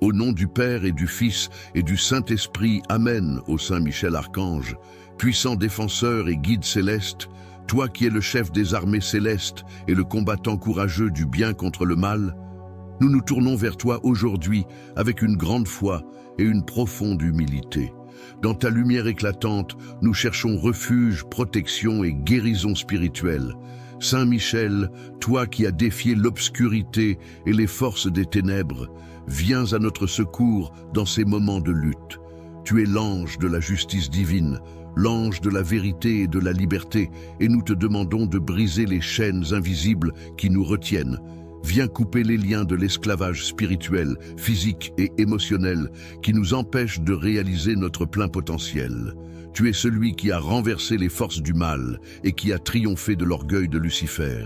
Au nom du Père et du Fils et du Saint-Esprit, Amen, ô Saint Michel Archange, puissant défenseur et guide céleste, toi qui es le chef des armées célestes et le combattant courageux du bien contre le mal, nous nous tournons vers toi aujourd'hui avec une grande foi et une profonde humilité. Dans ta lumière éclatante, nous cherchons refuge, protection et guérison spirituelle. Saint Michel, toi qui as défié l'obscurité et les forces des ténèbres, viens à notre secours dans ces moments de lutte. Tu es l'ange de la justice divine, l'ange de la vérité et de la liberté, et nous te demandons de briser les chaînes invisibles qui nous retiennent. Viens couper les liens de l'esclavage spirituel, physique et émotionnel qui nous empêchent de réaliser notre plein potentiel. Tu es celui qui a renversé les forces du mal et qui a triomphé de l'orgueil de Lucifer.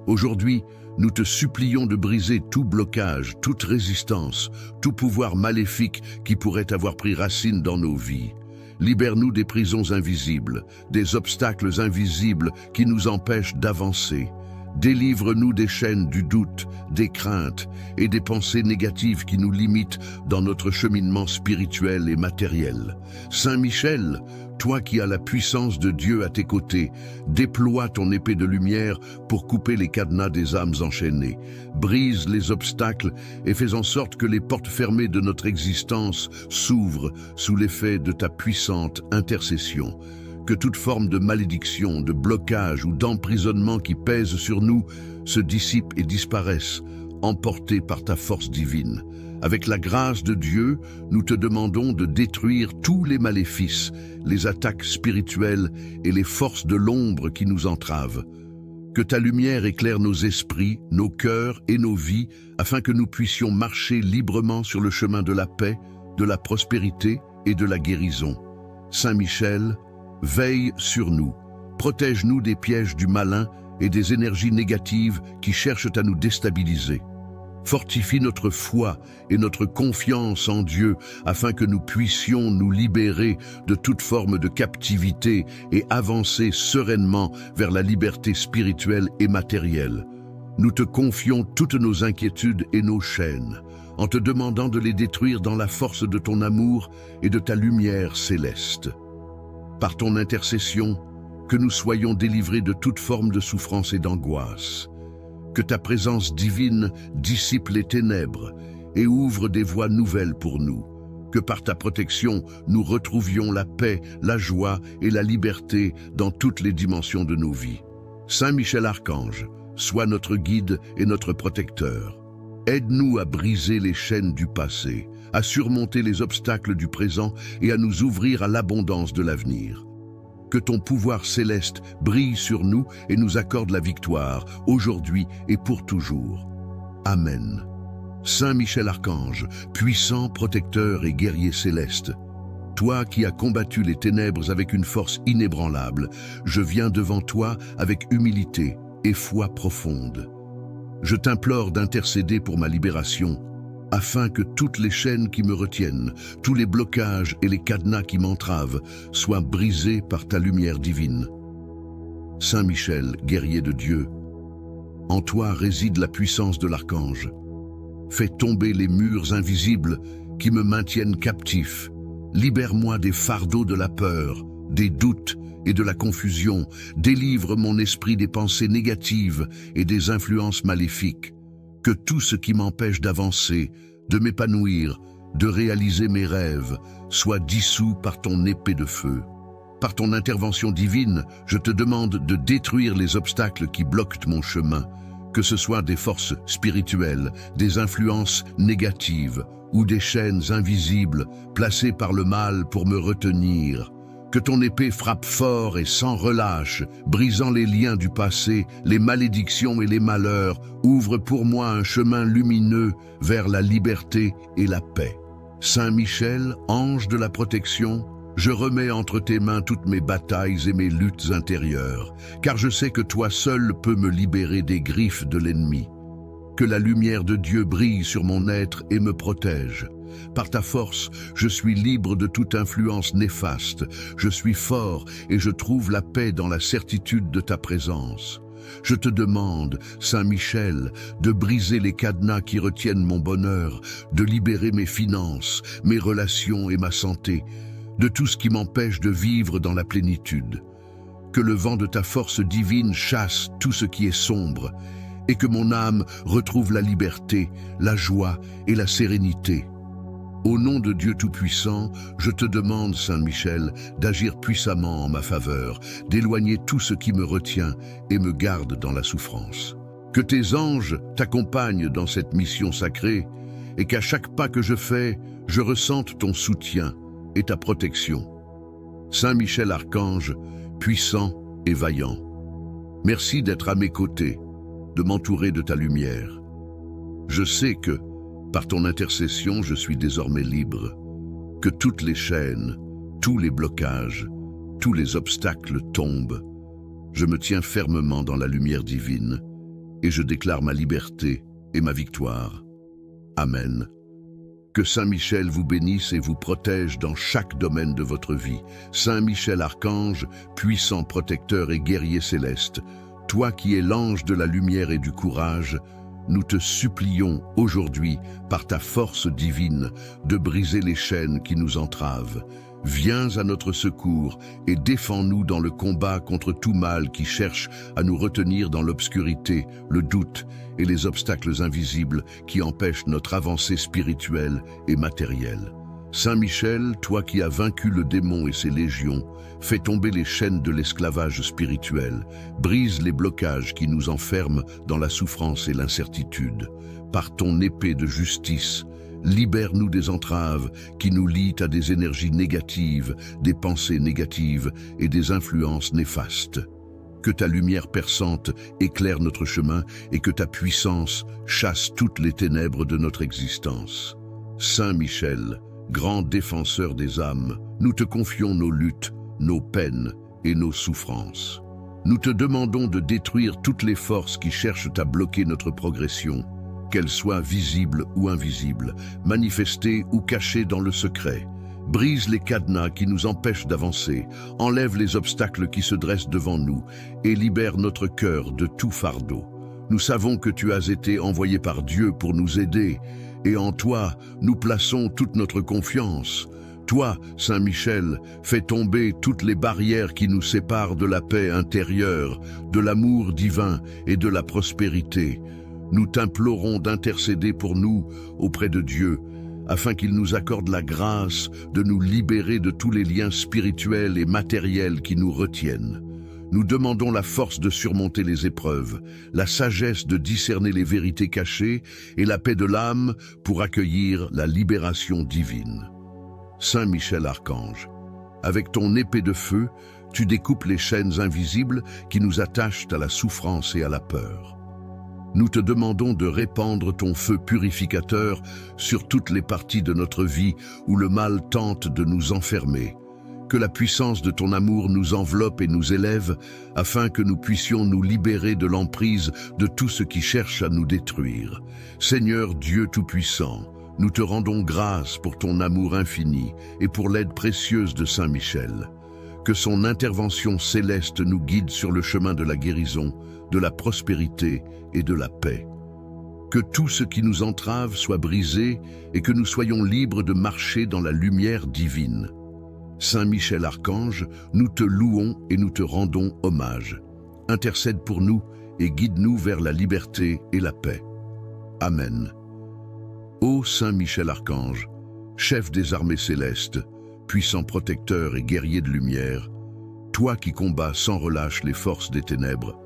Aujourd'hui, nous te supplions de briser tout blocage, toute résistance, tout pouvoir maléfique qui pourrait avoir pris racine dans nos vies. Libère-nous des prisons invisibles, des obstacles invisibles qui nous empêchent d'avancer. Délivre-nous des chaînes du doute, des craintes et des pensées négatives qui nous limitent dans notre cheminement spirituel et matériel. Saint Michel, toi qui as la puissance de Dieu à tes côtés, déploie ton épée de lumière pour couper les cadenas des âmes enchaînées. Brise les obstacles et fais en sorte que les portes fermées de notre existence s'ouvrent sous l'effet de ta puissante intercession. Que toute forme de malédiction, de blocage ou d'emprisonnement qui pèse sur nous se dissipe et disparaisse, emporté par ta force divine. Avec la grâce de Dieu, nous te demandons de détruire tous les maléfices, les attaques spirituelles et les forces de l'ombre qui nous entravent. Que ta lumière éclaire nos esprits, nos cœurs et nos vies, afin que nous puissions marcher librement sur le chemin de la paix, de la prospérité et de la guérison. Saint Michel, veille sur nous, protège-nous des pièges du malin et des énergies négatives qui cherchent à nous déstabiliser. Fortifie notre foi et notre confiance en Dieu afin que nous puissions nous libérer de toute forme de captivité et avancer sereinement vers la liberté spirituelle et matérielle. Nous te confions toutes nos inquiétudes et nos chaînes, en te demandant de les détruire dans la force de ton amour et de ta lumière céleste. Par ton intercession, que nous soyons délivrés de toute forme de souffrance et d'angoisse. Que ta présence divine dissipe les ténèbres et ouvre des voies nouvelles pour nous. Que par ta protection, nous retrouvions la paix, la joie et la liberté dans toutes les dimensions de nos vies. Saint Michel Archange, sois notre guide et notre protecteur. Aide-nous à briser les chaînes du passé, à surmonter les obstacles du présent et à nous ouvrir à l'abondance de l'avenir. Que ton pouvoir céleste brille sur nous et nous accorde la victoire, aujourd'hui et pour toujours. Amen. Saint Michel Archange, puissant protecteur et guerrier céleste, toi qui as combattu les ténèbres avec une force inébranlable, je viens devant toi avec humilité et foi profonde. Je t'implore d'intercéder pour ma libération, afin que toutes les chaînes qui me retiennent, tous les blocages et les cadenas qui m'entravent soient brisés par ta lumière divine. Saint Michel, guerrier de Dieu, en toi réside la puissance de l'archange. Fais tomber les murs invisibles qui me maintiennent captif. Libère-moi des fardeaux de la peur, des doutes et de la confusion. Délivre mon esprit des pensées négatives et des influences maléfiques. Que tout ce qui m'empêche d'avancer, de m'épanouir, de réaliser mes rêves, soit dissous par ton épée de feu. Par ton intervention divine, je te demande de détruire les obstacles qui bloquent mon chemin, que ce soit des forces spirituelles, des influences négatives ou des chaînes invisibles placées par le mal pour me retenir. Que ton épée frappe fort et sans relâche, brisant les liens du passé, les malédictions et les malheurs, ouvre pour moi un chemin lumineux vers la liberté et la paix. Saint Michel, ange de la protection, je remets entre tes mains toutes mes batailles et mes luttes intérieures, car je sais que toi seul peux me libérer des griffes de l'ennemi. Que la lumière de Dieu brille sur mon être et me protège. Par ta force, je suis libre de toute influence néfaste. Je suis fort et je trouve la paix dans la certitude de ta présence. Je te demande, Saint Michel, de briser les cadenas qui retiennent mon bonheur, de libérer mes finances, mes relations et ma santé, de tout ce qui m'empêche de vivre dans la plénitude. Que le vent de ta force divine chasse tout ce qui est sombre, et que mon âme retrouve la liberté, la joie et la sérénité. Au nom de Dieu Tout-Puissant, je te demande, Saint Michel, d'agir puissamment en ma faveur, d'éloigner tout ce qui me retient et me garde dans la souffrance. Que tes anges t'accompagnent dans cette mission sacrée et qu'à chaque pas que je fais, je ressente ton soutien et ta protection. Saint Michel Archange, puissant et vaillant, merci d'être à mes côtés, de m'entourer de ta lumière. Je sais que, par ton intercession, je suis désormais libre, que toutes les chaînes, tous les blocages, tous les obstacles tombent. Je me tiens fermement dans la lumière divine et je déclare ma liberté et ma victoire. Amen. Que Saint Michel vous bénisse et vous protège dans chaque domaine de votre vie. Saint Michel Archange, puissant protecteur et guerrier céleste, toi qui es l'ange de la lumière et du courage, nous te supplions aujourd'hui, par ta force divine, de briser les chaînes qui nous entravent. Viens à notre secours et défends-nous dans le combat contre tout mal qui cherche à nous retenir dans l'obscurité, le doute et les obstacles invisibles qui empêchent notre avancée spirituelle et matérielle. Saint Michel, toi qui as vaincu le démon et ses légions, fais tomber les chaînes de l'esclavage spirituel, brise les blocages qui nous enferment dans la souffrance et l'incertitude. Par ton épée de justice, libère-nous des entraves qui nous lient à des énergies négatives, des pensées négatives et des influences néfastes. Que ta lumière perçante éclaire notre chemin et que ta puissance chasse toutes les ténèbres de notre existence. Saint Michel, grand défenseur des âmes, nous te confions nos luttes, nos peines et nos souffrances. Nous te demandons de détruire toutes les forces qui cherchent à bloquer notre progression, qu'elles soient visibles ou invisibles, manifestées ou cachées dans le secret. Brise les cadenas qui nous empêchent d'avancer, enlève les obstacles qui se dressent devant nous et libère notre cœur de tout fardeau. Nous savons que tu as été envoyé par Dieu pour nous aider, et en toi, nous plaçons toute notre confiance. Toi, Saint Michel, fais tomber toutes les barrières qui nous séparent de la paix intérieure, de l'amour divin et de la prospérité. Nous t'implorons d'intercéder pour nous auprès de Dieu, afin qu'il nous accorde la grâce de nous libérer de tous les liens spirituels et matériels qui nous retiennent. Nous demandons la force de surmonter les épreuves, la sagesse de discerner les vérités cachées et la paix de l'âme pour accueillir la libération divine. Saint Michel Archange, avec ton épée de feu, tu découpes les chaînes invisibles qui nous attachent à la souffrance et à la peur. Nous te demandons de répandre ton feu purificateur sur toutes les parties de notre vie où le mal tente de nous enfermer. Que la puissance de ton amour nous enveloppe et nous élève, afin que nous puissions nous libérer de l'emprise de tout ce qui cherche à nous détruire. Seigneur Dieu Tout-Puissant, nous te rendons grâce pour ton amour infini et pour l'aide précieuse de Saint Michel. Que son intervention céleste nous guide sur le chemin de la guérison, de la prospérité et de la paix. Que tout ce qui nous entrave soit brisé et que nous soyons libres de marcher dans la lumière divine. Saint Michel Archange, nous te louons et nous te rendons hommage. Intercède pour nous et guide-nous vers la liberté et la paix. Amen. Ô Saint Michel Archange, chef des armées célestes, puissant protecteur et guerrier de lumière, toi qui combats sans relâche les forces des ténèbres,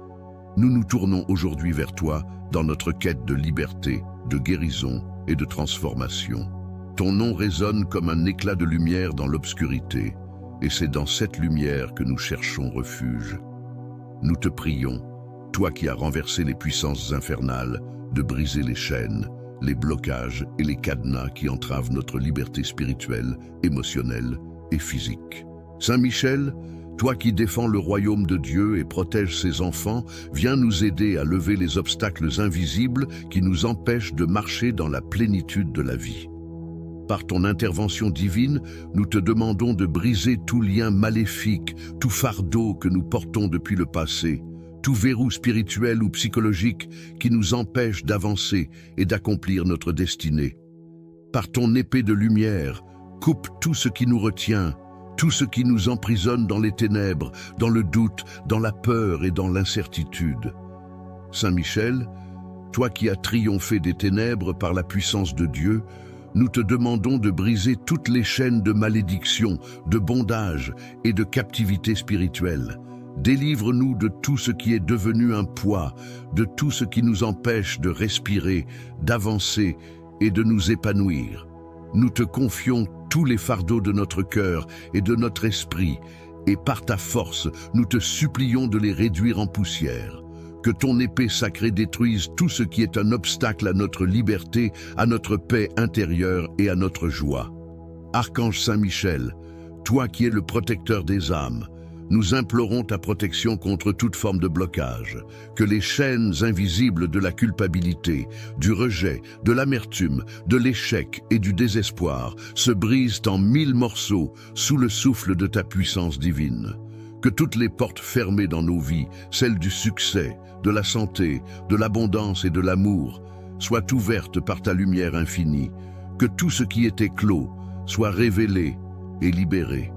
nous nous tournons aujourd'hui vers toi dans notre quête de liberté, de guérison et de transformation. Ton nom résonne comme un éclat de lumière dans l'obscurité, et c'est dans cette lumière que nous cherchons refuge. Nous te prions, toi qui as renversé les puissances infernales, de briser les chaînes, les blocages et les cadenas qui entravent notre liberté spirituelle, émotionnelle et physique. Saint Michel, toi qui défends le royaume de Dieu et protèges ses enfants, viens nous aider à lever les obstacles invisibles qui nous empêchent de marcher dans la plénitude de la vie. Par ton intervention divine, nous te demandons de briser tout lien maléfique, tout fardeau que nous portons depuis le passé, tout verrou spirituel ou psychologique qui nous empêche d'avancer et d'accomplir notre destinée. Par ton épée de lumière, coupe tout ce qui nous retient, tout ce qui nous emprisonne dans les ténèbres, dans le doute, dans la peur et dans l'incertitude. Saint Michel, toi qui as triomphé des ténèbres par la puissance de Dieu, nous te demandons de briser toutes les chaînes de malédiction, de bondage et de captivité spirituelle. Délivre-nous de tout ce qui est devenu un poids, de tout ce qui nous empêche de respirer, d'avancer et de nous épanouir. Nous te confions tous les fardeaux de notre cœur et de notre esprit, et par ta force, nous te supplions de les réduire en poussière. Que ton épée sacrée détruise tout ce qui est un obstacle à notre liberté, à notre paix intérieure et à notre joie. Archange Saint Michel, toi qui es le protecteur des âmes, nous implorons ta protection contre toute forme de blocage, que les chaînes invisibles de la culpabilité, du rejet, de l'amertume, de l'échec et du désespoir se brisent en 1000 morceaux sous le souffle de ta puissance divine. Que toutes les portes fermées dans nos vies, celles du succès, de la santé, de l'abondance et de l'amour, soient ouvertes par ta lumière infinie. Que tout ce qui était clos soit révélé et libéré.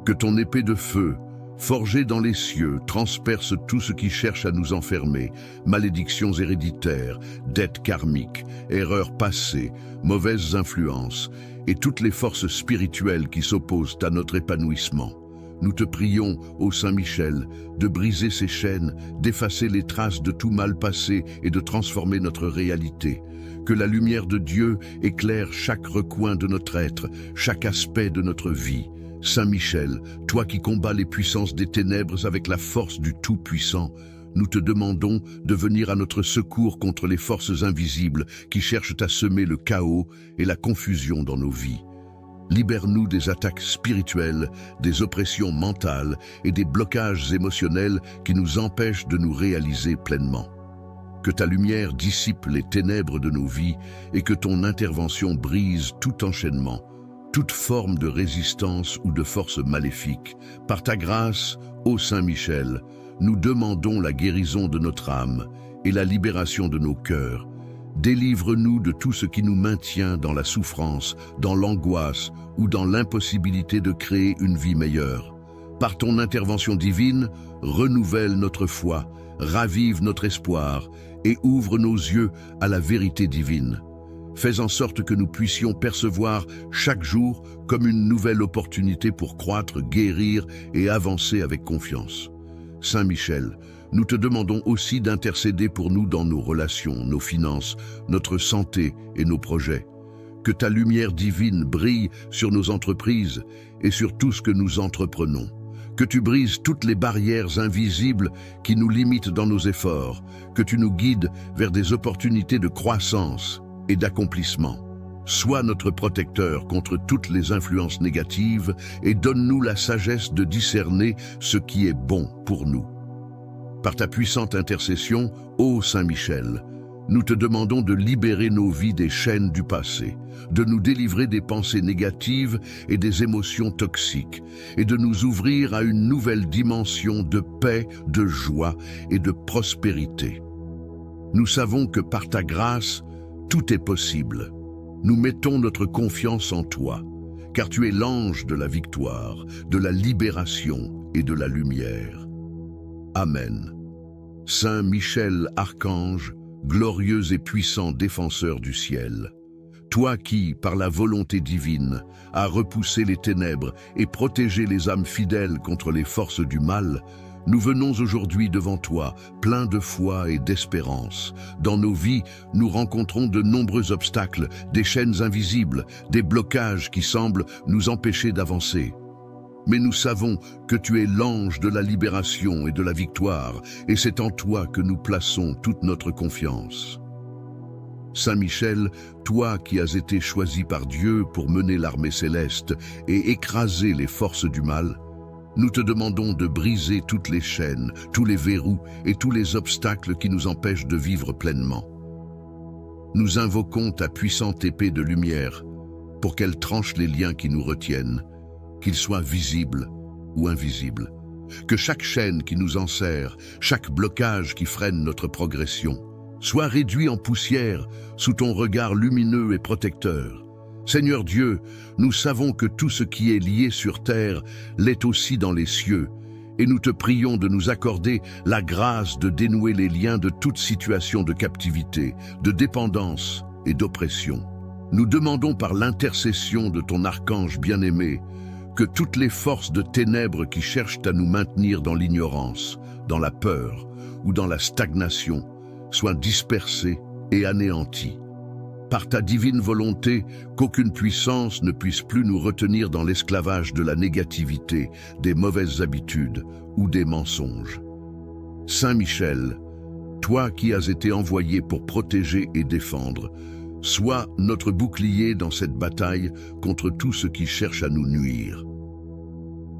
Que ton épée de feu, forgée dans les cieux, transperce tout ce qui cherche à nous enfermer, malédictions héréditaires, dettes karmiques, erreurs passées, mauvaises influences et toutes les forces spirituelles qui s'opposent à notre épanouissement. Nous te prions, ô Saint Michel, de briser ces chaînes, d'effacer les traces de tout mal passé et de transformer notre réalité. Que la lumière de Dieu éclaire chaque recoin de notre être, chaque aspect de notre vie. Saint Michel, toi qui combats les puissances des ténèbres avec la force du Tout-Puissant, nous te demandons de venir à notre secours contre les forces invisibles qui cherchent à semer le chaos et la confusion dans nos vies. Libère-nous des attaques spirituelles, des oppressions mentales et des blocages émotionnels qui nous empêchent de nous réaliser pleinement. Que ta lumière dissipe les ténèbres de nos vies et que ton intervention brise tout enchaînement, toute forme de résistance ou de force maléfique. Par ta grâce, ô Saint Michel, nous demandons la guérison de notre âme et la libération de nos cœurs. Délivre-nous de tout ce qui nous maintient dans la souffrance, dans l'angoisse ou dans l'impossibilité de créer une vie meilleure. Par ton intervention divine, renouvelle notre foi, ravive notre espoir et ouvre nos yeux à la vérité divine. Fais en sorte que nous puissions percevoir chaque jour comme une nouvelle opportunité pour croître, guérir et avancer avec confiance. Saint Michel, nous te demandons aussi d'intercéder pour nous dans nos relations, nos finances, notre santé et nos projets. Que ta lumière divine brille sur nos entreprises et sur tout ce que nous entreprenons. Que tu brises toutes les barrières invisibles qui nous limitent dans nos efforts. Que tu nous guides vers des opportunités de croissance et d'accomplissement. Sois notre protecteur contre toutes les influences négatives et donne-nous la sagesse de discerner ce qui est bon pour nous. Par ta puissante intercession, ô Saint Michel, nous te demandons de libérer nos vies des chaînes du passé, de nous délivrer des pensées négatives et des émotions toxiques, et de nous ouvrir à une nouvelle dimension de paix, de joie et de prospérité. Nous savons que par ta grâce, tout est possible. Nous mettons notre confiance en toi, car tu es l'ange de la victoire, de la libération et de la lumière. Amen. Saint Michel Archange, glorieux et puissant défenseur du ciel, toi qui, par la volonté divine, as repoussé les ténèbres et protégé les âmes fidèles contre les forces du mal, nous venons aujourd'hui devant toi, pleins de foi et d'espérance. Dans nos vies, nous rencontrons de nombreux obstacles, des chaînes invisibles, des blocages qui semblent nous empêcher d'avancer. Mais nous savons que tu es l'ange de la libération et de la victoire, et c'est en toi que nous plaçons toute notre confiance. Saint Michel, toi qui as été choisi par Dieu pour mener l'armée céleste et écraser les forces du mal, nous te demandons de briser toutes les chaînes, tous les verrous et tous les obstacles qui nous empêchent de vivre pleinement. Nous invoquons ta puissante épée de lumière pour qu'elle tranche les liens qui nous retiennent, qu'ils soient visibles ou invisibles. que chaque chaîne qui nous enserre, chaque blocage qui freine notre progression, soit réduit en poussière sous ton regard lumineux et protecteur. Seigneur Dieu, nous savons que tout ce qui est lié sur terre l'est aussi dans les cieux, et nous te prions de nous accorder la grâce de dénouer les liens de toute situation de captivité, de dépendance et d'oppression. Nous demandons par l'intercession de ton archange bien-aimé que toutes les forces de ténèbres qui cherchent à nous maintenir dans l'ignorance, dans la peur ou dans la stagnation soient dispersées et anéanties. Par ta divine volonté, qu'aucune puissance ne puisse plus nous retenir dans l'esclavage de la négativité, des mauvaises habitudes ou des mensonges. Saint Michel, toi qui as été envoyé pour protéger et défendre, sois notre bouclier dans cette bataille contre tout ce qui cherche à nous nuire.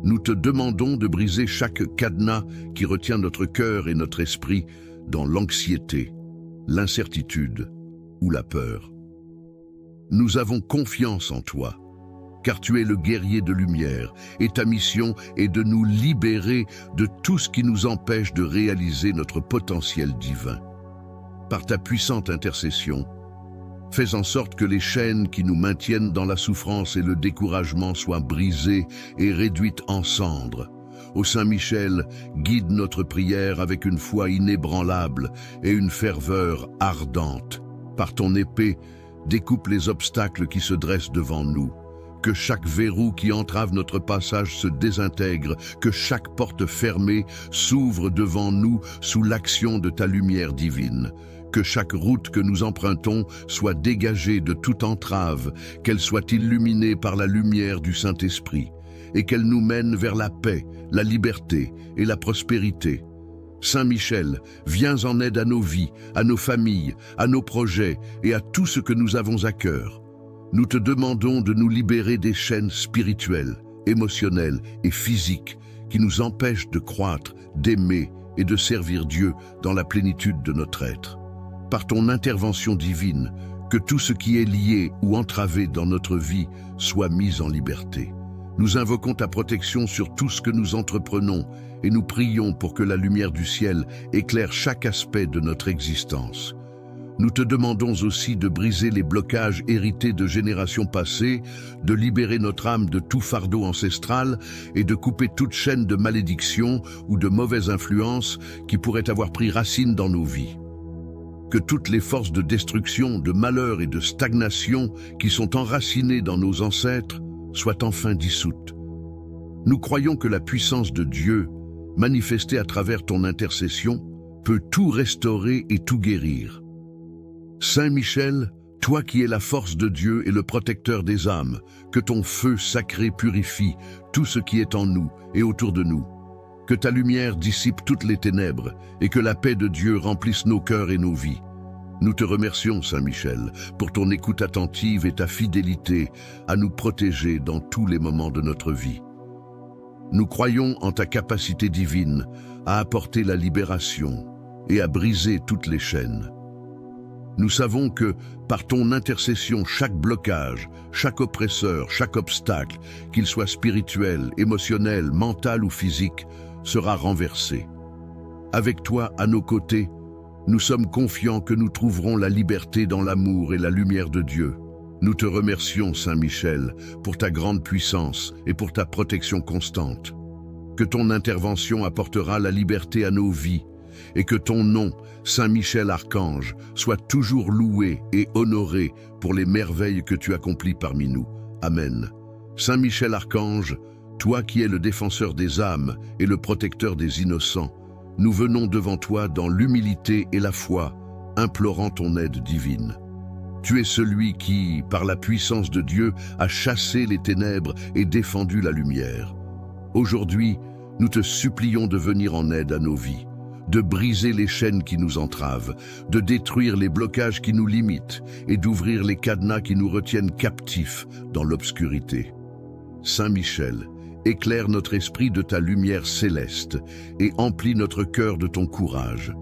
Nous te demandons de briser chaque cadenas qui retient notre cœur et notre esprit dans l'anxiété, l'incertitude ou la peur. Nous avons confiance en toi, car tu es le guerrier de lumière, et ta mission est de nous libérer de tout ce qui nous empêche de réaliser notre potentiel divin. Par ta puissante intercession, fais en sorte que les chaînes qui nous maintiennent dans la souffrance et le découragement soient brisées et réduites en cendres. Ô Saint Michel, guide notre prière avec une foi inébranlable et une ferveur ardente. Par ton épée, découpe les obstacles qui se dressent devant nous. Que chaque verrou qui entrave notre passage se désintègre, que chaque porte fermée s'ouvre devant nous sous l'action de ta lumière divine. Que chaque route que nous empruntons soit dégagée de toute entrave, qu'elle soit illuminée par la lumière du Saint-Esprit, et qu'elle nous mène vers la paix, la liberté et la prospérité. Saint Michel, viens en aide à nos vies, à nos familles, à nos projets et à tout ce que nous avons à cœur. Nous te demandons de nous libérer des chaînes spirituelles, émotionnelles et physiques qui nous empêchent de croître, d'aimer et de servir Dieu dans la plénitude de notre être. Par ton intervention divine, que tout ce qui est lié ou entravé dans notre vie soit mis en liberté. Nous invoquons ta protection sur tout ce que nous entreprenons et nous prions pour que la lumière du ciel éclaire chaque aspect de notre existence. Nous te demandons aussi de briser les blocages hérités de générations passées, de libérer notre âme de tout fardeau ancestral et de couper toute chaîne de malédiction ou de mauvaise influence qui pourrait avoir pris racine dans nos vies. Que toutes les forces de destruction, de malheur et de stagnation qui sont enracinées dans nos ancêtres soient enfin dissoutes. Nous croyons que la puissance de Dieu, manifestée à travers ton intercession, peut tout restaurer et tout guérir. Saint Michel, toi qui es la force de Dieu et le protecteur des âmes, que ton feu sacré purifie tout ce qui est en nous et autour de nous. Que ta lumière dissipe toutes les ténèbres et que la paix de Dieu remplisse nos cœurs et nos vies. Nous te remercions, Saint Michel, pour ton écoute attentive et ta fidélité à nous protéger dans tous les moments de notre vie. Nous croyons en ta capacité divine à apporter la libération et à briser toutes les chaînes. Nous savons que, par ton intercession, chaque blocage, chaque oppresseur, chaque obstacle, qu'il soit spirituel, émotionnel, mental ou physique, sera renversé. Avec toi à nos côtés, nous sommes confiants que nous trouverons la liberté dans l'amour et la lumière de Dieu. Nous te remercions, Saint Michel, pour ta grande puissance et pour ta protection constante. Que ton intervention apportera la liberté à nos vies et que ton nom, Saint Michel Archange, soit toujours loué et honoré pour les merveilles que tu accomplis parmi nous. Amen. Saint Michel Archange, toi qui es le défenseur des âmes et le protecteur des innocents, nous venons devant toi dans l'humilité et la foi, implorant ton aide divine. Tu es celui qui, par la puissance de Dieu, a chassé les ténèbres et défendu la lumière. Aujourd'hui, nous te supplions de venir en aide à nos vies, de briser les chaînes qui nous entravent, de détruire les blocages qui nous limitent et d'ouvrir les cadenas qui nous retiennent captifs dans l'obscurité. Saint Michel, éclaire notre esprit de ta lumière céleste et emplis notre cœur de ton courage.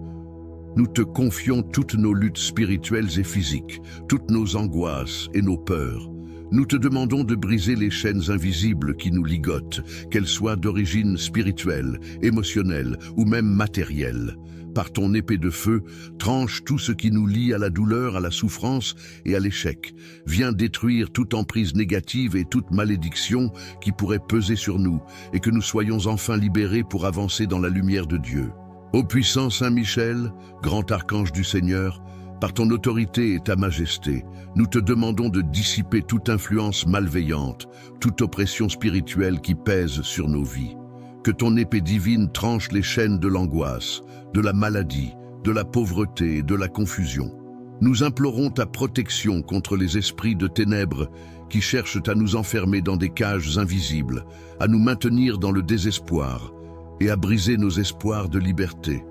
Nous te confions toutes nos luttes spirituelles et physiques, toutes nos angoisses et nos peurs. Nous te demandons de briser les chaînes invisibles qui nous ligotent, qu'elles soient d'origine spirituelle, émotionnelle ou même matérielle. Par ton épée de feu, tranche tout ce qui nous lie à la douleur, à la souffrance et à l'échec. Viens détruire toute emprise négative et toute malédiction qui pourrait peser sur nous, et que nous soyons enfin libérés pour avancer dans la lumière de Dieu. Ô puissant Saint Michel, grand archange du Seigneur, par ton autorité et ta majesté, nous te demandons de dissiper toute influence malveillante, toute oppression spirituelle qui pèse sur nos vies. Que ton épée divine tranche les chaînes de l'angoisse, de la maladie, de la pauvreté et de la confusion. Nous implorons ta protection contre les esprits de ténèbres qui cherchent à nous enfermer dans des cages invisibles, à nous maintenir dans le désespoir et à briser nos espoirs de liberté.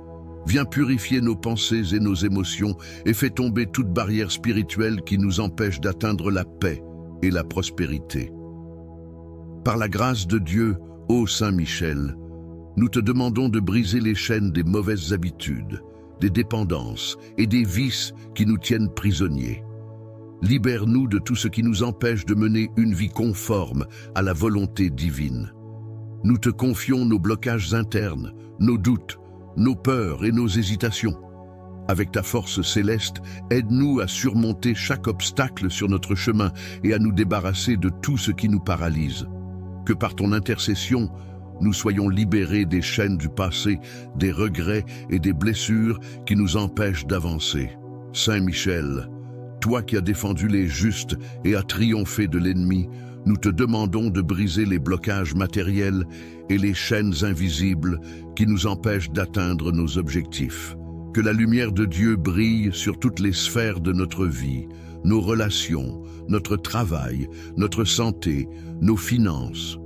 Viens purifier nos pensées et nos émotions et fais tomber toute barrière spirituelle qui nous empêche d'atteindre la paix et la prospérité. Par la grâce de Dieu, ô Saint Michel, nous te demandons de briser les chaînes des mauvaises habitudes, des dépendances et des vices qui nous tiennent prisonniers. Libère-nous de tout ce qui nous empêche de mener une vie conforme à la volonté divine. Nous te confions nos blocages internes, nos doutes, nos peurs et nos hésitations. Avec ta force céleste, aide-nous à surmonter chaque obstacle sur notre chemin et à nous débarrasser de tout ce qui nous paralyse. Que par ton intercession, nous soyons libérés des chaînes du passé, des regrets et des blessures qui nous empêchent d'avancer. Saint Michel, toi qui as défendu les justes et as triomphé de l'ennemi, nous te demandons de briser les blocages matériels et les chaînes invisibles qui nous empêchent d'atteindre nos objectifs. Que la lumière de Dieu brille sur toutes les sphères de notre vie, nos relations, notre travail, notre santé, nos finances.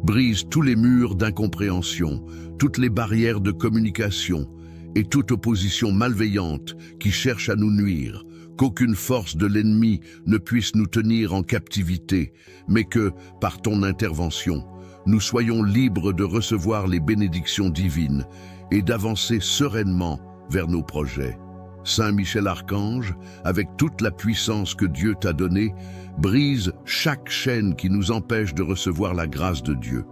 Brise tous les murs d'incompréhension, toutes les barrières de communication et toute opposition malveillante qui cherche à nous nuire. Qu'aucune force de l'ennemi ne puisse nous tenir en captivité, mais que, par ton intervention, nous soyons libres de recevoir les bénédictions divines et d'avancer sereinement vers nos projets. Saint Michel Archange, avec toute la puissance que Dieu t'a donnée, brise chaque chaîne qui nous empêche de recevoir la grâce de Dieu.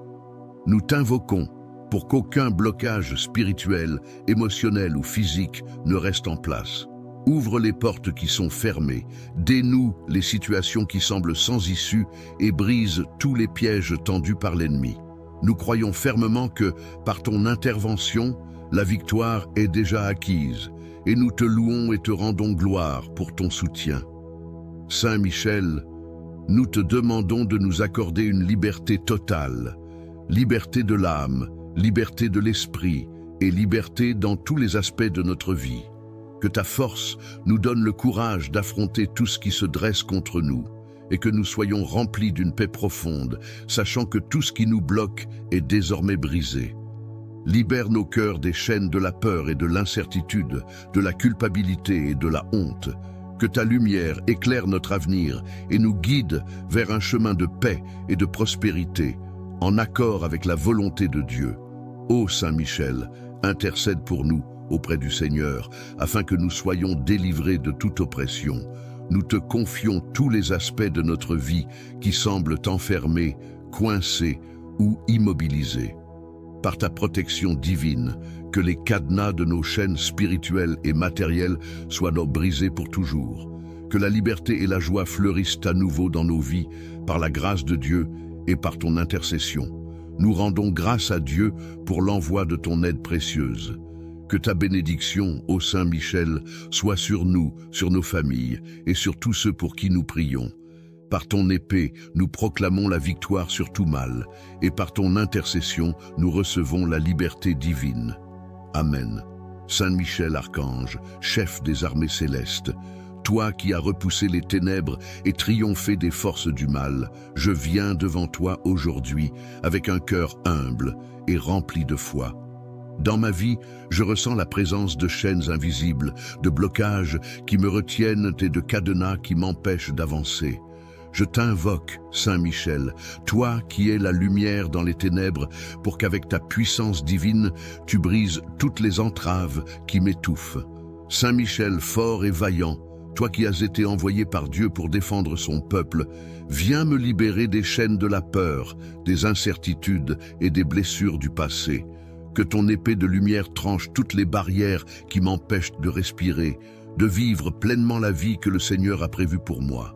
Nous t'invoquons pour qu'aucun blocage spirituel, émotionnel ou physique ne reste en place. Ouvre les portes qui sont fermées, dénoue les situations qui semblent sans issue et brise tous les pièges tendus par l'ennemi. Nous croyons fermement que, par ton intervention, la victoire est déjà acquise, et nous te louons et te rendons gloire pour ton soutien. Saint Michel, nous te demandons de nous accorder une liberté totale, liberté de l'âme, liberté de l'esprit et liberté dans tous les aspects de notre vie. Que ta force nous donne le courage d'affronter tout ce qui se dresse contre nous et que nous soyons remplis d'une paix profonde, sachant que tout ce qui nous bloque est désormais brisé. Libère nos cœurs des chaînes de la peur et de l'incertitude, de la culpabilité et de la honte. Que ta lumière éclaire notre avenir et nous guide vers un chemin de paix et de prospérité, en accord avec la volonté de Dieu. Ô Saint Michel, intercède pour nous auprès du Seigneur, afin que nous soyons délivrés de toute oppression. Nous te confions tous les aspects de notre vie qui semblent enfermés, coincés ou immobilisés. Par ta protection divine, que les cadenas de nos chaînes spirituelles et matérielles soient brisés pour toujours. Que la liberté et la joie fleurissent à nouveau dans nos vies, par la grâce de Dieu et par ton intercession. Nous rendons grâce à Dieu pour l'envoi de ton aide précieuse. Que ta bénédiction, ô Saint Michel, soit sur nous, sur nos familles et sur tous ceux pour qui nous prions. Par ton épée, nous proclamons la victoire sur tout mal, et par ton intercession, nous recevons la liberté divine. Amen. Saint Michel Archange, chef des armées célestes, toi qui as repoussé les ténèbres et triomphé des forces du mal, je viens devant toi aujourd'hui avec un cœur humble et rempli de foi. Dans ma vie, je ressens la présence de chaînes invisibles, de blocages qui me retiennent et de cadenas qui m'empêchent d'avancer. Je t'invoque, Saint Michel, toi qui es la lumière dans les ténèbres, pour qu'avec ta puissance divine, tu brises toutes les entraves qui m'étouffent. Saint Michel fort et vaillant, toi qui as été envoyé par Dieu pour défendre son peuple, viens me libérer des chaînes de la peur, des incertitudes et des blessures du passé. Que ton épée de lumière tranche toutes les barrières qui m'empêchent de respirer, de vivre pleinement la vie que le Seigneur a prévue pour moi.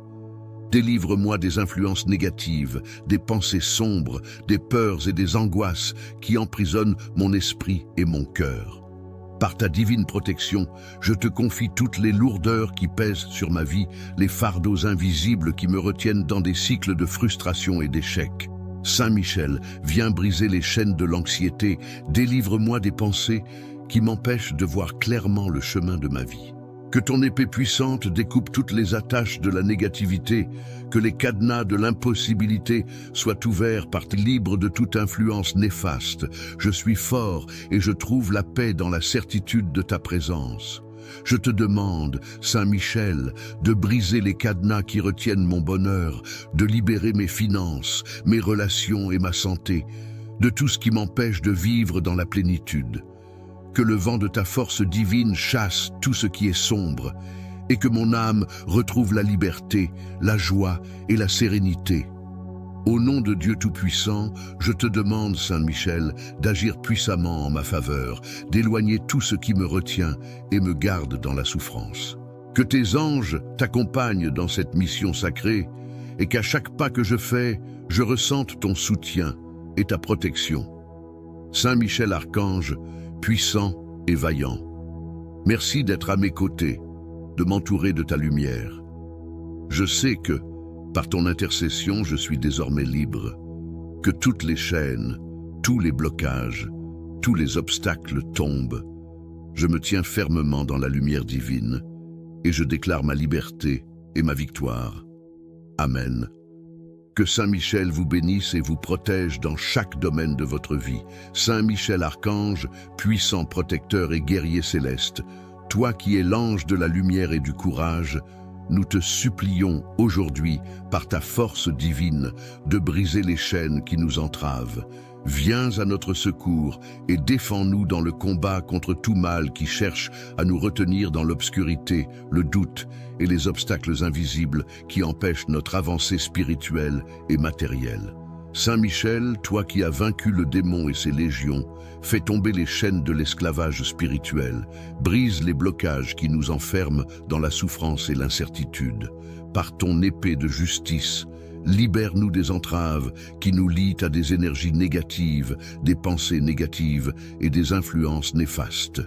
Délivre-moi des influences négatives, des pensées sombres, des peurs et des angoisses qui emprisonnent mon esprit et mon cœur. Par ta divine protection, je te confie toutes les lourdeurs qui pèsent sur ma vie, les fardeaux invisibles qui me retiennent dans des cycles de frustration et d'échec. Saint Michel, viens briser les chaînes de l'anxiété, délivre-moi des pensées qui m'empêchent de voir clairement le chemin de ma vie. Que ton épée puissante découpe toutes les attaches de la négativité, que les cadenas de l'impossibilité soient ouverts par libre de toute influence néfaste. Je suis fort et je trouve la paix dans la certitude de ta présence. Je te demande, Saint Michel, de briser les cadenas qui retiennent mon bonheur, de libérer mes finances, mes relations et ma santé, de tout ce qui m'empêche de vivre dans la plénitude. Que le vent de ta force divine chasse tout ce qui est sombre et que mon âme retrouve la liberté, la joie et la sérénité. Au nom de Dieu Tout-Puissant, je te demande, Saint Michel, d'agir puissamment en ma faveur, d'éloigner tout ce qui me retient et me garde dans la souffrance. Que tes anges t'accompagnent dans cette mission sacrée et qu'à chaque pas que je fais, je ressente ton soutien et ta protection. Saint Michel Archange, puissant et vaillant, merci d'être à mes côtés, de m'entourer de ta lumière. Je sais que, par ton intercession, je suis désormais libre, que toutes les chaînes, tous les blocages, tous les obstacles tombent. Je me tiens fermement dans la lumière divine et je déclare ma liberté et ma victoire. Amen. Que Saint Michel vous bénisse et vous protège dans chaque domaine de votre vie. Saint Michel Archange, puissant protecteur et guerrier céleste, toi qui es l'ange de la lumière et du courage, nous te supplions aujourd'hui, par ta force divine, de briser les chaînes qui nous entravent. Viens à notre secours et défends-nous dans le combat contre tout mal qui cherche à nous retenir dans l'obscurité, le doute et les obstacles invisibles qui empêchent notre avancée spirituelle et matérielle. Saint Michel, toi qui as vaincu le démon et ses légions, fais tomber les chaînes de l'esclavage spirituel, brise les blocages qui nous enferment dans la souffrance et l'incertitude. Par ton épée de justice, libère-nous des entraves qui nous lient à des énergies négatives, des pensées négatives et des influences néfastes.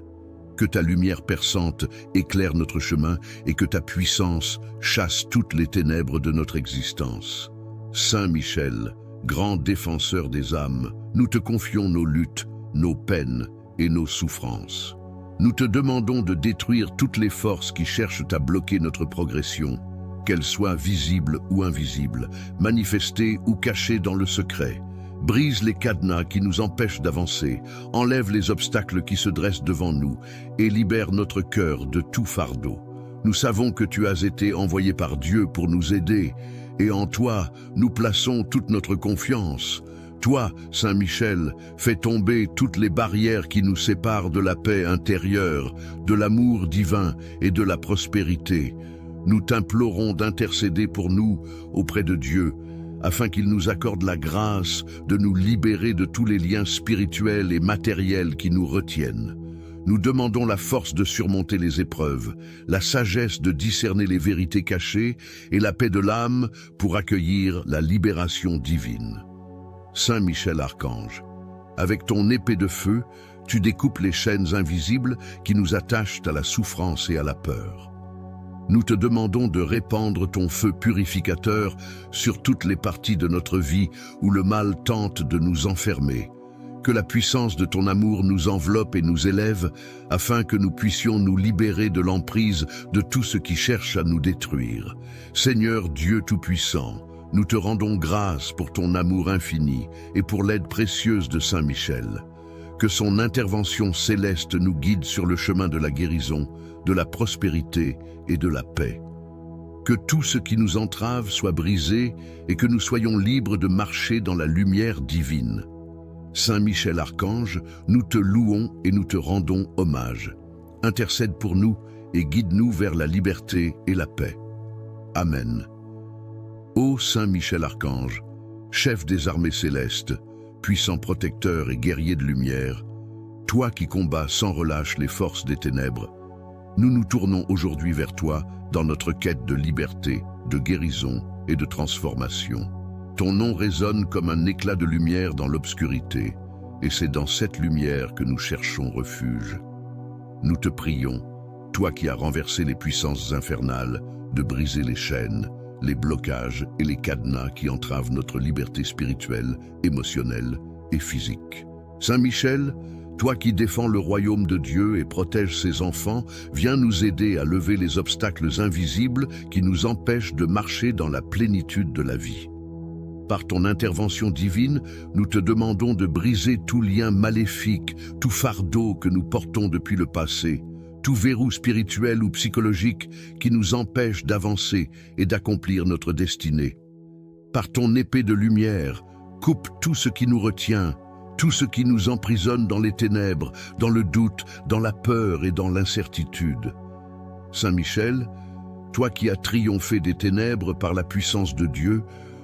Que ta lumière perçante éclaire notre chemin et que ta puissance chasse toutes les ténèbres de notre existence. Saint Michel, grand défenseur des âmes, nous te confions nos luttes, nos peines et nos souffrances. Nous te demandons de détruire toutes les forces qui cherchent à bloquer notre progression, qu'elles soient visibles ou invisibles, manifestées ou cachées dans le secret. Brise les cadenas qui nous empêchent d'avancer, enlève les obstacles qui se dressent devant nous et libère notre cœur de tout fardeau. Nous savons que tu as été envoyé par Dieu pour nous aider et en toi, nous plaçons toute notre confiance. Toi, Saint Michel, fais tomber toutes les barrières qui nous séparent de la paix intérieure, de l'amour divin et de la prospérité. Nous t'implorons d'intercéder pour nous auprès de Dieu, afin qu'il nous accorde la grâce de nous libérer de tous les liens spirituels et matériels qui nous retiennent. Nous demandons la force de surmonter les épreuves, la sagesse de discerner les vérités cachées et la paix de l'âme pour accueillir la libération divine. Saint Michel Archange, avec ton épée de feu, tu découpes les chaînes invisibles qui nous attachent à la souffrance et à la peur. Nous te demandons de répandre ton feu purificateur sur toutes les parties de notre vie où le mal tente de nous enfermer. Que la puissance de ton amour nous enveloppe et nous élève, afin que nous puissions nous libérer de l'emprise de tout ce qui cherche à nous détruire. Seigneur Dieu Tout-Puissant, nous te rendons grâce pour ton amour infini et pour l'aide précieuse de Saint Michel. Que son intervention céleste nous guide sur le chemin de la guérison, de la prospérité et de la paix. Que tout ce qui nous entrave soit brisé et que nous soyons libres de marcher dans la lumière divine. Saint Michel Archange, nous te louons et nous te rendons hommage. Intercède pour nous et guide-nous vers la liberté et la paix. Amen. Ô Saint Michel Archange, chef des armées célestes, puissant protecteur et guerrier de lumière, toi qui combats sans relâche les forces des ténèbres, nous nous tournons aujourd'hui vers toi dans notre quête de liberté, de guérison et de transformation. Ton nom résonne comme un éclat de lumière dans l'obscurité, et c'est dans cette lumière que nous cherchons refuge. Nous te prions, toi qui as renversé les puissances infernales, de briser les chaînes, les blocages et les cadenas qui entravent notre liberté spirituelle, émotionnelle et physique. Saint Michel, toi qui défends le royaume de Dieu et protèges ses enfants, viens nous aider à lever les obstacles invisibles qui nous empêchent de marcher dans la plénitude de la vie. Par ton intervention divine, nous te demandons de briser tout lien maléfique, tout fardeau que nous portons depuis le passé, tout verrou spirituel ou psychologique qui nous empêche d'avancer et d'accomplir notre destinée. Par ton épée de lumière, coupe tout ce qui nous retient, tout ce qui nous emprisonne dans les ténèbres, dans le doute, dans la peur et dans l'incertitude. Saint Michel, toi qui as triomphé des ténèbres par la puissance de Dieu,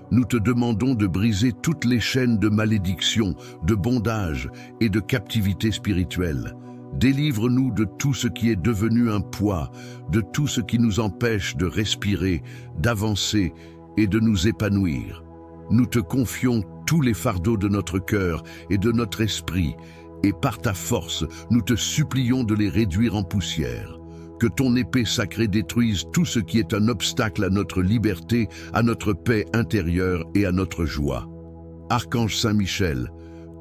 nous te demandons de briser toutes les chaînes de malédiction, de bondage et de captivité spirituelle. Délivre-nous de tout ce qui est devenu un poids, de tout ce qui nous empêche de respirer, d'avancer et de nous épanouir. Nous te confions tous les fardeaux de notre cœur et de notre esprit, et par ta force, nous te supplions de les réduire en poussière. Que ton épée sacrée détruise tout ce qui est un obstacle à notre liberté, à notre paix intérieure et à notre joie. Archange Saint Michel,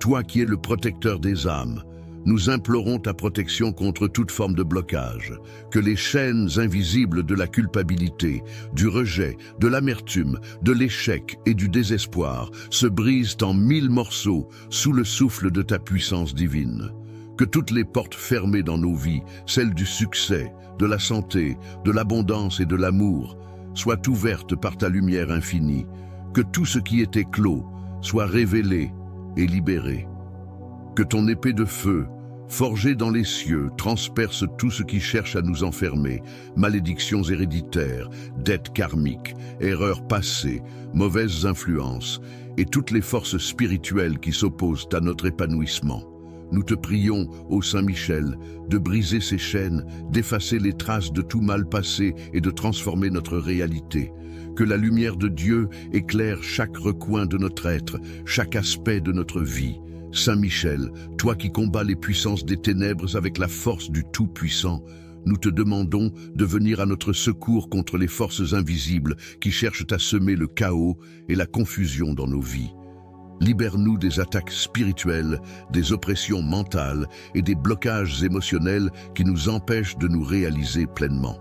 toi qui es le protecteur des âmes, nous implorons ta protection contre toute forme de blocage, que les chaînes invisibles de la culpabilité, du rejet, de l'amertume, de l'échec et du désespoir se brisent en 1000 morceaux sous le souffle de ta puissance divine. Que toutes les portes fermées dans nos vies, celles du succès, de la santé, de l'abondance et de l'amour, soient ouvertes par ta lumière infinie. Que tout ce qui était clos soit révélé et libéré. Que ton épée de feu, forgée dans les cieux, transperce tout ce qui cherche à nous enfermer, malédictions héréditaires, dettes karmiques, erreurs passées, mauvaises influences et toutes les forces spirituelles qui s'opposent à notre épanouissement. Nous te prions, ô Saint Michel, de briser ces chaînes, d'effacer les traces de tout mal passé et de transformer notre réalité. Que la lumière de Dieu éclaire chaque recoin de notre être, chaque aspect de notre vie. Saint Michel, toi qui combats les puissances des ténèbres avec la force du Tout-Puissant, nous te demandons de venir à notre secours contre les forces invisibles qui cherchent à semer le chaos et la confusion dans nos vies. Libère-nous des attaques spirituelles, des oppressions mentales et des blocages émotionnels qui nous empêchent de nous réaliser pleinement.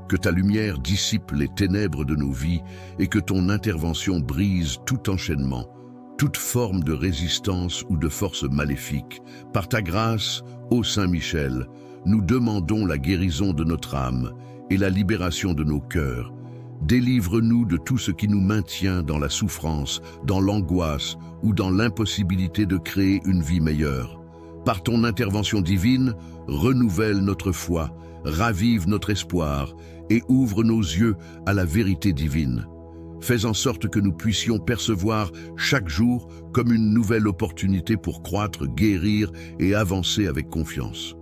Que ta lumière dissipe les ténèbres de nos vies et que ton intervention brise tout enchaînement, toute forme de résistance ou de force maléfique. Par ta grâce, ô Saint Michel, nous demandons la guérison de notre âme et la libération de nos cœurs. Délivre-nous de tout ce qui nous maintient dans la souffrance, dans l'angoisse ou dans l'impossibilité de créer une vie meilleure. Par ton intervention divine, renouvelle notre foi, ravive notre espoir et ouvre nos yeux à la vérité divine. Fais en sorte que nous puissions percevoir chaque jour comme une nouvelle opportunité pour croître, guérir et avancer avec confiance.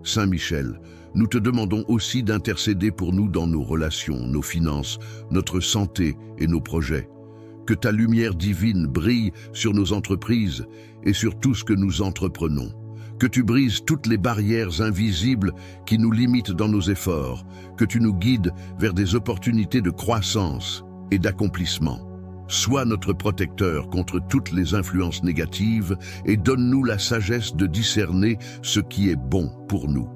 Saint Michel, nous te demandons aussi d'intercéder pour nous dans nos relations, nos finances, notre santé et nos projets. Que ta lumière divine brille sur nos entreprises et sur tout ce que nous entreprenons. Que tu brises toutes les barrières invisibles qui nous limitent dans nos efforts. Que tu nous guides vers des opportunités de croissance et d'accomplissement. Sois notre protecteur contre toutes les influences négatives et donne-nous la sagesse de discerner ce qui est bon pour nous.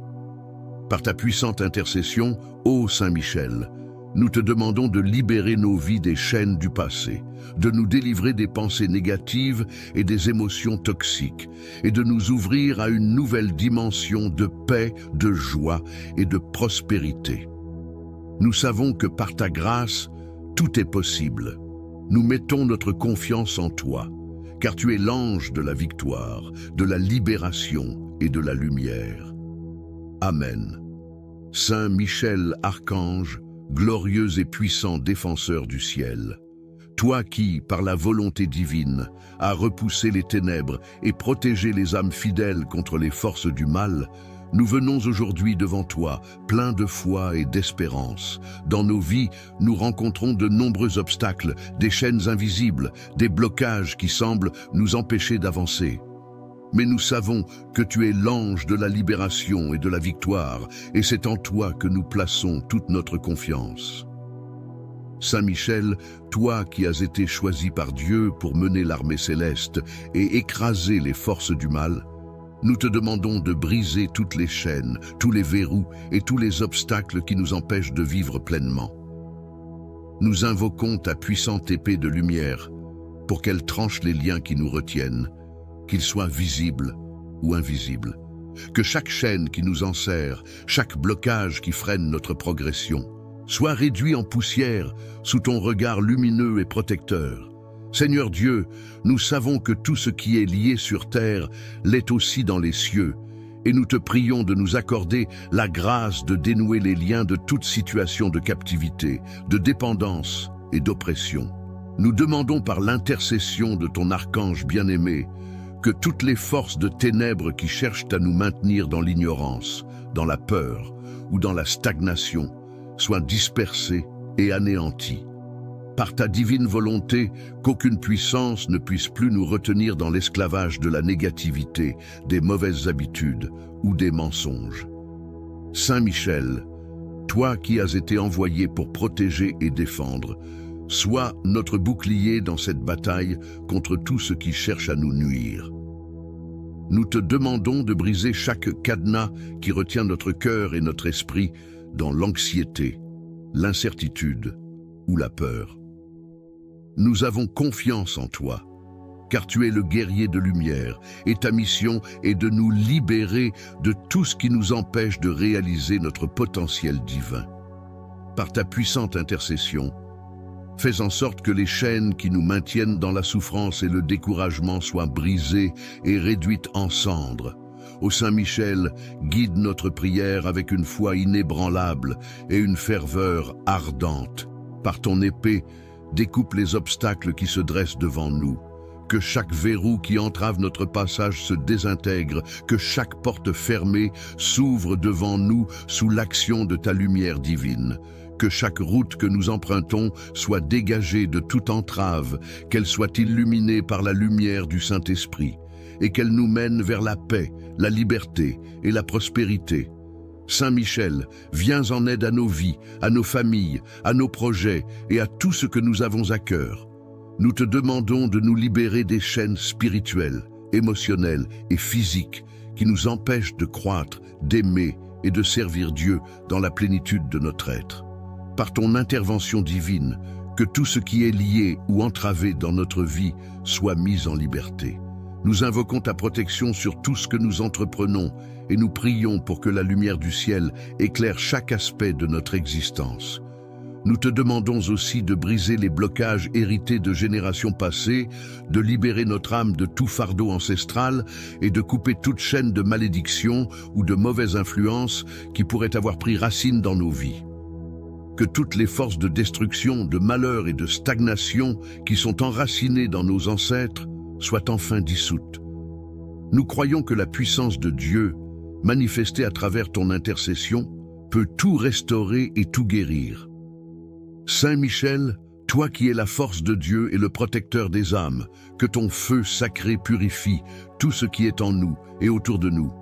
Par ta puissante intercession, ô Saint Michel, nous te demandons de libérer nos vies des chaînes du passé, de nous délivrer des pensées négatives et des émotions toxiques, et de nous ouvrir à une nouvelle dimension de paix, de joie et de prospérité. Nous savons que par ta grâce, tout est possible. Nous mettons notre confiance en toi, car tu es l'ange de la victoire, de la libération et de la lumière. Amen. Saint Michel, archange, glorieux et puissant défenseur du ciel, toi qui, par la volonté divine, as repoussé les ténèbres et protégé les âmes fidèles contre les forces du mal, nous venons aujourd'hui devant toi, pleins de foi et d'espérance. Dans nos vies, nous rencontrons de nombreux obstacles, des chaînes invisibles, des blocages qui semblent nous empêcher d'avancer. Mais nous savons que tu es l'ange de la libération et de la victoire, et c'est en toi que nous plaçons toute notre confiance. Saint Michel, toi qui as été choisi par Dieu pour mener l'armée céleste et écraser les forces du mal, nous te demandons de briser toutes les chaînes, tous les verrous et tous les obstacles qui nous empêchent de vivre pleinement. Nous invoquons ta puissante épée de lumière pour qu'elle tranche les liens qui nous retiennent, qu'ils soient visibles ou invisibles. Que chaque chaîne qui nous enserre, chaque blocage qui freine notre progression, soit réduit en poussière sous ton regard lumineux et protecteur. Seigneur Dieu, nous savons que tout ce qui est lié sur terre l'est aussi dans les cieux, et nous te prions de nous accorder la grâce de dénouer les liens de toute situation de captivité, de dépendance et d'oppression. Nous demandons par l'intercession de ton archange bien-aimé que toutes les forces de ténèbres qui cherchent à nous maintenir dans l'ignorance, dans la peur ou dans la stagnation soient dispersées et anéanties. Par ta divine volonté, qu'aucune puissance ne puisse plus nous retenir dans l'esclavage de la négativité, des mauvaises habitudes ou des mensonges. Saint Michel, toi qui as été envoyé pour protéger et défendre, sois notre bouclier dans cette bataille contre tout ce qui cherche à nous nuire. Nous te demandons de briser chaque cadenas qui retient notre cœur et notre esprit dans l'anxiété, l'incertitude ou la peur. Nous avons confiance en toi, car tu es le guerrier de lumière, et ta mission est de nous libérer de tout ce qui nous empêche de réaliser notre potentiel divin. Par ta puissante intercession, fais en sorte que les chaînes qui nous maintiennent dans la souffrance et le découragement soient brisées et réduites en cendres. Ô Saint Michel, guide notre prière avec une foi inébranlable et une ferveur ardente. Par ton épée, découpe les obstacles qui se dressent devant nous. Que chaque verrou qui entrave notre passage se désintègre, que chaque porte fermée s'ouvre devant nous sous l'action de ta lumière divine. Que chaque route que nous empruntons soit dégagée de toute entrave, qu'elle soit illuminée par la lumière du Saint-Esprit, et qu'elle nous mène vers la paix, la liberté et la prospérité. Saint Michel, viens en aide à nos vies, à nos familles, à nos projets et à tout ce que nous avons à cœur. Nous te demandons de nous libérer des chaînes spirituelles, émotionnelles et physiques qui nous empêchent de croître, d'aimer et de servir Dieu dans la plénitude de notre être. Par ton intervention divine, que tout ce qui est lié ou entravé dans notre vie soit mis en liberté. Nous invoquons ta protection sur tout ce que nous entreprenons et nous prions pour que la lumière du ciel éclaire chaque aspect de notre existence. Nous te demandons aussi de briser les blocages hérités de générations passées, de libérer notre âme de tout fardeau ancestral et de couper toute chaîne de malédiction ou de mauvaise influence qui pourrait avoir pris racine dans nos vies. Que toutes les forces de destruction, de malheur et de stagnation qui sont enracinées dans nos ancêtres soient enfin dissoutes. Nous croyons que la puissance de Dieu, manifestée à travers ton intercession, peut tout restaurer et tout guérir. Saint Michel, toi qui es la force de Dieu et le protecteur des âmes, que ton feu sacré purifie tout ce qui est en nous et autour de nous.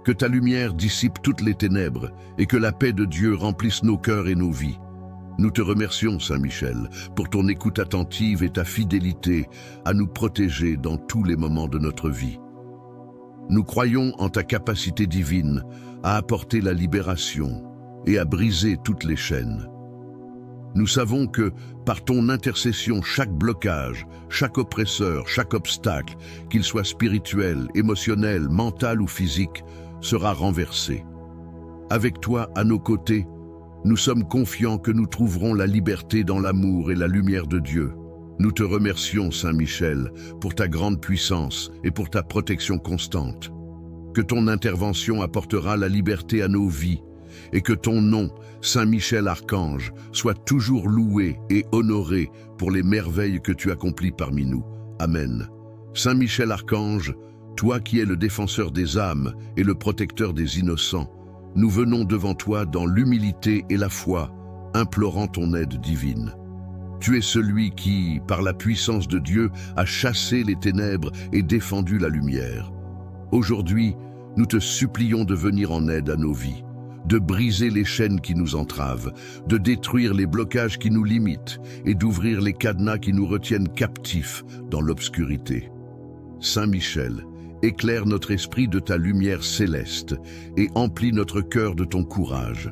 Que ta lumière dissipe toutes les ténèbres et que la paix de Dieu remplisse nos cœurs et nos vies. Nous te remercions, Saint Michel, pour ton écoute attentive et ta fidélité à nous protéger dans tous les moments de notre vie. Nous croyons en ta capacité divine à apporter la libération et à briser toutes les chaînes. Nous savons que, par ton intercession, chaque blocage, chaque oppresseur, chaque obstacle, qu'il soit spirituel, émotionnel, mental ou physique, sera renversé. Avec toi à nos côtés, nous sommes confiants que nous trouverons la liberté dans l'amour et la lumière de Dieu. Nous te remercions, Saint Michel, pour ta grande puissance et pour ta protection constante. Que ton intervention apportera la liberté à nos vies et que ton nom, Saint Michel Archange, soit toujours loué et honoré pour les merveilles que tu accomplis parmi nous. Amen. Saint Michel Archange, toi qui es le défenseur des âmes et le protecteur des innocents, nous venons devant toi dans l'humilité et la foi, implorant ton aide divine. Tu es celui qui, par la puissance de Dieu, a chassé les ténèbres et défendu la lumière. Aujourd'hui, nous te supplions de venir en aide à nos vies, de briser les chaînes qui nous entravent, de détruire les blocages qui nous limitent et d'ouvrir les cadenas qui nous retiennent captifs dans l'obscurité. Saint Michel, éclaire notre esprit de ta lumière céleste et emplis notre cœur de ton courage.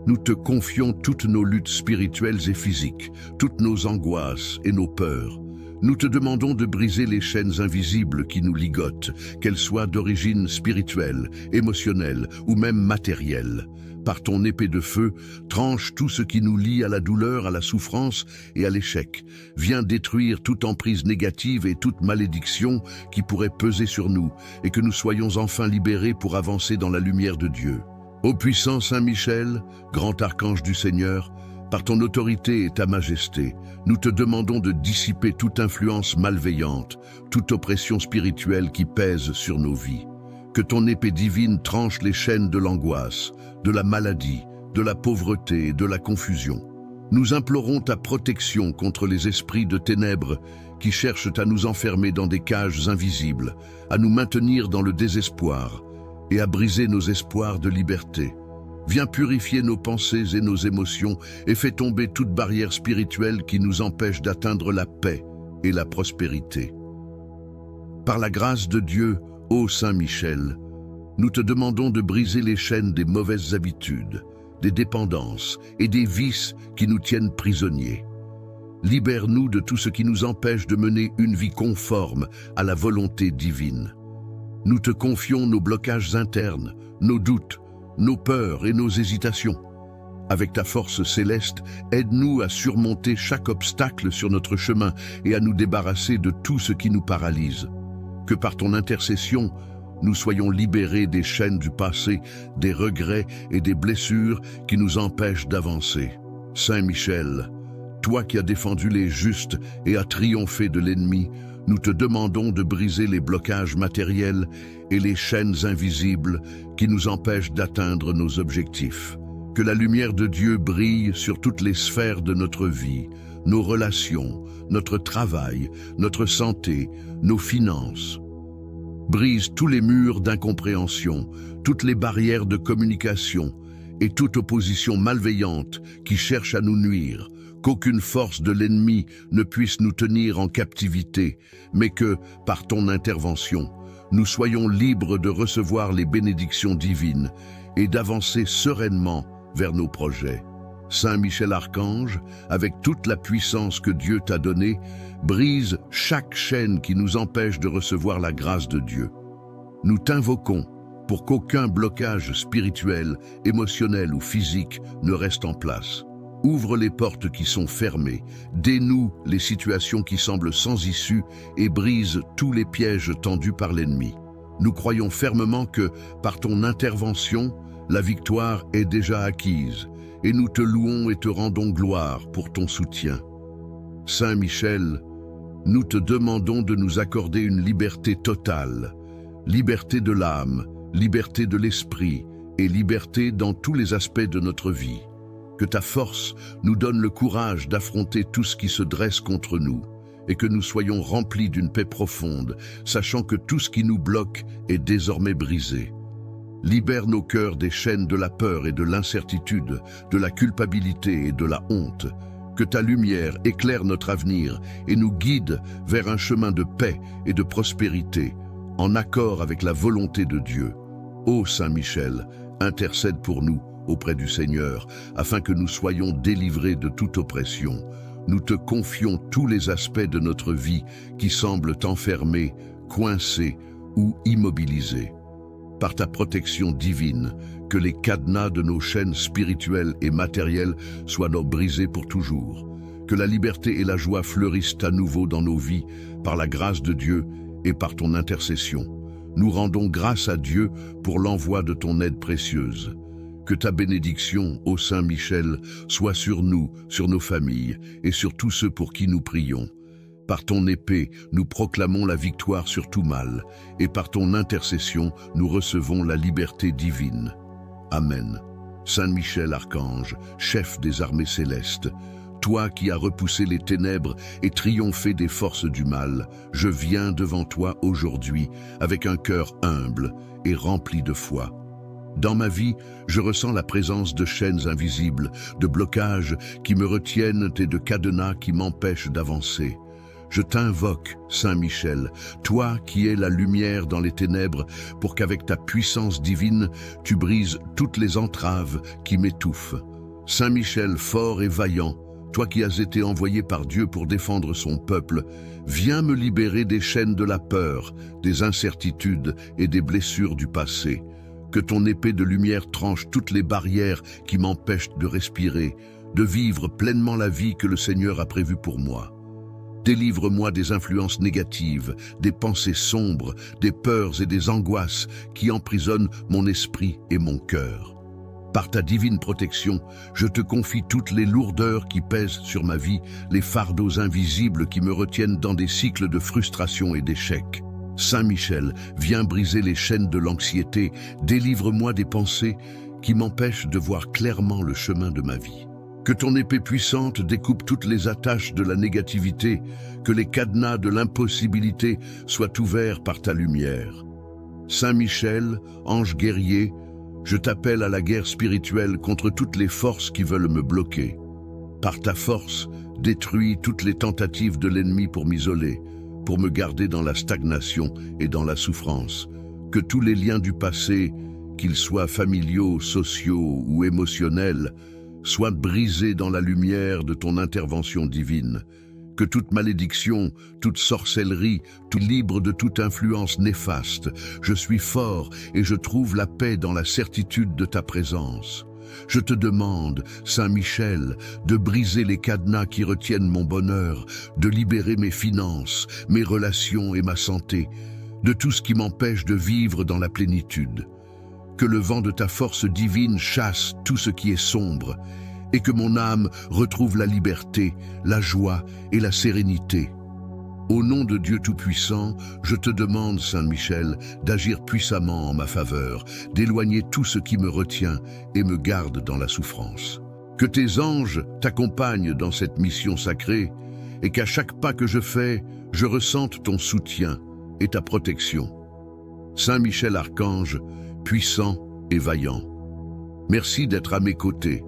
Nous te confions toutes nos luttes spirituelles et physiques, toutes nos angoisses et nos peurs. Nous te demandons de briser les chaînes invisibles qui nous ligotent, qu'elles soient d'origine spirituelle, émotionnelle ou même matérielle. Par ton épée de feu, tranche tout ce qui nous lie à la douleur, à la souffrance et à l'échec. Viens détruire toute emprise négative et toute malédiction qui pourrait peser sur nous, et que nous soyons enfin libérés pour avancer dans la lumière de Dieu. Ô puissant Saint Michel, grand archange du Seigneur, par ton autorité et ta majesté, nous te demandons de dissiper toute influence malveillante, toute oppression spirituelle qui pèse sur nos vies. Que ton épée divine tranche les chaînes de l'angoisse, de la maladie, de la pauvreté et de la confusion. Nous implorons ta protection contre les esprits de ténèbres qui cherchent à nous enfermer dans des cages invisibles, à nous maintenir dans le désespoir et à briser nos espoirs de liberté. Viens purifier nos pensées et nos émotions et fais tomber toute barrière spirituelle qui nous empêche d'atteindre la paix et la prospérité. Par la grâce de Dieu, ô Saint Michel, nous te demandons de briser les chaînes des mauvaises habitudes, des dépendances et des vices qui nous tiennent prisonniers. Libère-nous de tout ce qui nous empêche de mener une vie conforme à la volonté divine. Nous te confions nos blocages internes, nos doutes, nos peurs et nos hésitations. Avec ta force céleste, aide-nous à surmonter chaque obstacle sur notre chemin et à nous débarrasser de tout ce qui nous paralyse. Que par ton intercession, nous soyons libérés des chaînes du passé, des regrets et des blessures qui nous empêchent d'avancer. Saint Michel, toi qui as défendu les justes et as triomphé de l'ennemi, nous te demandons de briser les blocages matériels et les chaînes invisibles qui nous empêchent d'atteindre nos objectifs. Que la lumière de Dieu brille sur toutes les sphères de notre vie, nos relations, notre travail, notre santé, nos finances. Brise tous les murs d'incompréhension, toutes les barrières de communication et toute opposition malveillante qui cherche à nous nuire. Qu'aucune force de l'ennemi ne puisse nous tenir en captivité, mais que, par ton intervention, nous soyons libres de recevoir les bénédictions divines et d'avancer sereinement vers nos projets. Saint Michel Archange, avec toute la puissance que Dieu t'a donnée, brise chaque chaîne qui nous empêche de recevoir la grâce de Dieu. Nous t'invoquons pour qu'aucun blocage spirituel, émotionnel ou physique ne reste en place. Ouvre les portes qui sont fermées, dénoue les situations qui semblent sans issue et brise tous les pièges tendus par l'ennemi. Nous croyons fermement que, par ton intervention, la victoire est déjà acquise et nous te louons et te rendons gloire pour ton soutien. Saint Michel, nous te demandons de nous accorder une liberté totale, liberté de l'âme, liberté de l'esprit et liberté dans tous les aspects de notre vie. Que ta force nous donne le courage d'affronter tout ce qui se dresse contre nous et que nous soyons remplis d'une paix profonde, sachant que tout ce qui nous bloque est désormais brisé. Libère nos cœurs des chaînes de la peur et de l'incertitude, de la culpabilité et de la honte. Que ta lumière éclaire notre avenir et nous guide vers un chemin de paix et de prospérité, en accord avec la volonté de Dieu. Ô Saint Michel, intercède pour nous auprès du Seigneur, afin que nous soyons délivrés de toute oppression. Nous te confions tous les aspects de notre vie qui semblent enfermés, coincés ou immobilisés. Par ta protection divine, que les cadenas de nos chaînes spirituelles et matérielles soient brisés pour toujours. Que la liberté et la joie fleurissent à nouveau dans nos vies, par la grâce de Dieu et par ton intercession. Nous rendons grâce à Dieu pour l'envoi de ton aide précieuse. Que ta bénédiction, ô Saint Michel, soit sur nous, sur nos familles et sur tous ceux pour qui nous prions. Par ton épée, nous proclamons la victoire sur tout mal, et par ton intercession, nous recevons la liberté divine. Amen. Saint Michel Archange, chef des armées célestes, toi qui as repoussé les ténèbres et triomphé des forces du mal, je viens devant toi aujourd'hui avec un cœur humble et rempli de foi. Dans ma vie, je ressens la présence de chaînes invisibles, de blocages qui me retiennent et de cadenas qui m'empêchent d'avancer. Je t'invoque, Saint Michel, toi qui es la lumière dans les ténèbres, pour qu'avec ta puissance divine, tu brises toutes les entraves qui m'étouffent. Saint Michel, fort et vaillant, toi qui as été envoyé par Dieu pour défendre son peuple, viens me libérer des chaînes de la peur, des incertitudes et des blessures du passé. Que ton épée de lumière tranche toutes les barrières qui m'empêchent de respirer, de vivre pleinement la vie que le Seigneur a prévue pour moi. Délivre-moi des influences négatives, des pensées sombres, des peurs et des angoisses qui emprisonnent mon esprit et mon cœur. Par ta divine protection, je te confie toutes les lourdeurs qui pèsent sur ma vie, les fardeaux invisibles qui me retiennent dans des cycles de frustration et d'échec. Saint Michel, viens briser les chaînes de l'anxiété, délivre-moi des pensées qui m'empêchent de voir clairement le chemin de ma vie. Que ton épée puissante découpe toutes les attaches de la négativité, que les cadenas de l'impossibilité soient ouverts par ta lumière. Saint Michel, ange guerrier, je t'appelle à la guerre spirituelle contre toutes les forces qui veulent me bloquer. Par ta force, détruis toutes les tentatives de l'ennemi pour m'isoler, pour me garder dans la stagnation et dans la souffrance. Que tous les liens du passé, qu'ils soient familiaux, sociaux ou émotionnels, soient brisés dans la lumière de ton intervention divine. Que toute malédiction, toute sorcellerie, tout libre de toute influence néfaste, je suis fort et je trouve la paix dans la certitude de ta présence. Je te demande, Saint Michel, de briser les cadenas qui retiennent mon bonheur, de libérer mes finances, mes relations et ma santé, de tout ce qui m'empêche de vivre dans la plénitude. Que le vent de ta force divine chasse tout ce qui est sombre, et que mon âme retrouve la liberté, la joie et la sérénité. Au nom de Dieu Tout-Puissant, je te demande, Saint Michel, d'agir puissamment en ma faveur, d'éloigner tout ce qui me retient et me garde dans la souffrance. Que tes anges t'accompagnent dans cette mission sacrée et qu'à chaque pas que je fais, je ressente ton soutien et ta protection. Saint Michel Archange, puissant et vaillant, merci d'être à mes côtés,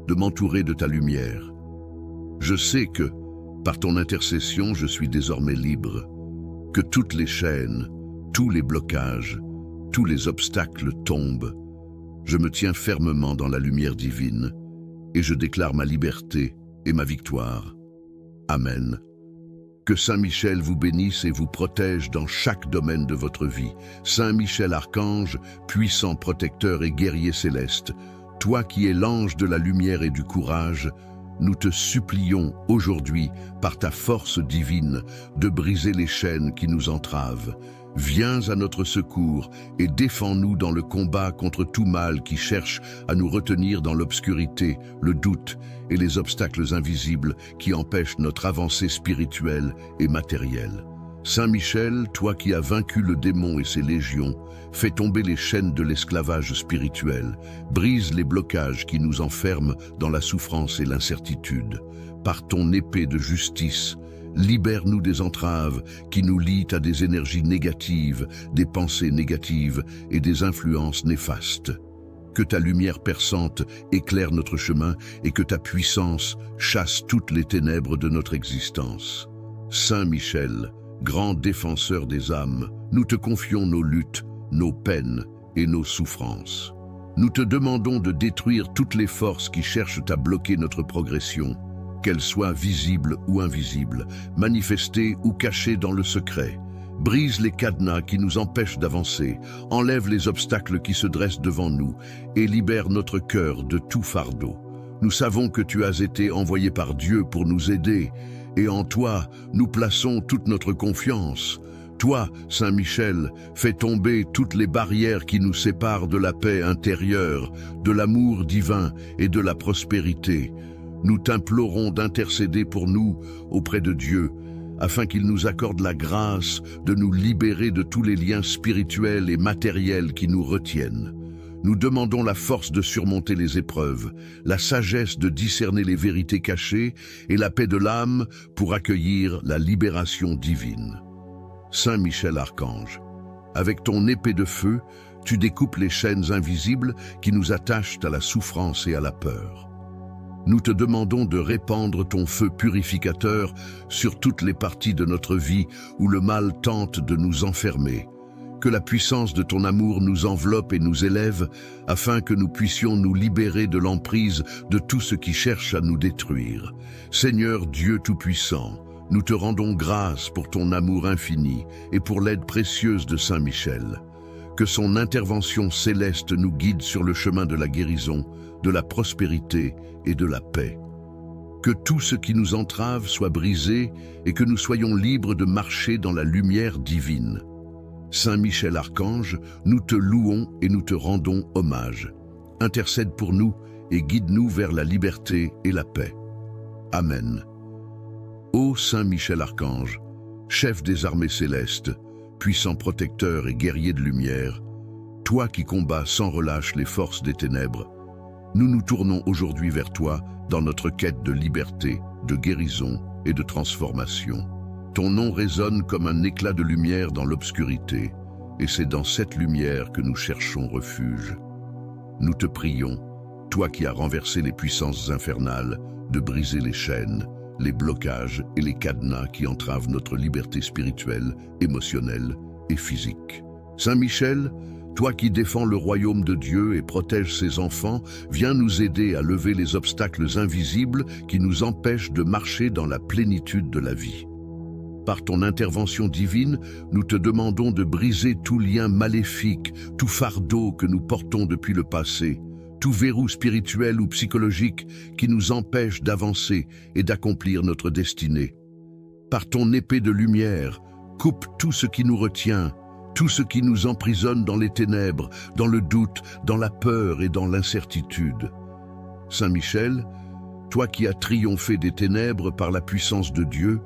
de m'entourer de ta lumière. Je sais que, par ton intercession, je suis désormais libre, que toutes les chaînes, tous les blocages, tous les obstacles tombent. Je me tiens fermement dans la lumière divine et je déclare ma liberté et ma victoire. Amen. Que Saint Michel vous bénisse et vous protège dans chaque domaine de votre vie. Saint Michel Archange, puissant protecteur et guerrier céleste, toi qui es l'ange de la lumière et du courage, nous te supplions aujourd'hui, par ta force divine, de briser les chaînes qui nous entravent. Viens à notre secours et défends-nous dans le combat contre tout mal qui cherche à nous retenir dans l'obscurité, le doute et les obstacles invisibles qui empêchent notre avancée spirituelle et matérielle. Saint Michel, toi qui as vaincu le démon et ses légions, fais tomber les chaînes de l'esclavage spirituel, brise les blocages qui nous enferment dans la souffrance et l'incertitude. Par ton épée de justice, libère-nous des entraves qui nous lient à des énergies négatives, des pensées négatives et des influences néfastes. Que ta lumière perçante éclaire notre chemin et que ta puissance chasse toutes les ténèbres de notre existence. Saint Michel, grand défenseur des âmes, nous te confions nos luttes, nos peines et nos souffrances. Nous te demandons de détruire toutes les forces qui cherchent à bloquer notre progression, qu'elles soient visibles ou invisibles, manifestées ou cachées dans le secret. Brise les cadenas qui nous empêchent d'avancer, enlève les obstacles qui se dressent devant nous et libère notre cœur de tout fardeau. Nous savons que tu as été envoyé par Dieu pour nous aider, et en toi, nous plaçons toute notre confiance. Toi, Saint Michel, fais tomber toutes les barrières qui nous séparent de la paix intérieure, de l'amour divin et de la prospérité. Nous t'implorons d'intercéder pour nous auprès de Dieu, afin qu'il nous accorde la grâce de nous libérer de tous les liens spirituels et matériels qui nous retiennent. Nous demandons la force de surmonter les épreuves, la sagesse de discerner les vérités cachées et la paix de l'âme pour accueillir la libération divine. Saint Michel Archange, avec ton épée de feu, tu découpes les chaînes invisibles qui nous attachent à la souffrance et à la peur. Nous te demandons de répandre ton feu purificateur sur toutes les parties de notre vie où le mal tente de nous enfermer. Que la puissance de ton amour nous enveloppe et nous élève, afin que nous puissions nous libérer de l'emprise de tout ce qui cherche à nous détruire. Seigneur Dieu Tout-Puissant, nous te rendons grâce pour ton amour infini et pour l'aide précieuse de Saint Michel. Que son intervention céleste nous guide sur le chemin de la guérison, de la prospérité et de la paix. Que tout ce qui nous entrave soit brisé et que nous soyons libres de marcher dans la lumière divine. Saint Michel Archange, nous te louons et nous te rendons hommage. Intercède pour nous et guide-nous vers la liberté et la paix. Amen. Ô Saint Michel Archange, chef des armées célestes, puissant protecteur et guerrier de lumière, toi qui combats sans relâche les forces des ténèbres, nous nous tournons aujourd'hui vers toi dans notre quête de liberté, de guérison et de transformation. Ton nom résonne comme un éclat de lumière dans l'obscurité, et c'est dans cette lumière que nous cherchons refuge. Nous te prions, toi qui as renversé les puissances infernales, de briser les chaînes, les blocages et les cadenas qui entravent notre liberté spirituelle, émotionnelle et physique. Saint Michel, toi qui défends le royaume de Dieu et protèges ses enfants, viens nous aider à lever les obstacles invisibles qui nous empêchent de marcher dans la plénitude de la vie. Par ton intervention divine, nous te demandons de briser tout lien maléfique, tout fardeau que nous portons depuis le passé, tout verrou spirituel ou psychologique qui nous empêche d'avancer et d'accomplir notre destinée. Par ton épée de lumière, coupe tout ce qui nous retient, tout ce qui nous emprisonne dans les ténèbres, dans le doute, dans la peur et dans l'incertitude. Saint Michel, toi qui as triomphé des ténèbres par la puissance de Dieu,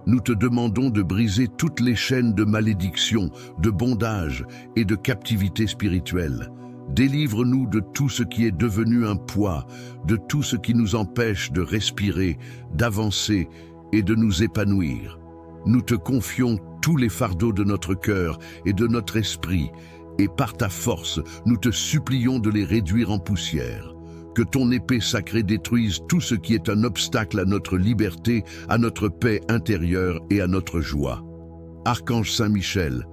nous te demandons de briser toutes les chaînes de malédiction, de bondage et de captivité spirituelle. Délivre-nous de tout ce qui est devenu un poids, de tout ce qui nous empêche de respirer, d'avancer et de nous épanouir. Nous te confions tous les fardeaux de notre cœur et de notre esprit, et par ta force, nous te supplions de les réduire en poussière. Que ton épée sacrée détruise tout ce qui est un obstacle à notre liberté, à notre paix intérieure et à notre joie. Archange Saint Michel,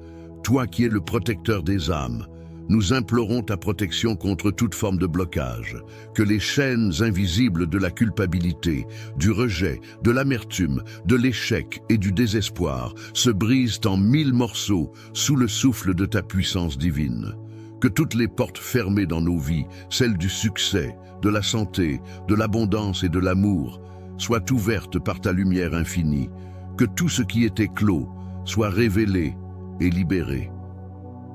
toi qui es le protecteur des âmes, nous implorons ta protection contre toute forme de blocage, que les chaînes invisibles de la culpabilité, du rejet, de l'amertume, de l'échec et du désespoir se brisent en 1000 morceaux sous le souffle de ta puissance divine. Que toutes les portes fermées dans nos vies, celles du succès, de la santé, de l'abondance et de l'amour, soient ouvertes par ta lumière infinie. Que tout ce qui était clos soit révélé et libéré.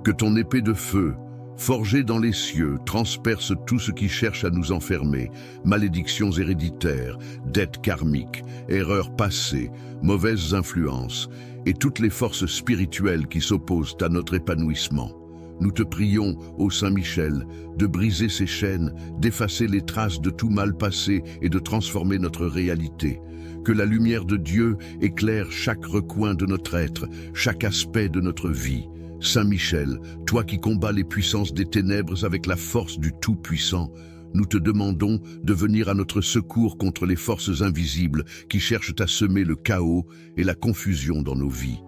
Que ton épée de feu, forgée dans les cieux, transperce tout ce qui cherche à nous enfermer, malédictions héréditaires, dettes karmiques, erreurs passées, mauvaises influences et toutes les forces spirituelles qui s'opposent à notre épanouissement. Nous te prions, ô Saint Michel, de briser ces chaînes, d'effacer les traces de tout mal passé et de transformer notre réalité. Que la lumière de Dieu éclaire chaque recoin de notre être, chaque aspect de notre vie. Saint Michel, toi qui combats les puissances des ténèbres avec la force du Tout-Puissant, nous te demandons de venir à notre secours contre les forces invisibles qui cherchent à semer le chaos et la confusion dans nos vies.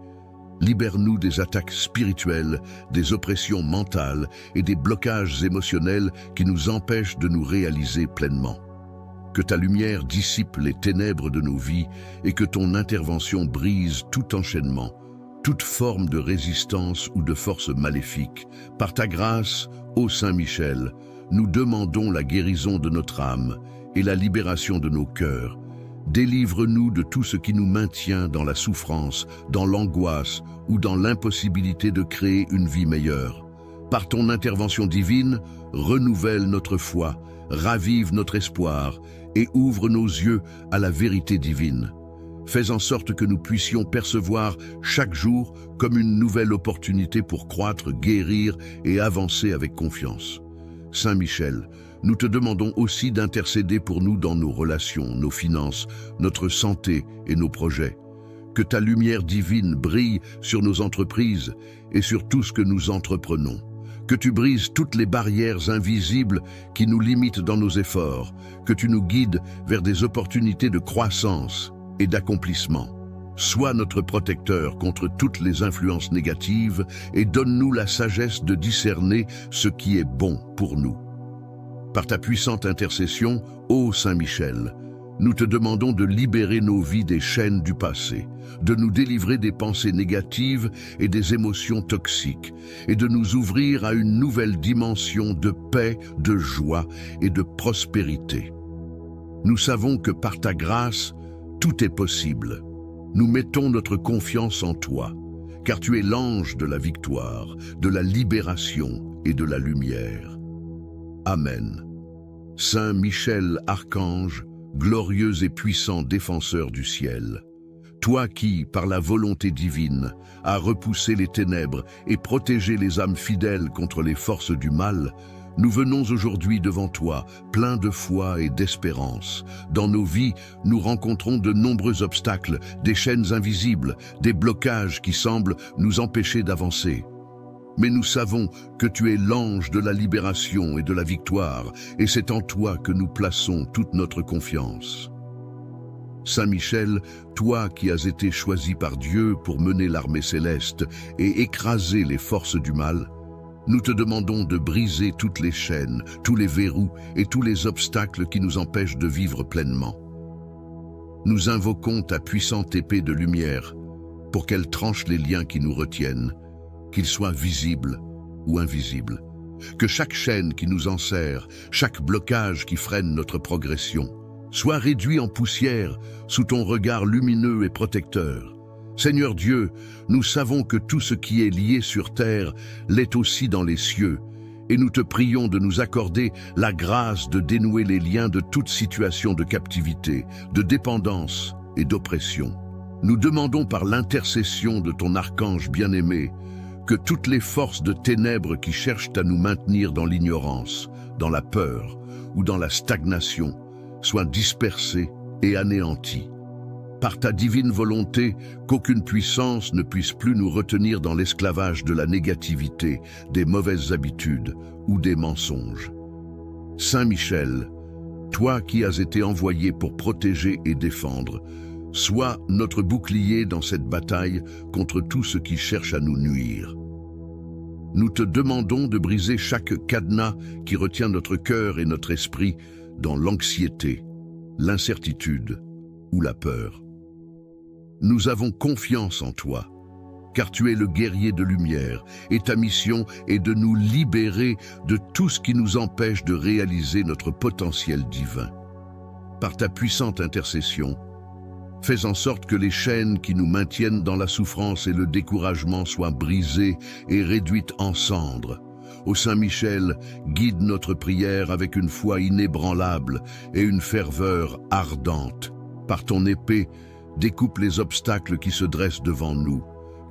Libère-nous des attaques spirituelles, des oppressions mentales et des blocages émotionnels qui nous empêchent de nous réaliser pleinement. Que ta lumière dissipe les ténèbres de nos vies et que ton intervention brise tout enchaînement, toute forme de résistance ou de force maléfique. Par ta grâce, ô Saint Michel, nous demandons la guérison de notre âme et la libération de nos cœurs. Délivre-nous de tout ce qui nous maintient dans la souffrance, dans l'angoisse ou dans l'impossibilité de créer une vie meilleure. Par ton intervention divine, renouvelle notre foi, ravive notre espoir et ouvre nos yeux à la vérité divine. Fais en sorte que nous puissions percevoir chaque jour comme une nouvelle opportunité pour croître, guérir et avancer avec confiance. Saint Michel, nous te demandons aussi d'intercéder pour nous dans nos relations, nos finances, notre santé et nos projets. Que ta lumière divine brille sur nos entreprises et sur tout ce que nous entreprenons. Que tu brises toutes les barrières invisibles qui nous limitent dans nos efforts. Que tu nous guides vers des opportunités de croissance et d'accomplissement. Sois notre protecteur contre toutes les influences négatives et donne-nous la sagesse de discerner ce qui est bon pour nous. Par ta puissante intercession, ô Saint Michel, nous te demandons de libérer nos vies des chaînes du passé, de nous délivrer des pensées négatives et des émotions toxiques, et de nous ouvrir à une nouvelle dimension de paix, de joie et de prospérité. Nous savons que par ta grâce, tout est possible. Nous mettons notre confiance en toi, car tu es l'ange de la victoire, de la libération et de la lumière. Amen. Saint Michel Archange, glorieux et puissant défenseur du ciel, toi qui, par la volonté divine, as repoussé les ténèbres et protégé les âmes fidèles contre les forces du mal, nous venons aujourd'hui devant toi, pleins de foi et d'espérance. Dans nos vies, nous rencontrons de nombreux obstacles, des chaînes invisibles, des blocages qui semblent nous empêcher d'avancer. Mais nous savons que tu es l'ange de la libération et de la victoire, et c'est en toi que nous plaçons toute notre confiance. Saint Michel, toi qui as été choisi par Dieu pour mener l'armée céleste et écraser les forces du mal, nous te demandons de briser toutes les chaînes, tous les verrous et tous les obstacles qui nous empêchent de vivre pleinement. Nous invoquons ta puissante épée de lumière pour qu'elle tranche les liens qui nous retiennent, qu'ils soient visibles ou invisibles. Que chaque chaîne qui nous enserre, chaque blocage qui freine notre progression, soit réduit en poussière sous ton regard lumineux et protecteur. Seigneur Dieu, nous savons que tout ce qui est lié sur terre l'est aussi dans les cieux, et nous te prions de nous accorder la grâce de dénouer les liens de toute situation de captivité, de dépendance et d'oppression. Nous demandons par l'intercession de ton archange bien-aimé que toutes les forces de ténèbres qui cherchent à nous maintenir dans l'ignorance, dans la peur ou dans la stagnation soient dispersées et anéanties. Par ta divine volonté, qu'aucune puissance ne puisse plus nous retenir dans l'esclavage de la négativité, des mauvaises habitudes ou des mensonges. Saint Michel, toi qui as été envoyé pour protéger et défendre, sois notre bouclier dans cette bataille contre tout ce qui cherche à nous nuire. Nous te demandons de briser chaque cadenas qui retient notre cœur et notre esprit dans l'anxiété, l'incertitude ou la peur. Nous avons confiance en toi, car tu es le guerrier de lumière, et ta mission est de nous libérer de tout ce qui nous empêche de réaliser notre potentiel divin. Par ta puissante intercession, fais en sorte que les chaînes qui nous maintiennent dans la souffrance et le découragement soient brisées et réduites en cendres. Ô Saint Michel, guide notre prière avec une foi inébranlable et une ferveur ardente. Par ton épée, découpe les obstacles qui se dressent devant nous.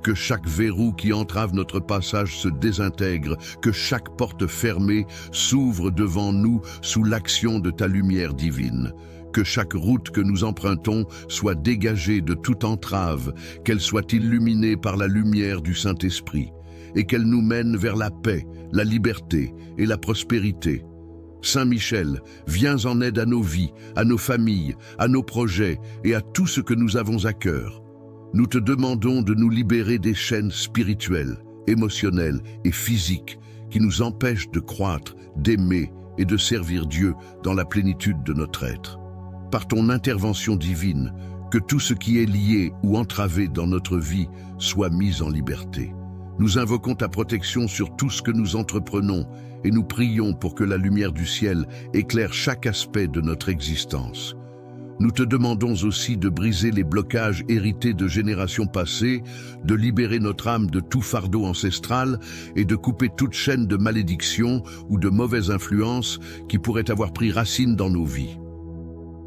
Que chaque verrou qui entrave notre passage se désintègre, que chaque porte fermée s'ouvre devant nous sous l'action de ta lumière divine. Que chaque route que nous empruntons soit dégagée de toute entrave, qu'elle soit illuminée par la lumière du Saint-Esprit, et qu'elle nous mène vers la paix, la liberté et la prospérité. Saint Michel, viens en aide à nos vies, à nos familles, à nos projets et à tout ce que nous avons à cœur. Nous te demandons de nous libérer des chaînes spirituelles, émotionnelles et physiques qui nous empêchent de croître, d'aimer et de servir Dieu dans la plénitude de notre être. Par ton intervention divine, que tout ce qui est lié ou entravé dans notre vie soit mis en liberté. Nous invoquons ta protection sur tout ce que nous entreprenons et nous prions pour que la lumière du ciel éclaire chaque aspect de notre existence. Nous te demandons aussi de briser les blocages hérités de générations passées, de libérer notre âme de tout fardeau ancestral et de couper toute chaîne de malédiction ou de mauvaise influence qui pourrait avoir pris racine dans nos vies.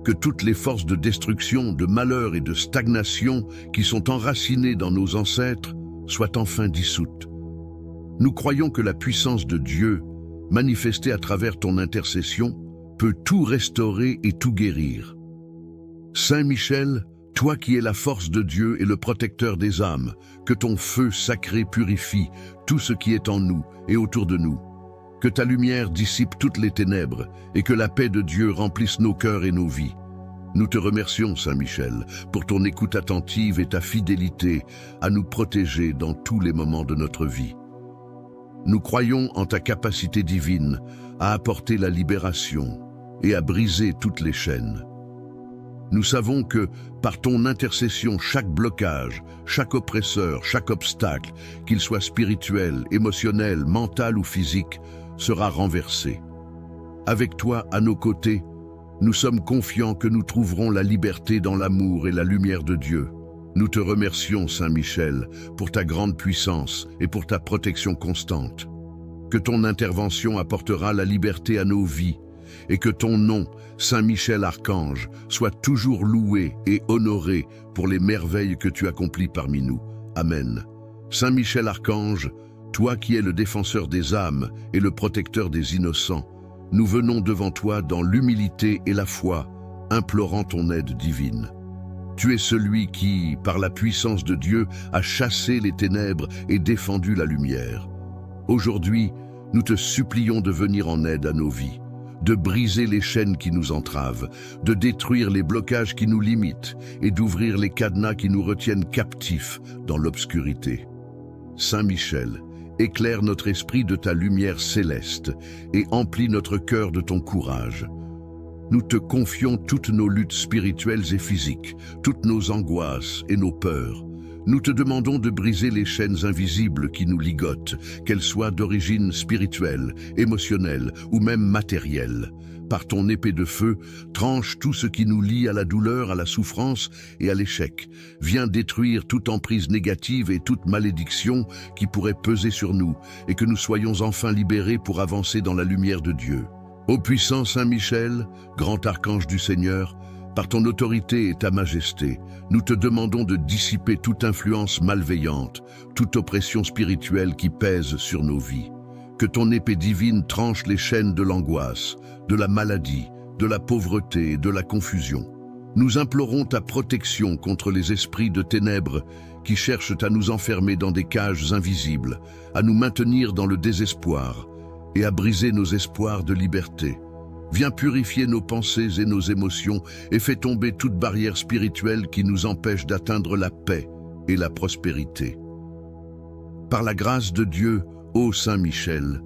Que toutes les forces de destruction, de malheur et de stagnation qui sont enracinées dans nos ancêtres soient enfin dissoutes. Nous croyons que la puissance de Dieu, manifestée à travers ton intercession, peut tout restaurer et tout guérir. Saint Michel, toi qui es la force de Dieu et le protecteur des âmes, que ton feu sacré purifie tout ce qui est en nous et autour de nous. Que ta lumière dissipe toutes les ténèbres et que la paix de Dieu remplisse nos cœurs et nos vies. Nous te remercions, Saint Michel, pour ton écoute attentive et ta fidélité à nous protéger dans tous les moments de notre vie. Nous croyons en ta capacité divine à apporter la libération et à briser toutes les chaînes. Nous savons que, par ton intercession, chaque blocage, chaque oppresseur, chaque obstacle, qu'il soit spirituel, émotionnel, mental ou physique, sera renversé. Avec toi à nos côtés, nous sommes confiants que nous trouverons la liberté dans l'amour et la lumière de Dieu. Nous te remercions, Saint Michel, pour ta grande puissance et pour ta protection constante. Que ton intervention apportera la liberté à nos vies et que ton nom, Saint Michel Archange, soit toujours loué et honoré pour les merveilles que tu accomplis parmi nous. Amen. Saint Michel Archange, toi qui es le défenseur des âmes et le protecteur des innocents, nous venons devant toi dans l'humilité et la foi, implorant ton aide divine. Tu es celui qui, par la puissance de Dieu, a chassé les ténèbres et défendu la lumière. Aujourd'hui, nous te supplions de venir en aide à nos vies, de briser les chaînes qui nous entravent, de détruire les blocages qui nous limitent et d'ouvrir les cadenas qui nous retiennent captifs dans l'obscurité. Saint Michel, éclaire notre esprit de ta lumière céleste et emplis notre cœur de ton courage. Nous te confions toutes nos luttes spirituelles et physiques, toutes nos angoisses et nos peurs. Nous te demandons de briser les chaînes invisibles qui nous ligotent, qu'elles soient d'origine spirituelle, émotionnelle ou même matérielle. Par ton épée de feu, tranche tout ce qui nous lie à la douleur, à la souffrance et à l'échec. Viens détruire toute emprise négative et toute malédiction qui pourrait peser sur nous et que nous soyons enfin libérés pour avancer dans la lumière de Dieu. Ô puissant Saint Michel, grand archange du Seigneur, par ton autorité et ta majesté, nous te demandons de dissiper toute influence malveillante, toute oppression spirituelle qui pèse sur nos vies. Que ton épée divine tranche les chaînes de l'angoisse, de la maladie, de la pauvreté et de la confusion. Nous implorons ta protection contre les esprits de ténèbres qui cherchent à nous enfermer dans des cages invisibles, à nous maintenir dans le désespoir et à briser nos espoirs de liberté. Viens purifier nos pensées et nos émotions et fais tomber toute barrière spirituelle qui nous empêche d'atteindre la paix et la prospérité. Par la grâce de Dieu, ô Saint Michel,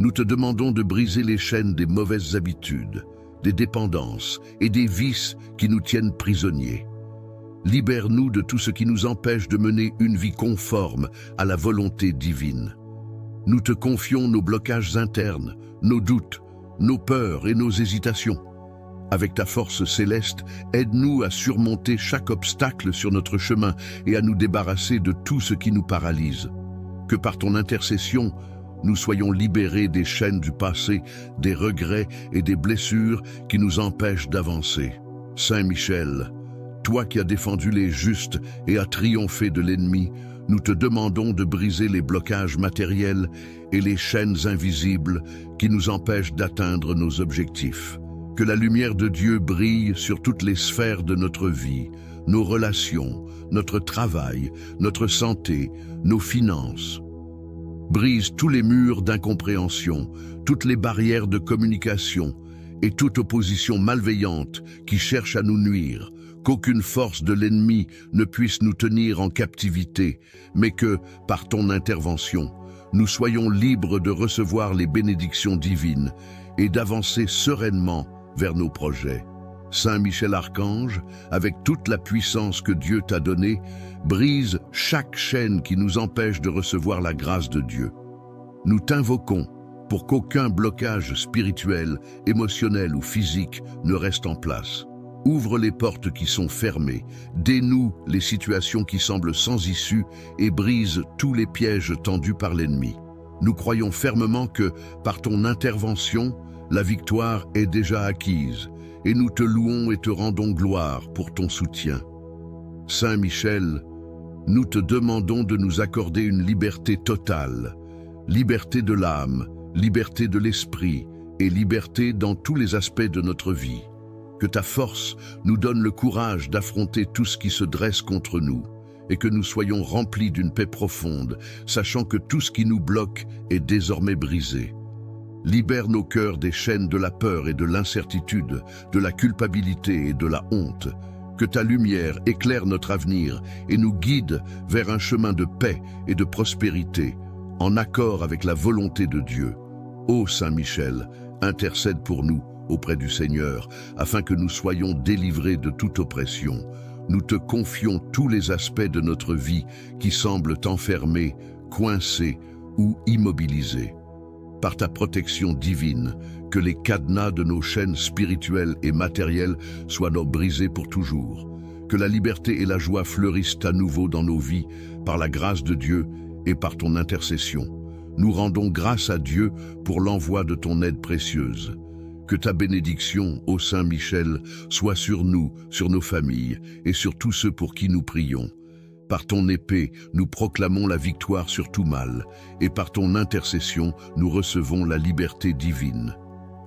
nous te demandons de briser les chaînes des mauvaises habitudes, des dépendances et des vices qui nous tiennent prisonniers. Libère-nous de tout ce qui nous empêche de mener une vie conforme à la volonté divine. Nous te confions nos blocages internes, nos doutes, nos peurs et nos hésitations. Avec ta force céleste, aide-nous à surmonter chaque obstacle sur notre chemin et à nous débarrasser de tout ce qui nous paralyse. Que par ton intercession, nous soyons libérés des chaînes du passé, des regrets et des blessures qui nous empêchent d'avancer. Saint Michel, toi qui as défendu les justes et as triomphé de l'ennemi, nous te demandons de briser les blocages matériels et les chaînes invisibles qui nous empêchent d'atteindre nos objectifs. Que la lumière de Dieu brille sur toutes les sphères de notre vie, nos relations, notre travail, notre santé, nos finances. Brise tous les murs d'incompréhension, toutes les barrières de communication et toute opposition malveillante qui cherche à nous nuire. Qu'aucune force de l'ennemi ne puisse nous tenir en captivité, mais que, par ton intervention, nous soyons libres de recevoir les bénédictions divines et d'avancer sereinement vers nos projets. Saint Michel Archange, avec toute la puissance que Dieu t'a donnée, brise chaque chaîne qui nous empêche de recevoir la grâce de Dieu. Nous t'invoquons pour qu'aucun blocage spirituel, émotionnel ou physique ne reste en place. Ouvre les portes qui sont fermées, dénoue les situations qui semblent sans issue et brise tous les pièges tendus par l'ennemi. Nous croyons fermement que, par ton intervention, la victoire est déjà acquise, et nous te louons et te rendons gloire pour ton soutien. Saint Michel, nous te demandons de nous accorder une liberté totale, liberté de l'âme, liberté de l'esprit et liberté dans tous les aspects de notre vie. Que ta force nous donne le courage d'affronter tout ce qui se dresse contre nous et que nous soyons remplis d'une paix profonde, sachant que tout ce qui nous bloque est désormais brisé. Libère nos cœurs des chaînes de la peur et de l'incertitude, de la culpabilité et de la honte. Que ta lumière éclaire notre avenir et nous guide vers un chemin de paix et de prospérité, en accord avec la volonté de Dieu. Ô Saint Michel, intercède pour nous auprès du Seigneur, afin que nous soyons délivrés de toute oppression. Nous te confions tous les aspects de notre vie qui semblent enfermés, coincés ou immobilisés. Par ta protection divine, que les cadenas de nos chaînes spirituelles et matérielles soient brisés pour toujours. Que la liberté et la joie fleurissent à nouveau dans nos vies, par la grâce de Dieu et par ton intercession. Nous rendons grâce à Dieu pour l'envoi de ton aide précieuse. Que ta bénédiction, ô Saint Michel, soit sur nous, sur nos familles et sur tous ceux pour qui nous prions. Par ton épée, nous proclamons la victoire sur tout mal, et par ton intercession, nous recevons la liberté divine.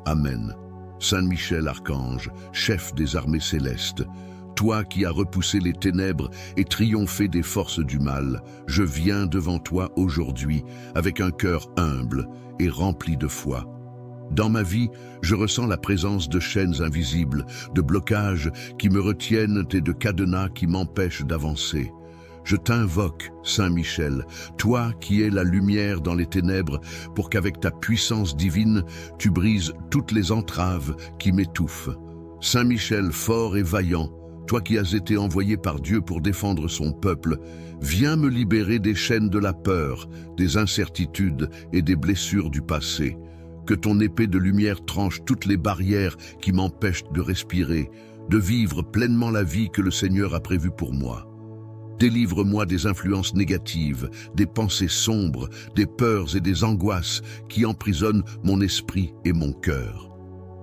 Amen. Saint Michel Archange, chef des armées célestes, toi qui as repoussé les ténèbres et triomphé des forces du mal, je viens devant toi aujourd'hui avec un cœur humble et rempli de foi. Dans ma vie, je ressens la présence de chaînes invisibles, de blocages qui me retiennent et de cadenas qui m'empêchent d'avancer. Je t'invoque, Saint Michel, toi qui es la lumière dans les ténèbres, pour qu'avec ta puissance divine, tu brises toutes les entraves qui m'étouffent. Saint Michel, fort et vaillant, toi qui as été envoyé par Dieu pour défendre son peuple, viens me libérer des chaînes de la peur, des incertitudes et des blessures du passé. Que ton épée de lumière tranche toutes les barrières qui m'empêchent de respirer, de vivre pleinement la vie que le Seigneur a prévue pour moi. Délivre-moi des influences négatives, des pensées sombres, des peurs et des angoisses qui emprisonnent mon esprit et mon cœur.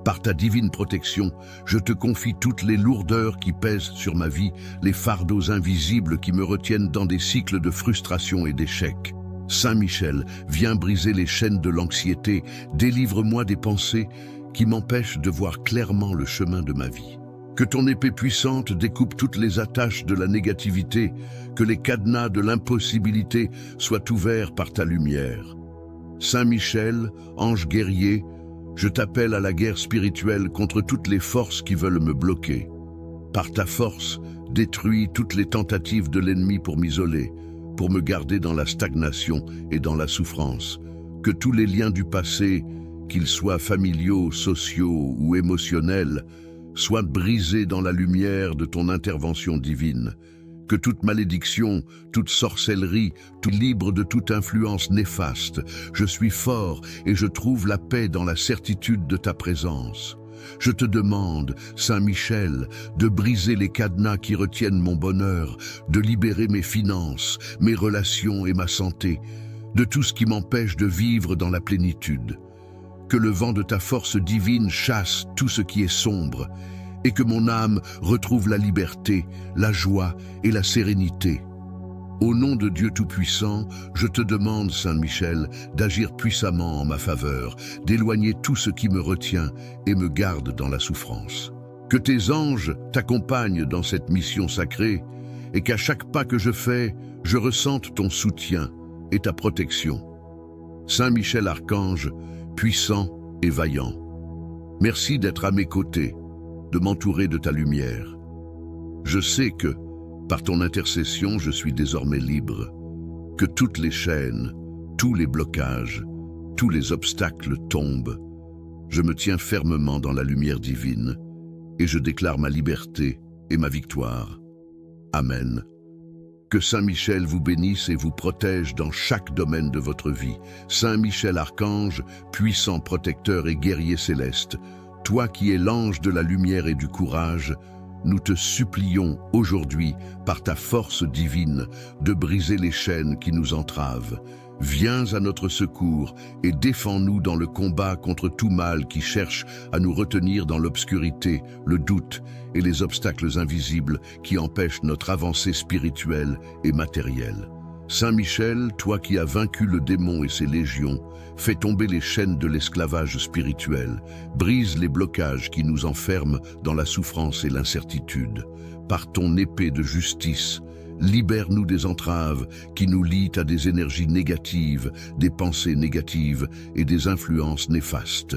Par ta divine protection, je te confie toutes les lourdeurs qui pèsent sur ma vie, les fardeaux invisibles qui me retiennent dans des cycles de frustration et d'échec. Saint Michel, viens briser les chaînes de l'anxiété, délivre-moi des pensées qui m'empêchent de voir clairement le chemin de ma vie. Que ton épée puissante découpe toutes les attaches de la négativité, que les cadenas de l'impossibilité soient ouverts par ta lumière. Saint Michel, ange guerrier, je t'appelle à la guerre spirituelle contre toutes les forces qui veulent me bloquer. Par ta force, détruis toutes les tentatives de l'ennemi pour m'isoler, pour me garder dans la stagnation et dans la souffrance. Que tous les liens du passé, qu'ils soient familiaux, sociaux ou émotionnels, soient brisés dans la lumière de ton intervention divine. Que toute malédiction, toute sorcellerie, tout libre de toute influence néfaste, je suis fort et je trouve la paix dans la certitude de ta présence. Je te demande, Saint Michel, de briser les cadenas qui retiennent mon bonheur, de libérer mes finances, mes relations et ma santé, de tout ce qui m'empêche de vivre dans la plénitude. Que le vent de ta force divine chasse tout ce qui est sombre, et que mon âme retrouve la liberté, la joie et la sérénité. Au nom de Dieu Tout-Puissant, je te demande, Saint Michel, d'agir puissamment en ma faveur, d'éloigner tout ce qui me retient et me garde dans la souffrance. Que tes anges t'accompagnent dans cette mission sacrée et qu'à chaque pas que je fais, je ressente ton soutien et ta protection. Saint Michel Archange, puissant et vaillant, merci d'être à mes côtés, de m'entourer de ta lumière. Je sais que, par ton intercession, je suis désormais libre, que toutes les chaînes, tous les blocages, tous les obstacles tombent. Je me tiens fermement dans la lumière divine et je déclare ma liberté et ma victoire. Amen. Que Saint Michel vous bénisse et vous protège dans chaque domaine de votre vie. Saint Michel Archange, puissant protecteur et guerrier céleste, toi qui es l'ange de la lumière et du courage, nous te supplions aujourd'hui, par ta force divine, de briser les chaînes qui nous entravent. Viens à notre secours et défends-nous dans le combat contre tout mal qui cherche à nous retenir dans l'obscurité, le doute et les obstacles invisibles qui empêchent notre avancée spirituelle et matérielle. Saint Michel, toi qui as vaincu le démon et ses légions, fais tomber les chaînes de l'esclavage spirituel, brise les blocages qui nous enferment dans la souffrance et l'incertitude. Par ton épée de justice, libère-nous des entraves qui nous lient à des énergies négatives, des pensées négatives et des influences néfastes.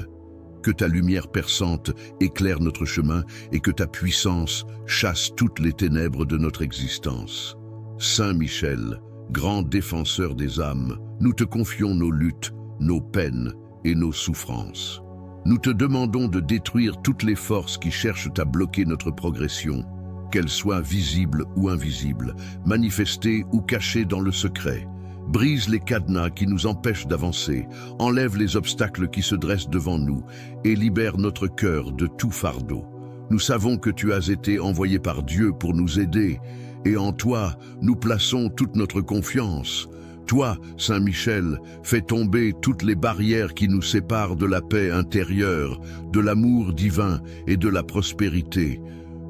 Que ta lumière perçante éclaire notre chemin et que ta puissance chasse toutes les ténèbres de notre existence. Saint Michel, grand défenseur des âmes, nous te confions nos luttes, nos peines et nos souffrances. Nous te demandons de détruire toutes les forces qui cherchent à bloquer notre progression, qu'elles soient visibles ou invisibles, manifestées ou cachées dans le secret. Brise les cadenas qui nous empêchent d'avancer, enlève les obstacles qui se dressent devant nous et libère notre cœur de tout fardeau. Nous savons que tu as été envoyé par Dieu pour nous aider, et en toi, nous plaçons toute notre confiance. Toi, Saint Michel, fais tomber toutes les barrières qui nous séparent de la paix intérieure, de l'amour divin et de la prospérité.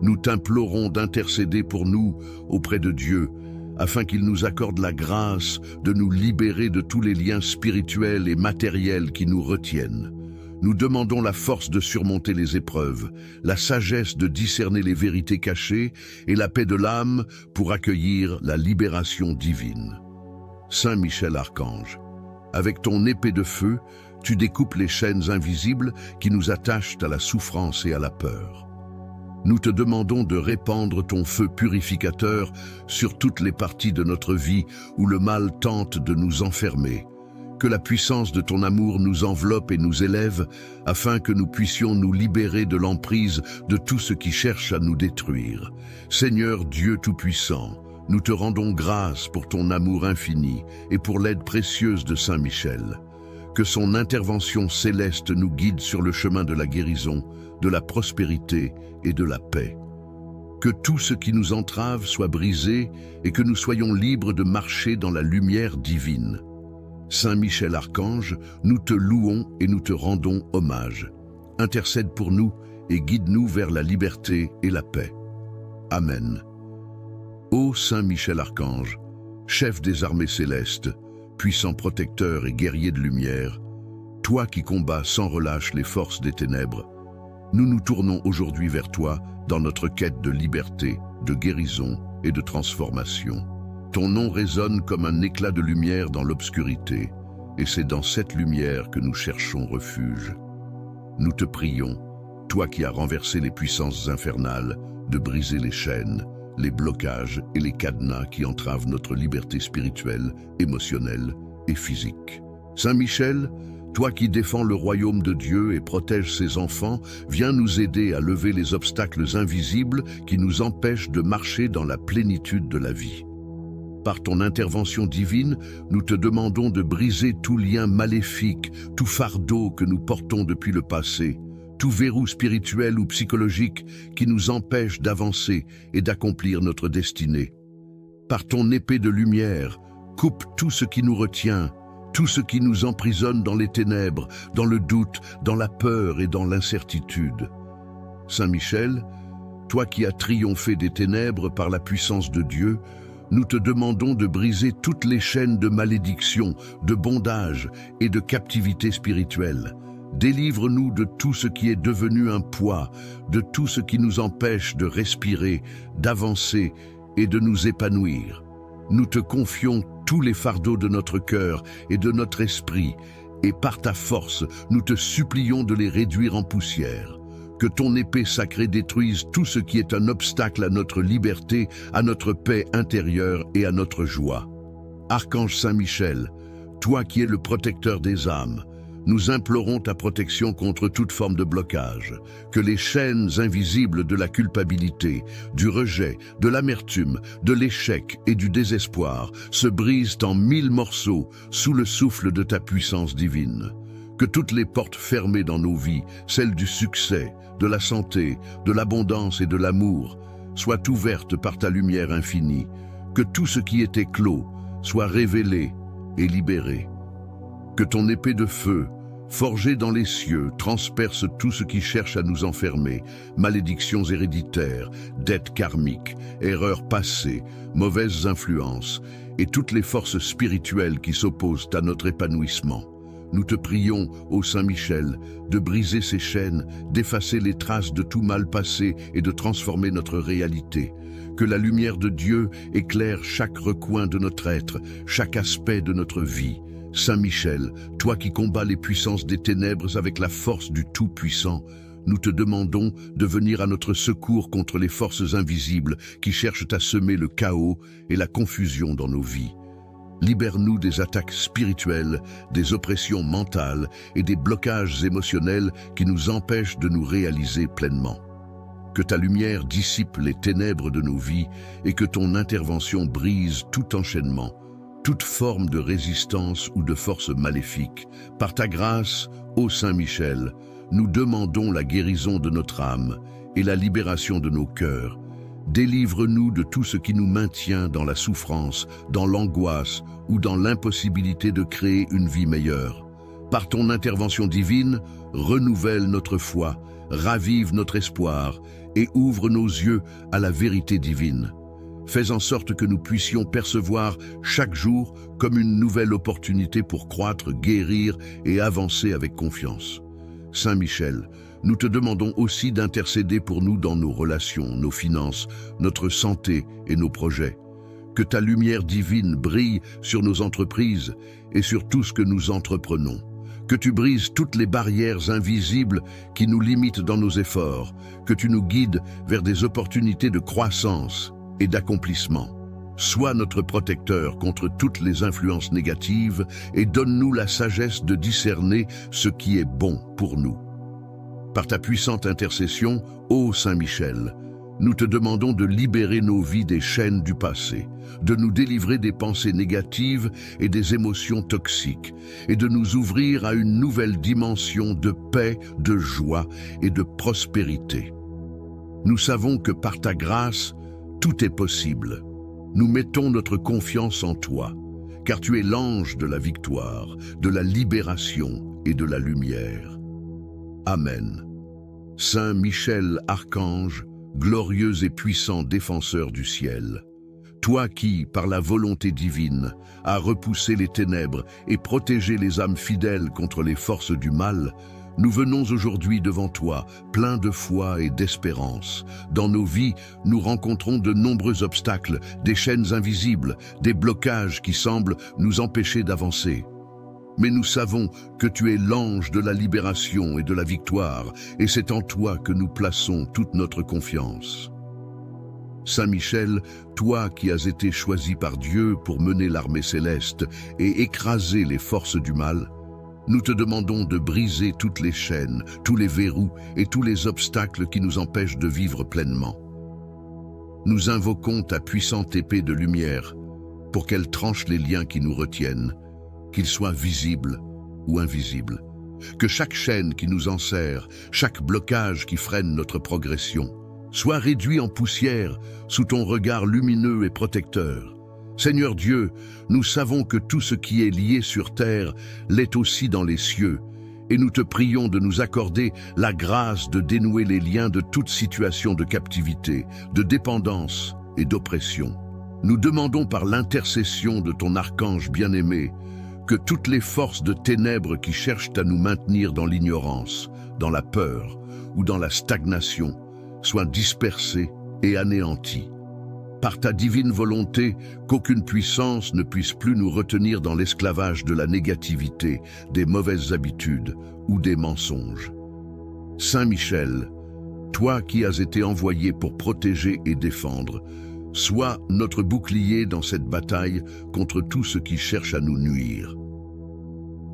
Nous t'implorons d'intercéder pour nous auprès de Dieu, afin qu'il nous accorde la grâce de nous libérer de tous les liens spirituels et matériels qui nous retiennent. Nous demandons la force de surmonter les épreuves, la sagesse de discerner les vérités cachées et la paix de l'âme pour accueillir la libération divine. Saint Michel Archange, avec ton épée de feu, tu découpes les chaînes invisibles qui nous attachent à la souffrance et à la peur. Nous te demandons de répandre ton feu purificateur sur toutes les parties de notre vie où le mal tente de nous enfermer. Que la puissance de ton amour nous enveloppe et nous élève, afin que nous puissions nous libérer de l'emprise de tout ce qui cherche à nous détruire. Seigneur Dieu Tout-Puissant, nous te rendons grâce pour ton amour infini et pour l'aide précieuse de Saint Michel. Que son intervention céleste nous guide sur le chemin de la guérison, de la prospérité et de la paix. Que tout ce qui nous entrave soit brisé et que nous soyons libres de marcher dans la lumière divine. Saint Michel Archange, nous te louons et nous te rendons hommage. Intercède pour nous et guide-nous vers la liberté et la paix. Amen. Ô Saint Michel Archange, chef des armées célestes, puissant protecteur et guerrier de lumière, toi qui combats sans relâche les forces des ténèbres, nous nous tournons aujourd'hui vers toi dans notre quête de liberté, de guérison et de transformation. Ton nom résonne comme un éclat de lumière dans l'obscurité, et c'est dans cette lumière que nous cherchons refuge. Nous te prions, toi qui as renversé les puissances infernales, de briser les chaînes, les blocages et les cadenas qui entravent notre liberté spirituelle, émotionnelle et physique. Saint Michel, toi qui défends le royaume de Dieu et protèges ses enfants, viens nous aider à lever les obstacles invisibles qui nous empêchent de marcher dans la plénitude de la vie. Par ton intervention divine, nous te demandons de briser tout lien maléfique, tout fardeau que nous portons depuis le passé, tout verrou spirituel ou psychologique qui nous empêche d'avancer et d'accomplir notre destinée. Par ton épée de lumière, coupe tout ce qui nous retient, tout ce qui nous emprisonne dans les ténèbres, dans le doute, dans la peur et dans l'incertitude. Saint Michel, toi qui as triomphé des ténèbres par la puissance de Dieu, nous te demandons de briser toutes les chaînes de malédiction, de bondage et de captivité spirituelle. Délivre-nous de tout ce qui est devenu un poids, de tout ce qui nous empêche de respirer, d'avancer et de nous épanouir. Nous te confions tous les fardeaux de notre cœur et de notre esprit, et par ta force, nous te supplions de les réduire en poussière. Que ton épée sacrée détruise tout ce qui est un obstacle à notre liberté, à notre paix intérieure et à notre joie. Archange Saint Michel, toi qui es le protecteur des âmes, nous implorons ta protection contre toute forme de blocage, que les chaînes invisibles de la culpabilité, du rejet, de l'amertume, de l'échec et du désespoir se brisent en 1000 morceaux sous le souffle de ta puissance divine. Que Que toutes les portes fermées dans nos vies, celles du succès, de la santé, de l'abondance et de l'amour, soient ouvertes par ta lumière infinie. Que tout ce qui était clos soit révélé et libéré. Que ton épée de feu, forgée dans les cieux, transperce tout ce qui cherche à nous enfermer, malédictions héréditaires, dettes karmiques, erreurs passées, mauvaises influences, et toutes les forces spirituelles qui s'opposent à notre épanouissement. Nous te prions, ô Saint-Michel, de briser ces chaînes, d'effacer les traces de tout mal passé et de transformer notre réalité. Que la lumière de Dieu éclaire chaque recoin de notre être, chaque aspect de notre vie. Saint-Michel, toi qui combats les puissances des ténèbres avec la force du Tout-Puissant, nous te demandons de venir à notre secours contre les forces invisibles qui cherchent à semer le chaos et la confusion dans nos vies. Libère-nous des attaques spirituelles, des oppressions mentales et des blocages émotionnels qui nous empêchent de nous réaliser pleinement. Que ta lumière dissipe les ténèbres de nos vies et que ton intervention brise tout enchaînement, toute forme de résistance ou de force maléfique. Par ta grâce, ô Saint-Michel, nous demandons la guérison de notre âme et la libération de nos cœurs. Délivre-nous de tout ce qui nous maintient dans la souffrance, dans l'angoisse ou dans l'impossibilité de créer une vie meilleure. Par ton intervention divine, renouvelle notre foi, ravive notre espoir et ouvre nos yeux à la vérité divine. Fais en sorte que nous puissions percevoir chaque jour comme une nouvelle opportunité pour croître, guérir et avancer avec confiance. Saint Michel, nous te demandons aussi d'intercéder pour nous dans nos relations, nos finances, notre santé et nos projets. Que ta lumière divine brille sur nos entreprises et sur tout ce que nous entreprenons. Que tu brises toutes les barrières invisibles qui nous limitent dans nos efforts. Que tu nous guides vers des opportunités de croissance et d'accomplissement. Sois notre protecteur contre toutes les influences négatives et donne-nous la sagesse de discerner ce qui est bon pour nous. Par ta puissante intercession, ô Saint-Michel, nous te demandons de libérer nos vies des chaînes du passé, de nous délivrer des pensées négatives et des émotions toxiques, et de nous ouvrir à une nouvelle dimension de paix, de joie et de prospérité. Nous savons que par ta grâce, tout est possible. Nous mettons notre confiance en toi, car tu es l'ange de la victoire, de la libération et de la lumière. Amen. Saint Michel Archange, glorieux et puissant défenseur du ciel, toi qui, par la volonté divine, as repoussé les ténèbres et protégé les âmes fidèles contre les forces du mal, nous venons aujourd'hui devant toi, pleins de foi et d'espérance. Dans nos vies, nous rencontrons de nombreux obstacles, des chaînes invisibles, des blocages qui semblent nous empêcher d'avancer. Mais nous savons que tu es l'ange de la libération et de la victoire, et c'est en toi que nous plaçons toute notre confiance. Saint Michel, toi qui as été choisi par Dieu pour mener l'armée céleste et écraser les forces du mal, nous te demandons de briser toutes les chaînes, tous les verrous et tous les obstacles qui nous empêchent de vivre pleinement. Nous invoquons ta puissante épée de lumière pour qu'elle tranche les liens qui nous retiennent, qu'ils soient visibles ou invisibles. Que chaque chaîne qui nous enserre, chaque blocage qui freine notre progression, soit réduit en poussière sous ton regard lumineux et protecteur. Seigneur Dieu, nous savons que tout ce qui est lié sur terre l'est aussi dans les cieux, et nous te prions de nous accorder la grâce de dénouer les liens de toute situation de captivité, de dépendance et d'oppression. Nous demandons par l'intercession de ton archange bien-aimé que toutes les forces de ténèbres qui cherchent à nous maintenir dans l'ignorance, dans la peur ou dans la stagnation soient dispersées et anéanties. Par ta divine volonté, qu'aucune puissance ne puisse plus nous retenir dans l'esclavage de la négativité, des mauvaises habitudes ou des mensonges. Saint Michel, toi qui as été envoyé pour protéger et défendre, sois notre bouclier dans cette bataille contre tout ce qui cherche à nous nuire.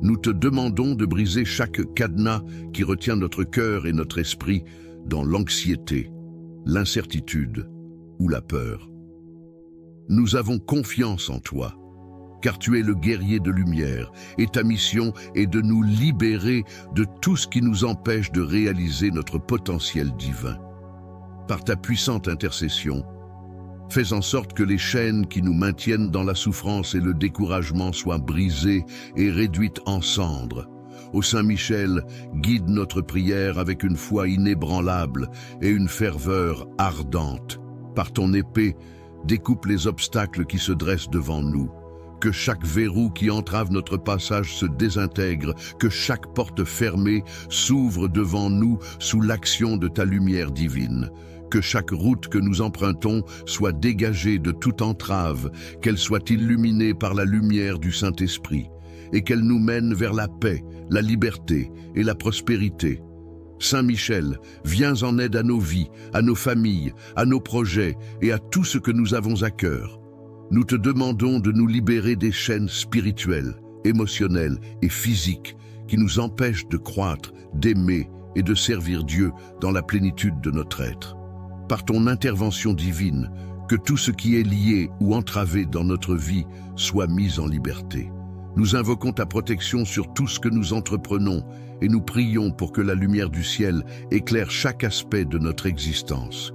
Nous te demandons de briser chaque cadenas qui retient notre cœur et notre esprit dans l'anxiété, l'incertitude ou la peur. Nous avons confiance en toi, car tu es le guerrier de lumière, et ta mission est de nous libérer de tout ce qui nous empêche de réaliser notre potentiel divin. Par ta puissante intercession, fais en sorte que les chaînes qui nous maintiennent dans la souffrance et le découragement soient brisées et réduites en cendres. Ô Saint Michel, guide notre prière avec une foi inébranlable et une ferveur ardente. Par ton épée, découpe les obstacles qui se dressent devant nous. Que chaque verrou qui entrave notre passage se désintègre, que chaque porte fermée s'ouvre devant nous sous l'action de ta lumière divine. Que chaque route que nous empruntons soit dégagée de toute entrave, qu'elle soit illuminée par la lumière du Saint-Esprit, et qu'elle nous mène vers la paix, la liberté et la prospérité. Saint Michel, viens en aide à nos vies, à nos familles, à nos projets et à tout ce que nous avons à cœur. Nous te demandons de nous libérer des chaînes spirituelles, émotionnelles et physiques qui nous empêchent de croître, d'aimer et de servir Dieu dans la plénitude de notre être. Par ton intervention divine, que tout ce qui est lié ou entravé dans notre vie soit mis en liberté. Nous invoquons ta protection sur tout ce que nous entreprenons et nous prions pour que la lumière du ciel éclaire chaque aspect de notre existence.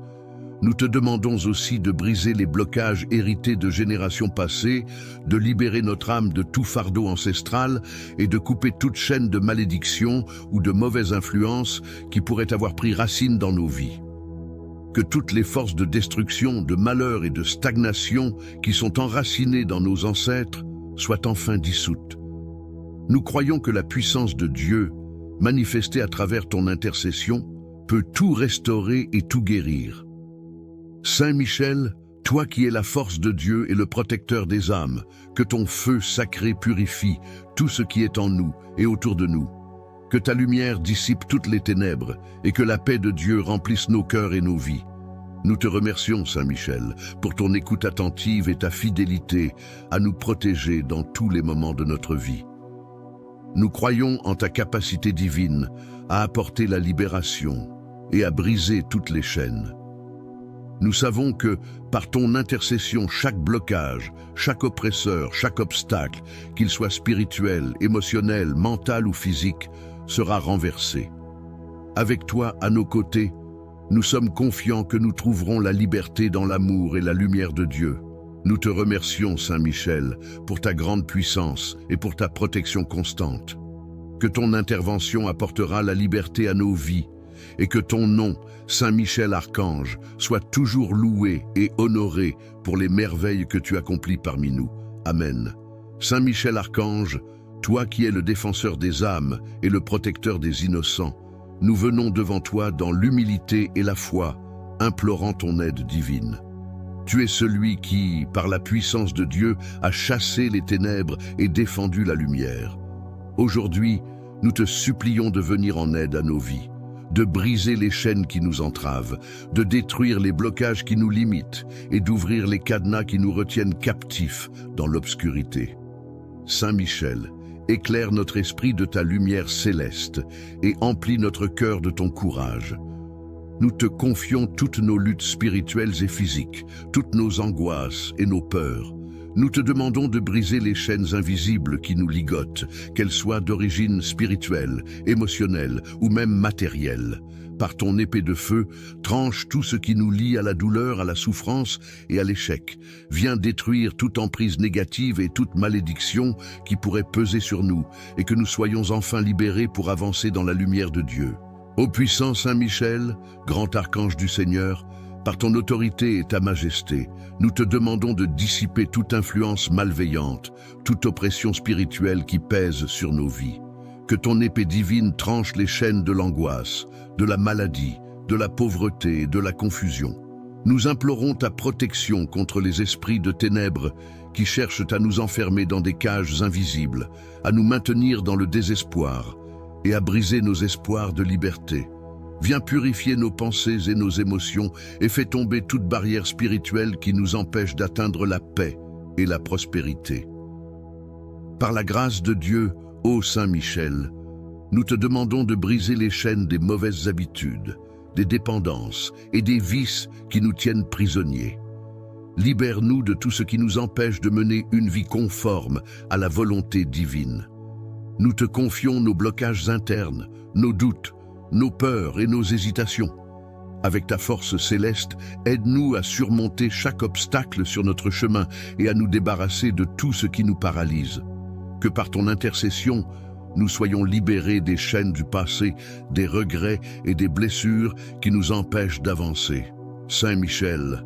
Nous te demandons aussi de briser les blocages hérités de générations passées, de libérer notre âme de tout fardeau ancestral et de couper toute chaîne de malédiction ou de mauvaise influence qui pourrait avoir pris racine dans nos vies. Que toutes les forces de destruction, de malheur et de stagnation qui sont enracinées dans nos ancêtres soient enfin dissoutes. Nous croyons que la puissance de Dieu, manifestée à travers ton intercession, peut tout restaurer et tout guérir. Saint Michel, toi qui es la force de Dieu et le protecteur des âmes, que ton feu sacré purifie tout ce qui est en nous et autour de nous. Que ta lumière dissipe toutes les ténèbres et que la paix de Dieu remplisse nos cœurs et nos vies. Nous te remercions, Saint Michel, pour ton écoute attentive et ta fidélité à nous protéger dans tous les moments de notre vie. Nous croyons en ta capacité divine à apporter la libération et à briser toutes les chaînes. Nous savons que, par ton intercession, chaque blocage, chaque oppresseur, chaque obstacle, qu'il soit spirituel, émotionnel, mental ou physique, sera renversé. Avec toi à nos côtés, nous sommes confiants que nous trouverons la liberté dans l'amour et la lumière de Dieu. Nous te remercions, Saint Michel, pour ta grande puissance et pour ta protection constante. Que ton intervention apportera la liberté à nos vies et que ton nom, Saint Michel Archange, soit toujours loué et honoré pour les merveilles que tu accomplis parmi nous. Amen. Saint Michel Archange, toi qui es le défenseur des âmes et le protecteur des innocents, nous venons devant toi dans l'humilité et la foi, implorant ton aide divine. Tu es celui qui, par la puissance de Dieu, a chassé les ténèbres et défendu la lumière. Aujourd'hui, nous te supplions de venir en aide à nos vies, de briser les chaînes qui nous entravent, de détruire les blocages qui nous limitent et d'ouvrir les cadenas qui nous retiennent captifs dans l'obscurité. Saint Michel, éclaire notre esprit de ta lumière céleste et emplis notre cœur de ton courage. Nous te confions toutes nos luttes spirituelles et physiques, toutes nos angoisses et nos peurs. Nous te demandons de briser les chaînes invisibles qui nous ligotent, qu'elles soient d'origine spirituelle, émotionnelle ou même matérielle. Par ton épée de feu, tranche tout ce qui nous lie à la douleur, à la souffrance et à l'échec. Viens détruire toute emprise négative et toute malédiction qui pourrait peser sur nous et que nous soyons enfin libérés pour avancer dans la lumière de Dieu. Ô puissant Saint Michel, grand archange du Seigneur, par ton autorité et ta majesté, nous te demandons de dissiper toute influence malveillante, toute oppression spirituelle qui pèse sur nos vies. Que ton épée divine tranche les chaînes de l'angoisse, de la maladie, de la pauvreté et de la confusion. Nous implorons ta protection contre les esprits de ténèbres qui cherchent à nous enfermer dans des cages invisibles, à nous maintenir dans le désespoir et à briser nos espoirs de liberté. Viens purifier nos pensées et nos émotions et fais tomber toute barrière spirituelle qui nous empêche d'atteindre la paix et la prospérité. Par la grâce de Dieu, ô Saint Michel, nous te demandons de briser les chaînes des mauvaises habitudes, des dépendances et des vices qui nous tiennent prisonniers. Libère-nous de tout ce qui nous empêche de mener une vie conforme à la volonté divine. Nous te confions nos blocages internes, nos doutes, nos peurs et nos hésitations. Avec ta force céleste, aide-nous à surmonter chaque obstacle sur notre chemin et à nous débarrasser de tout ce qui nous paralyse. Que par ton intercession, nous soyons libérés des chaînes du passé, des regrets et des blessures qui nous empêchent d'avancer. Saint Michel,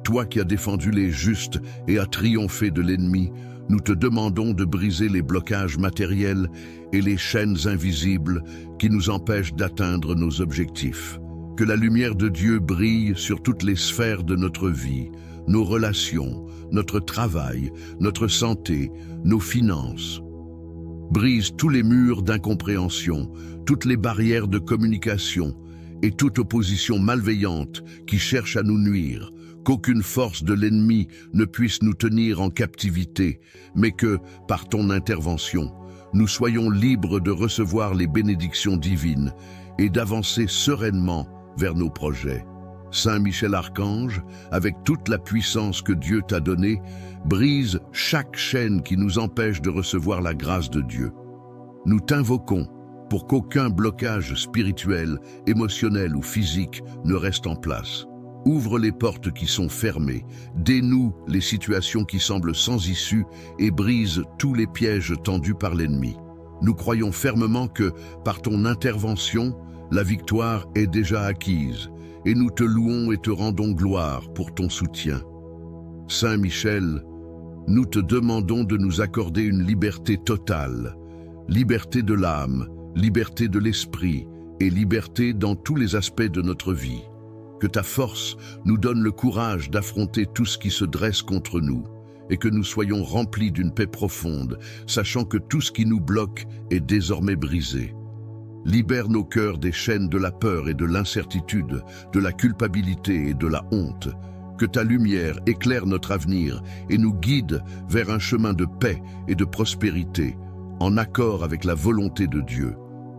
toi qui as défendu les justes et as triomphé de l'ennemi, nous te demandons de briser les blocages matériels et les chaînes invisibles qui nous empêchent d'atteindre nos objectifs. Que la lumière de Dieu brille sur toutes les sphères de notre vie, nos relations, notre travail, notre santé, nos finances. Brise tous les murs d'incompréhension, toutes les barrières de communication et toute opposition malveillante qui cherche à nous nuire. Qu'aucune force de l'ennemi ne puisse nous tenir en captivité, mais que, par ton intervention, nous soyons libres de recevoir les bénédictions divines et d'avancer sereinement vers nos projets. Saint Michel Archange, avec toute la puissance que Dieu t'a donnée, brise chaque chaîne qui nous empêche de recevoir la grâce de Dieu. Nous t'invoquons pour qu'aucun blocage spirituel, émotionnel ou physique ne reste en place. Ouvre les portes qui sont fermées, dénoue les situations qui semblent sans issue et brise tous les pièges tendus par l'ennemi. Nous croyons fermement que, par ton intervention, la victoire est déjà acquise, et nous te louons et te rendons gloire pour ton soutien. Saint Michel, nous te demandons de nous accorder une liberté totale, liberté de l'âme, liberté de l'esprit et liberté dans tous les aspects de notre vie. Que ta force nous donne le courage d'affronter tout ce qui se dresse contre nous et que nous soyons remplis d'une paix profonde, sachant que tout ce qui nous bloque est désormais brisé. Libère nos cœurs des chaînes de la peur et de l'incertitude, de la culpabilité et de la honte. Que ta lumière éclaire notre avenir et nous guide vers un chemin de paix et de prospérité, en accord avec la volonté de Dieu.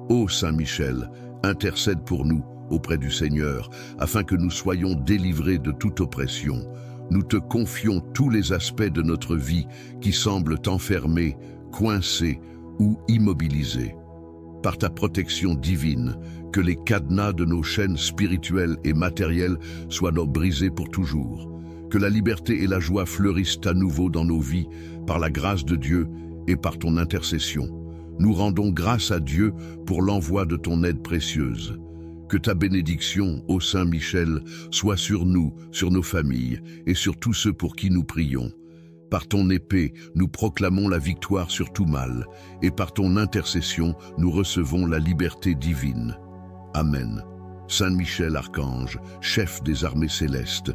Ô Saint Michel, intercède pour nous auprès du Seigneur, afin que nous soyons délivrés de toute oppression. Nous te confions tous les aspects de notre vie qui semblent enfermés, coincés ou immobilisés. Par ta protection divine, que les cadenas de nos chaînes spirituelles et matérielles soient brisés pour toujours. Que la liberté et la joie fleurissent à nouveau dans nos vies, par la grâce de Dieu et par ton intercession. Nous rendons grâce à Dieu pour l'envoi de ton aide précieuse. Que ta bénédiction, ô Saint Michel, soit sur nous, sur nos familles et sur tous ceux pour qui nous prions. Par ton épée, nous proclamons la victoire sur tout mal, et par ton intercession, nous recevons la liberté divine. Amen. Saint Michel Archange, chef des armées célestes,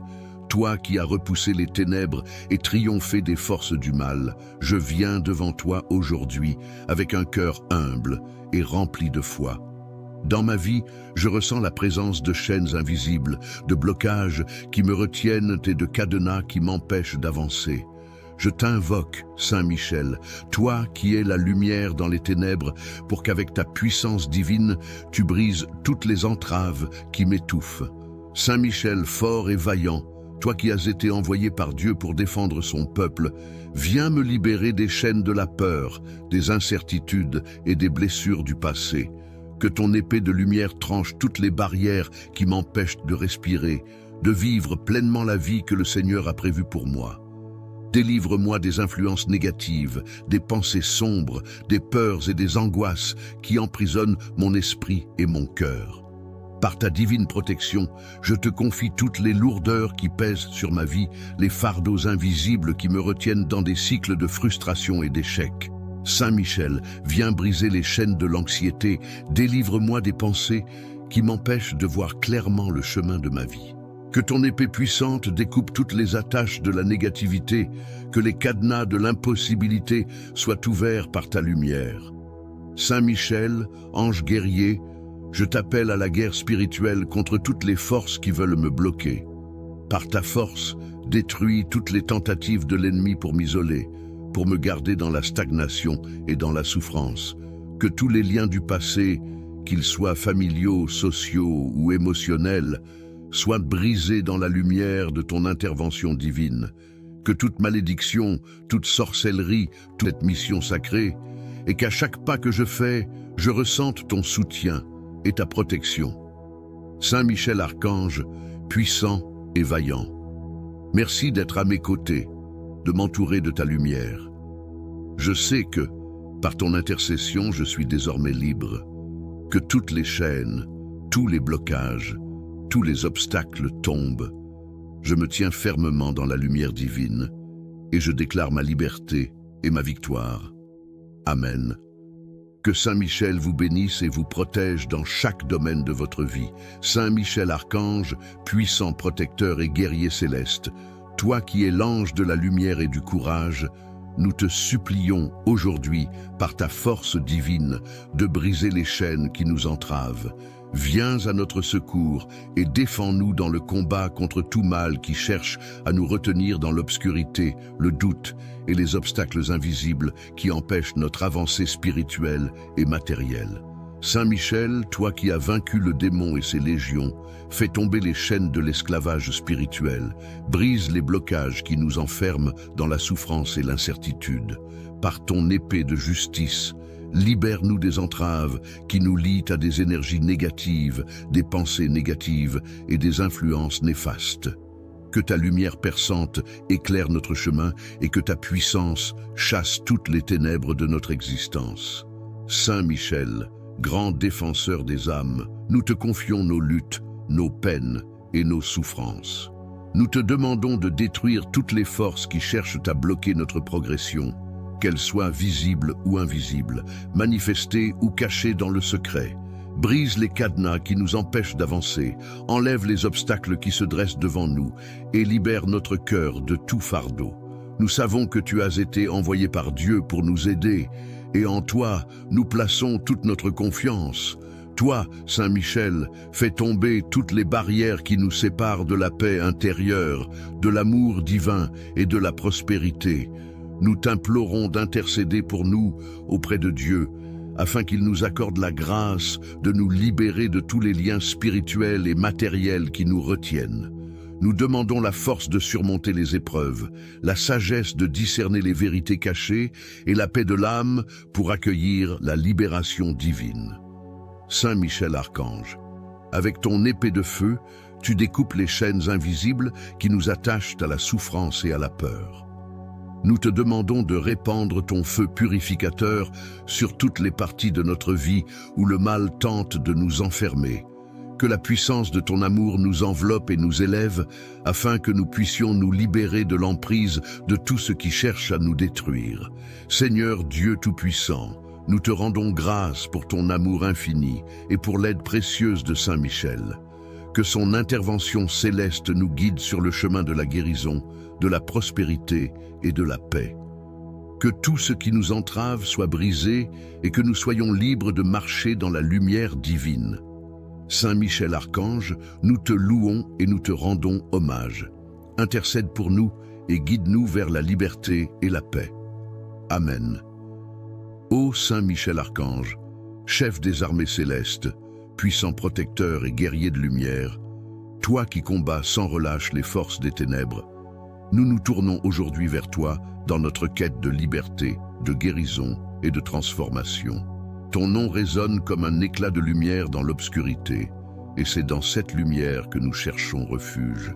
toi qui as repoussé les ténèbres et triomphé des forces du mal, je viens devant toi aujourd'hui avec un cœur humble et rempli de foi. Dans ma vie, je ressens la présence de chaînes invisibles, de blocages qui me retiennent et de cadenas qui m'empêchent d'avancer. Je t'invoque, Saint Michel, toi qui es la lumière dans les ténèbres, pour qu'avec ta puissance divine, tu brises toutes les entraves qui m'étouffent. Saint Michel, fort et vaillant, toi qui as été envoyé par Dieu pour défendre son peuple, viens me libérer des chaînes de la peur, des incertitudes et des blessures du passé. Que ton épée de lumière tranche toutes les barrières qui m'empêchent de respirer, de vivre pleinement la vie que le Seigneur a prévue pour moi. Délivre-moi des influences négatives, des pensées sombres, des peurs et des angoisses qui emprisonnent mon esprit et mon cœur. Par ta divine protection, je te confie toutes les lourdeurs qui pèsent sur ma vie, les fardeaux invisibles qui me retiennent dans des cycles de frustration et d'échec. Saint Michel, viens briser les chaînes de l'anxiété, délivre-moi des pensées qui m'empêchent de voir clairement le chemin de ma vie. Que ton épée puissante découpe toutes les attaches de la négativité, que les cadenas de l'impossibilité soient ouverts par ta lumière. Saint Michel, ange guerrier, je t'appelle à la guerre spirituelle contre toutes les forces qui veulent me bloquer. Par ta force, détruis toutes les tentatives de l'ennemi pour m'isoler, pour me garder dans la stagnation et dans la souffrance. Que tous les liens du passé, qu'ils soient familiaux, sociaux ou émotionnels, soient brisés dans la lumière de ton intervention divine. Que toute malédiction, toute sorcellerie, toute mission sacrée, et qu'à chaque pas que je fais, je ressente ton soutien et ta protection. Saint Michel Archange, puissant et vaillant, merci d'être à mes côtés, de m'entourer de ta lumière. Je sais que, par ton intercession, je suis désormais libre, que toutes les chaînes, tous les blocages, tous les obstacles tombent. Je me tiens fermement dans la lumière divine et je déclare ma liberté et ma victoire. Amen. Que Saint Michel vous bénisse et vous protège dans chaque domaine de votre vie. Saint Michel Archange, puissant protecteur et guerrier céleste, toi qui es l'ange de la lumière et du courage, nous te supplions aujourd'hui, par ta force divine, de briser les chaînes qui nous entravent. Viens à notre secours et défends-nous dans le combat contre tout mal qui cherche à nous retenir dans l'obscurité, le doute et les obstacles invisibles qui empêchent notre avancée spirituelle et matérielle. Saint Michel, toi qui as vaincu le démon et ses légions, fais tomber les chaînes de l'esclavage spirituel, brise les blocages qui nous enferment dans la souffrance et l'incertitude. Par ton épée de justice, libère-nous des entraves qui nous lient à des énergies négatives, des pensées négatives et des influences néfastes. Que ta lumière perçante éclaire notre chemin et que ta puissance chasse toutes les ténèbres de notre existence. Saint Michel, grand défenseur des âmes, nous te confions nos luttes, nos peines et nos souffrances. Nous te demandons de détruire toutes les forces qui cherchent à bloquer notre progression, qu'elles soient visibles ou invisibles, manifestées ou cachées dans le secret. Brise les cadenas qui nous empêchent d'avancer, enlève les obstacles qui se dressent devant nous et libère notre cœur de tout fardeau. Nous savons que tu as été envoyé par Dieu pour nous aider, et en toi, nous plaçons toute notre confiance. Toi, Saint Michel, fais tomber toutes les barrières qui nous séparent de la paix intérieure, de l'amour divin et de la prospérité. Nous t'implorons d'intercéder pour nous auprès de Dieu, afin qu'il nous accorde la grâce de nous libérer de tous les liens spirituels et matériels qui nous retiennent. Nous demandons la force de surmonter les épreuves, la sagesse de discerner les vérités cachées et la paix de l'âme pour accueillir la libération divine. Saint Michel Archange, avec ton épée de feu, tu découpes les chaînes invisibles qui nous attachent à la souffrance et à la peur. Nous te demandons de répandre ton feu purificateur sur toutes les parties de notre vie où le mal tente de nous enfermer. Que la puissance de ton amour nous enveloppe et nous élève, afin que nous puissions nous libérer de l'emprise de tout ce qui cherche à nous détruire. Seigneur Dieu Tout-Puissant, nous te rendons grâce pour ton amour infini et pour l'aide précieuse de Saint Michel. Que son intervention céleste nous guide sur le chemin de la guérison, de la prospérité et de la paix. Que tout ce qui nous entrave soit brisé et que nous soyons libres de marcher dans la lumière divine. Saint Michel Archange, nous te louons et nous te rendons hommage. Intercède pour nous et guide-nous vers la liberté et la paix. Amen. Ô Saint Michel Archange, chef des armées célestes, puissant protecteur et guerrier de lumière, toi qui combats sans relâche les forces des ténèbres, nous nous tournons aujourd'hui vers toi dans notre quête de liberté, de guérison et de transformation. Ton nom résonne comme un éclat de lumière dans l'obscurité, et c'est dans cette lumière que nous cherchons refuge.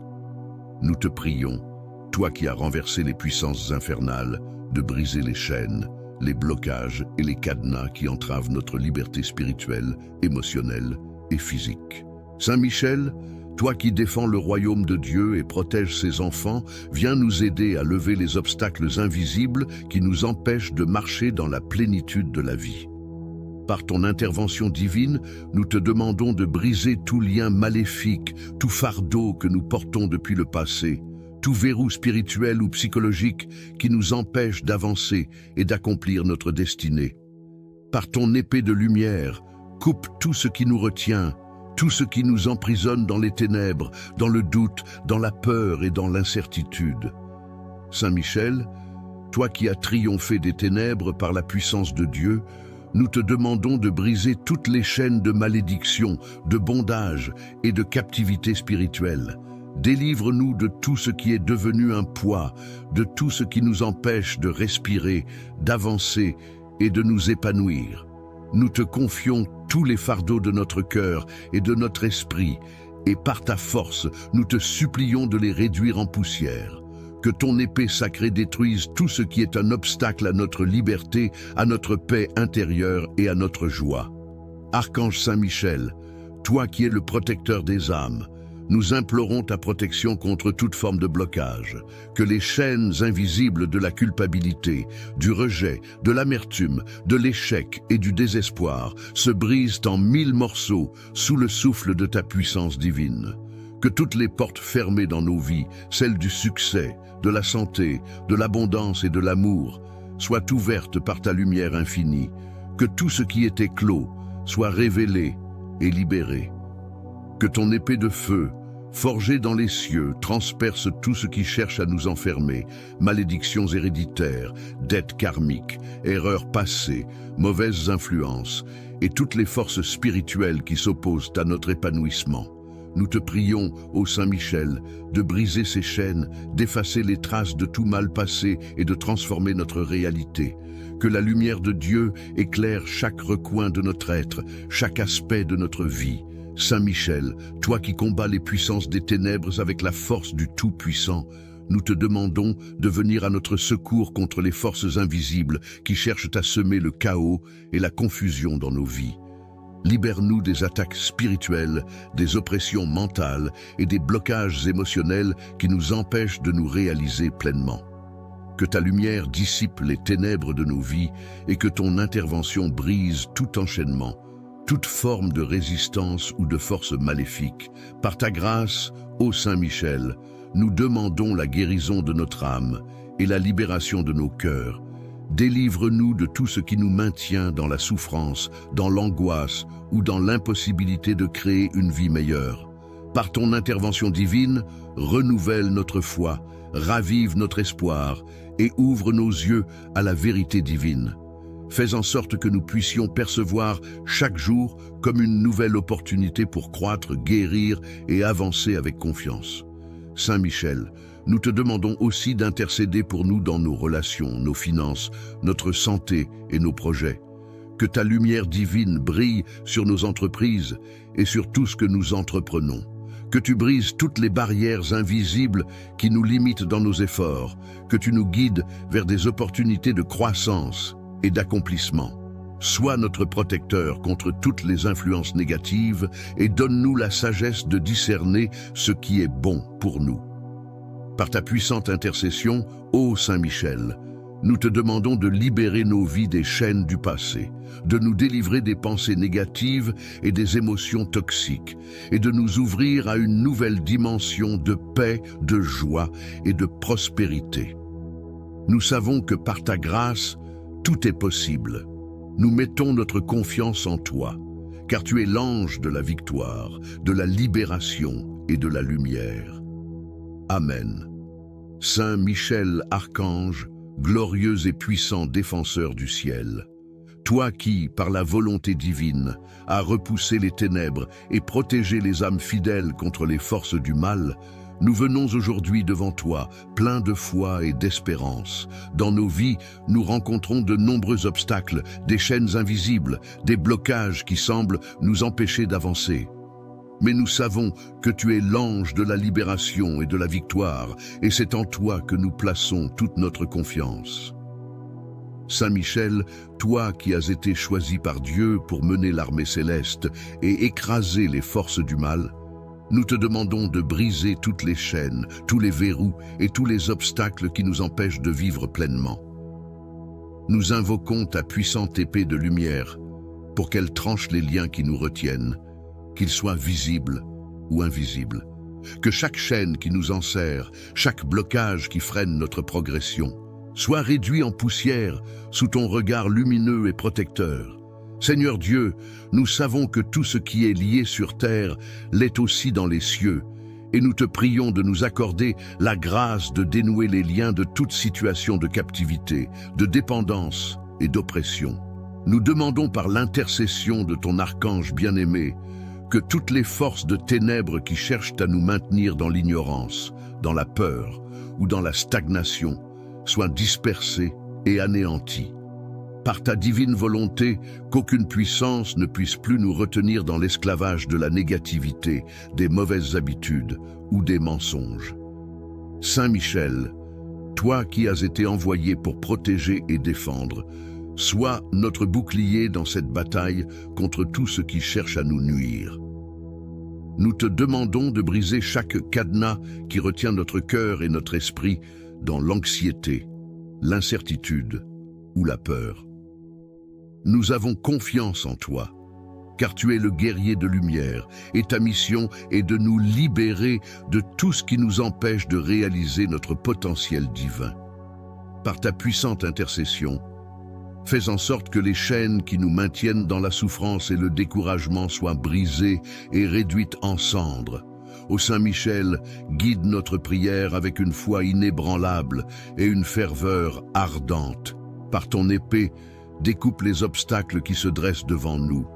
Nous te prions, toi qui as renversé les puissances infernales, de briser les chaînes, les blocages et les cadenas qui entravent notre liberté spirituelle, émotionnelle et physique. Saint Michel, toi qui défends le royaume de Dieu et protèges ses enfants, viens nous aider à lever les obstacles invisibles qui nous empêchent de marcher dans la plénitude de la vie. Par ton intervention divine, nous te demandons de briser tout lien maléfique, tout fardeau que nous portons depuis le passé, tout verrou spirituel ou psychologique qui nous empêche d'avancer et d'accomplir notre destinée. Par ton épée de lumière, coupe tout ce qui nous retient, tout ce qui nous emprisonne dans les ténèbres, dans le doute, dans la peur et dans l'incertitude. Saint Michel, toi qui as triomphé des ténèbres par la puissance de Dieu, nous te demandons de briser toutes les chaînes de malédiction, de bondage et de captivité spirituelle. Délivre-nous de tout ce qui est devenu un poids, de tout ce qui nous empêche de respirer, d'avancer et de nous épanouir. Nous te confions tous les fardeaux de notre cœur et de notre esprit, et par ta force, nous te supplions de les réduire en poussière. Que ton épée sacrée détruise tout ce qui est un obstacle à notre liberté, à notre paix intérieure et à notre joie. Archange Saint-Michel, toi qui es le protecteur des âmes, nous implorons ta protection contre toute forme de blocage, que les chaînes invisibles de la culpabilité, du rejet, de l'amertume, de l'échec et du désespoir se brisent en 1000 morceaux sous le souffle de ta puissance divine. Que toutes les portes fermées dans nos vies, celles du succès, de la santé, de l'abondance et de l'amour, soient ouvertes par ta lumière infinie. Que tout ce qui était clos soit révélé et libéré. Que ton épée de feu, forgée dans les cieux, transperce tout ce qui cherche à nous enfermer, malédictions héréditaires, dettes karmiques, erreurs passées, mauvaises influences, et toutes les forces spirituelles qui s'opposent à notre épanouissement. Nous te prions, ô Saint-Michel, de briser ces chaînes, d'effacer les traces de tout mal passé et de transformer notre réalité. Que la lumière de Dieu éclaire chaque recoin de notre être, chaque aspect de notre vie. Saint-Michel, toi qui combats les puissances des ténèbres avec la force du Tout-Puissant, nous te demandons de venir à notre secours contre les forces invisibles qui cherchent à semer le chaos et la confusion dans nos vies. Libère-nous des attaques spirituelles, des oppressions mentales et des blocages émotionnels qui nous empêchent de nous réaliser pleinement. Que ta lumière dissipe les ténèbres de nos vies et que ton intervention brise tout enchaînement, toute forme de résistance ou de force maléfique. Par ta grâce, ô Saint-Michel, nous demandons la guérison de notre âme et la libération de nos cœurs. Délivre-nous de tout ce qui nous maintient dans la souffrance, dans l'angoisse ou dans l'impossibilité de créer une vie meilleure. Par ton intervention divine, renouvelle notre foi, ravive notre espoir et ouvre nos yeux à la vérité divine. Fais en sorte que nous puissions percevoir chaque jour comme une nouvelle opportunité pour croître, guérir et avancer avec confiance. Saint Michel, nous te demandons aussi d'intercéder pour nous dans nos relations, nos finances, notre santé et nos projets. Que ta lumière divine brille sur nos entreprises et sur tout ce que nous entreprenons. Que tu brises toutes les barrières invisibles qui nous limitent dans nos efforts. Que tu nous guides vers des opportunités de croissance et d'accomplissement. Sois notre protecteur contre toutes les influences négatives et donne-nous la sagesse de discerner ce qui est bon pour nous. Par ta puissante intercession, ô Saint Michel, nous te demandons de libérer nos vies des chaînes du passé, de nous délivrer des pensées négatives et des émotions toxiques, et de nous ouvrir à une nouvelle dimension de paix, de joie et de prospérité. Nous savons que par ta grâce, tout est possible. Nous mettons notre confiance en toi, car tu es l'ange de la victoire, de la libération et de la lumière. Amen. Saint Michel Archange, glorieux et puissant défenseur du ciel, toi qui, par la volonté divine, as repoussé les ténèbres et protégé les âmes fidèles contre les forces du mal, nous venons aujourd'hui devant toi, pleins de foi et d'espérance. Dans nos vies, nous rencontrons de nombreux obstacles, des chaînes invisibles, des blocages qui semblent nous empêcher d'avancer. Mais nous savons que tu es l'ange de la libération et de la victoire, et c'est en toi que nous plaçons toute notre confiance. Saint Michel, toi qui as été choisi par Dieu pour mener l'armée céleste et écraser les forces du mal, nous te demandons de briser toutes les chaînes, tous les verrous et tous les obstacles qui nous empêchent de vivre pleinement. Nous invoquons ta puissante épée de lumière pour qu'elle tranche les liens qui nous retiennent, qu'ils soient visibles ou invisibles. Que chaque chaîne qui nous enserre, chaque blocage qui freine notre progression, soit réduit en poussière sous ton regard lumineux et protecteur. Seigneur Dieu, nous savons que tout ce qui est lié sur terre l'est aussi dans les cieux, et nous te prions de nous accorder la grâce de dénouer les liens de toute situation de captivité, de dépendance et d'oppression. Nous demandons par l'intercession de ton archange bien-aimé que toutes les forces de ténèbres qui cherchent à nous maintenir dans l'ignorance, dans la peur ou dans la stagnation soient dispersées et anéanties. Par ta divine volonté, qu'aucune puissance ne puisse plus nous retenir dans l'esclavage de la négativité, des mauvaises habitudes ou des mensonges. Saint Michel, toi qui as été envoyé pour protéger et défendre, sois notre bouclier dans cette bataille contre tout ce qui cherche à nous nuire. Nous te demandons de briser chaque cadenas qui retient notre cœur et notre esprit dans l'anxiété, l'incertitude ou la peur. Nous avons confiance en toi, car tu es le guerrier de lumière, et ta mission est de nous libérer de tout ce qui nous empêche de réaliser notre potentiel divin. Par ta puissante intercession, fais en sorte que les chaînes qui nous maintiennent dans la souffrance et le découragement soient brisées et réduites en cendres. Ô Saint Michel, guide notre prière avec une foi inébranlable et une ferveur ardente. Par ton épée, découpe les obstacles qui se dressent devant nous.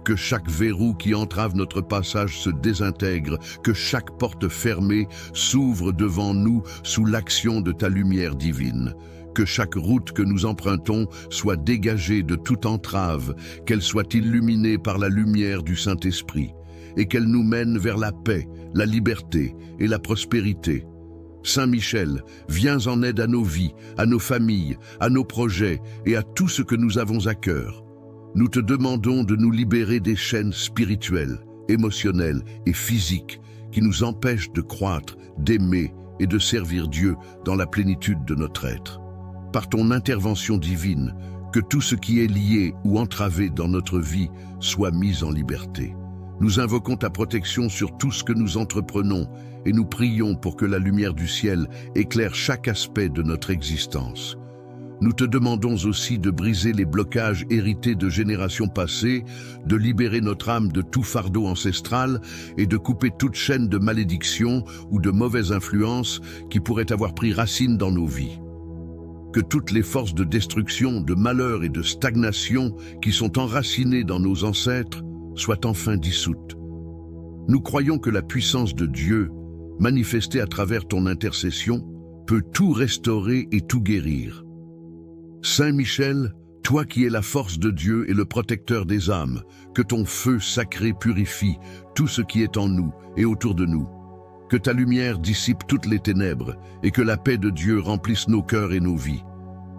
Que chaque verrou qui entrave notre passage se désintègre, que chaque porte fermée s'ouvre devant nous sous l'action de ta lumière divine. Que chaque route que nous empruntons soit dégagée de toute entrave, qu'elle soit illuminée par la lumière du Saint-Esprit, et qu'elle nous mène vers la paix, la liberté et la prospérité. Saint Michel, viens en aide à nos vies, à nos familles, à nos projets et à tout ce que nous avons à cœur. Nous te demandons de nous libérer des chaînes spirituelles, émotionnelles et physiques qui nous empêchent de croître, d'aimer et de servir Dieu dans la plénitude de notre être. Par ton intervention divine, que tout ce qui est lié ou entravé dans notre vie soit mis en liberté. Nous invoquons ta protection sur tout ce que nous entreprenons et nous prions pour que la lumière du ciel éclaire chaque aspect de notre existence. Nous te demandons aussi de briser les blocages hérités de générations passées, de libérer notre âme de tout fardeau ancestral et de couper toute chaîne de malédiction ou de mauvaise influence qui pourrait avoir pris racine dans nos vies. Que toutes les forces de destruction, de malheur et de stagnation qui sont enracinées dans nos ancêtres soient enfin dissoutes. Nous croyons que la puissance de Dieu, manifestée à travers ton intercession, peut tout restaurer et tout guérir. Saint Michel, toi qui es la force de Dieu et le protecteur des âmes, que ton feu sacré purifie tout ce qui est en nous et autour de nous. Que ta lumière dissipe toutes les ténèbres et que la paix de Dieu remplisse nos cœurs et nos vies.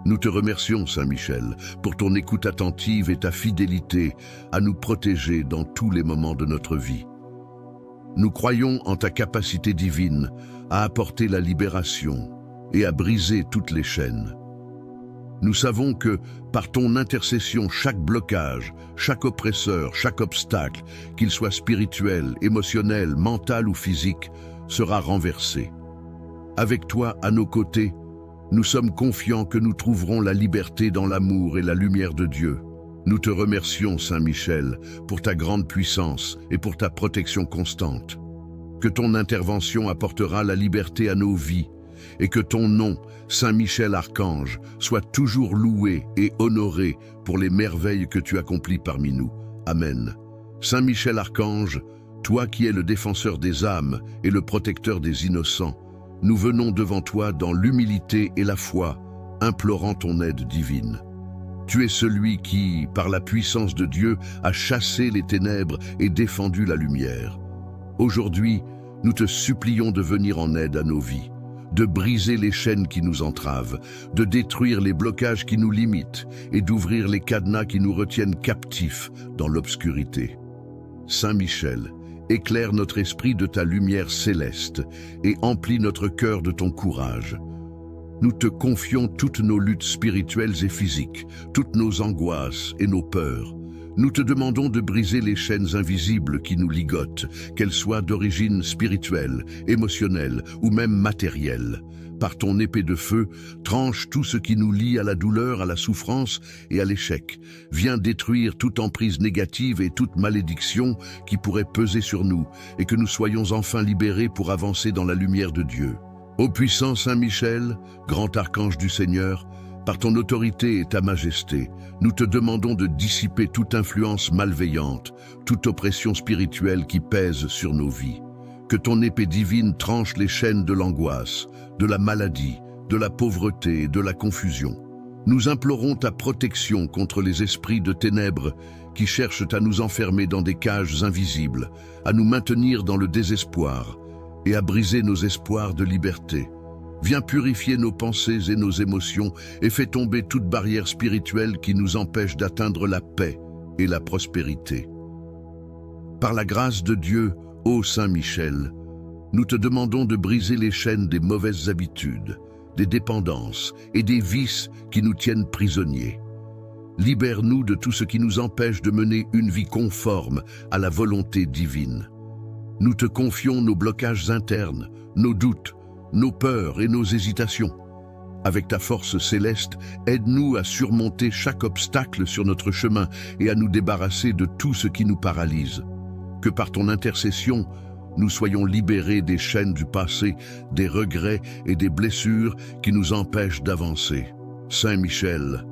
Nous te remercions, Saint Michel, pour ton écoute attentive et ta fidélité à nous protéger dans tous les moments de notre vie. Nous croyons en ta capacité divine à apporter la libération et à briser toutes les chaînes. Nous savons que, par ton intercession, chaque blocage, chaque oppresseur, chaque obstacle, qu'il soit spirituel, émotionnel, mental ou physique, sera renversé. Avec toi à nos côtés, nous sommes confiants que nous trouverons la liberté dans l'amour et la lumière de Dieu. Nous te remercions, Saint Michel, pour ta grande puissance et pour ta protection constante. Que ton intervention apportera la liberté à nos vies et que ton nom, Saint Michel Archange, soit toujours loué et honoré pour les merveilles que tu accomplis parmi nous. Amen. Saint Michel Archange, toi qui es le défenseur des âmes et le protecteur des innocents, nous venons devant toi dans l'humilité et la foi, implorant ton aide divine. Tu es celui qui, par la puissance de Dieu, a chassé les ténèbres et défendu la lumière. Aujourd'hui, nous te supplions de venir en aide à nos vies, de briser les chaînes qui nous entravent, de détruire les blocages qui nous limitent et d'ouvrir les cadenas qui nous retiennent captifs dans l'obscurité. Saint Michel, éclaire notre esprit de ta lumière céleste et emplis notre cœur de ton courage. Nous te confions toutes nos luttes spirituelles et physiques, toutes nos angoisses et nos peurs. Nous te demandons de briser les chaînes invisibles qui nous ligotent, qu'elles soient d'origine spirituelle, émotionnelle ou même matérielle. Par ton épée de feu, tranche tout ce qui nous lie à la douleur, à la souffrance et à l'échec. Viens détruire toute emprise négative et toute malédiction qui pourrait peser sur nous et que nous soyons enfin libérés pour avancer dans la lumière de Dieu. Ô puissant Saint Michel, grand archange du Seigneur, Par ton autorité et ta majesté, nous te demandons de dissiper toute influence malveillante, toute oppression spirituelle qui pèse sur nos vies. Que ton épée divine tranche les chaînes de l'angoisse, de la maladie, de la pauvreté et de la confusion. Nous implorons ta protection contre les esprits de ténèbres qui cherchent à nous enfermer dans des cages invisibles, à nous maintenir dans le désespoir et à briser nos espoirs de liberté. Viens purifier nos pensées et nos émotions et fais tomber toute barrière spirituelle qui nous empêche d'atteindre la paix et la prospérité. Par la grâce de Dieu, ô Saint Michel, nous te demandons de briser les chaînes des mauvaises habitudes, des dépendances et des vices qui nous tiennent prisonniers. Libère-nous de tout ce qui nous empêche de mener une vie conforme à la volonté divine. Nous te confions nos blocages internes, nos doutes, nos peurs et nos hésitations. Avec ta force céleste, aide-nous à surmonter chaque obstacle sur notre chemin et à nous débarrasser de tout ce qui nous paralyse. Que par ton intercession, nous soyons libérés des chaînes du passé, des regrets et des blessures qui nous empêchent d'avancer. Saint Michel,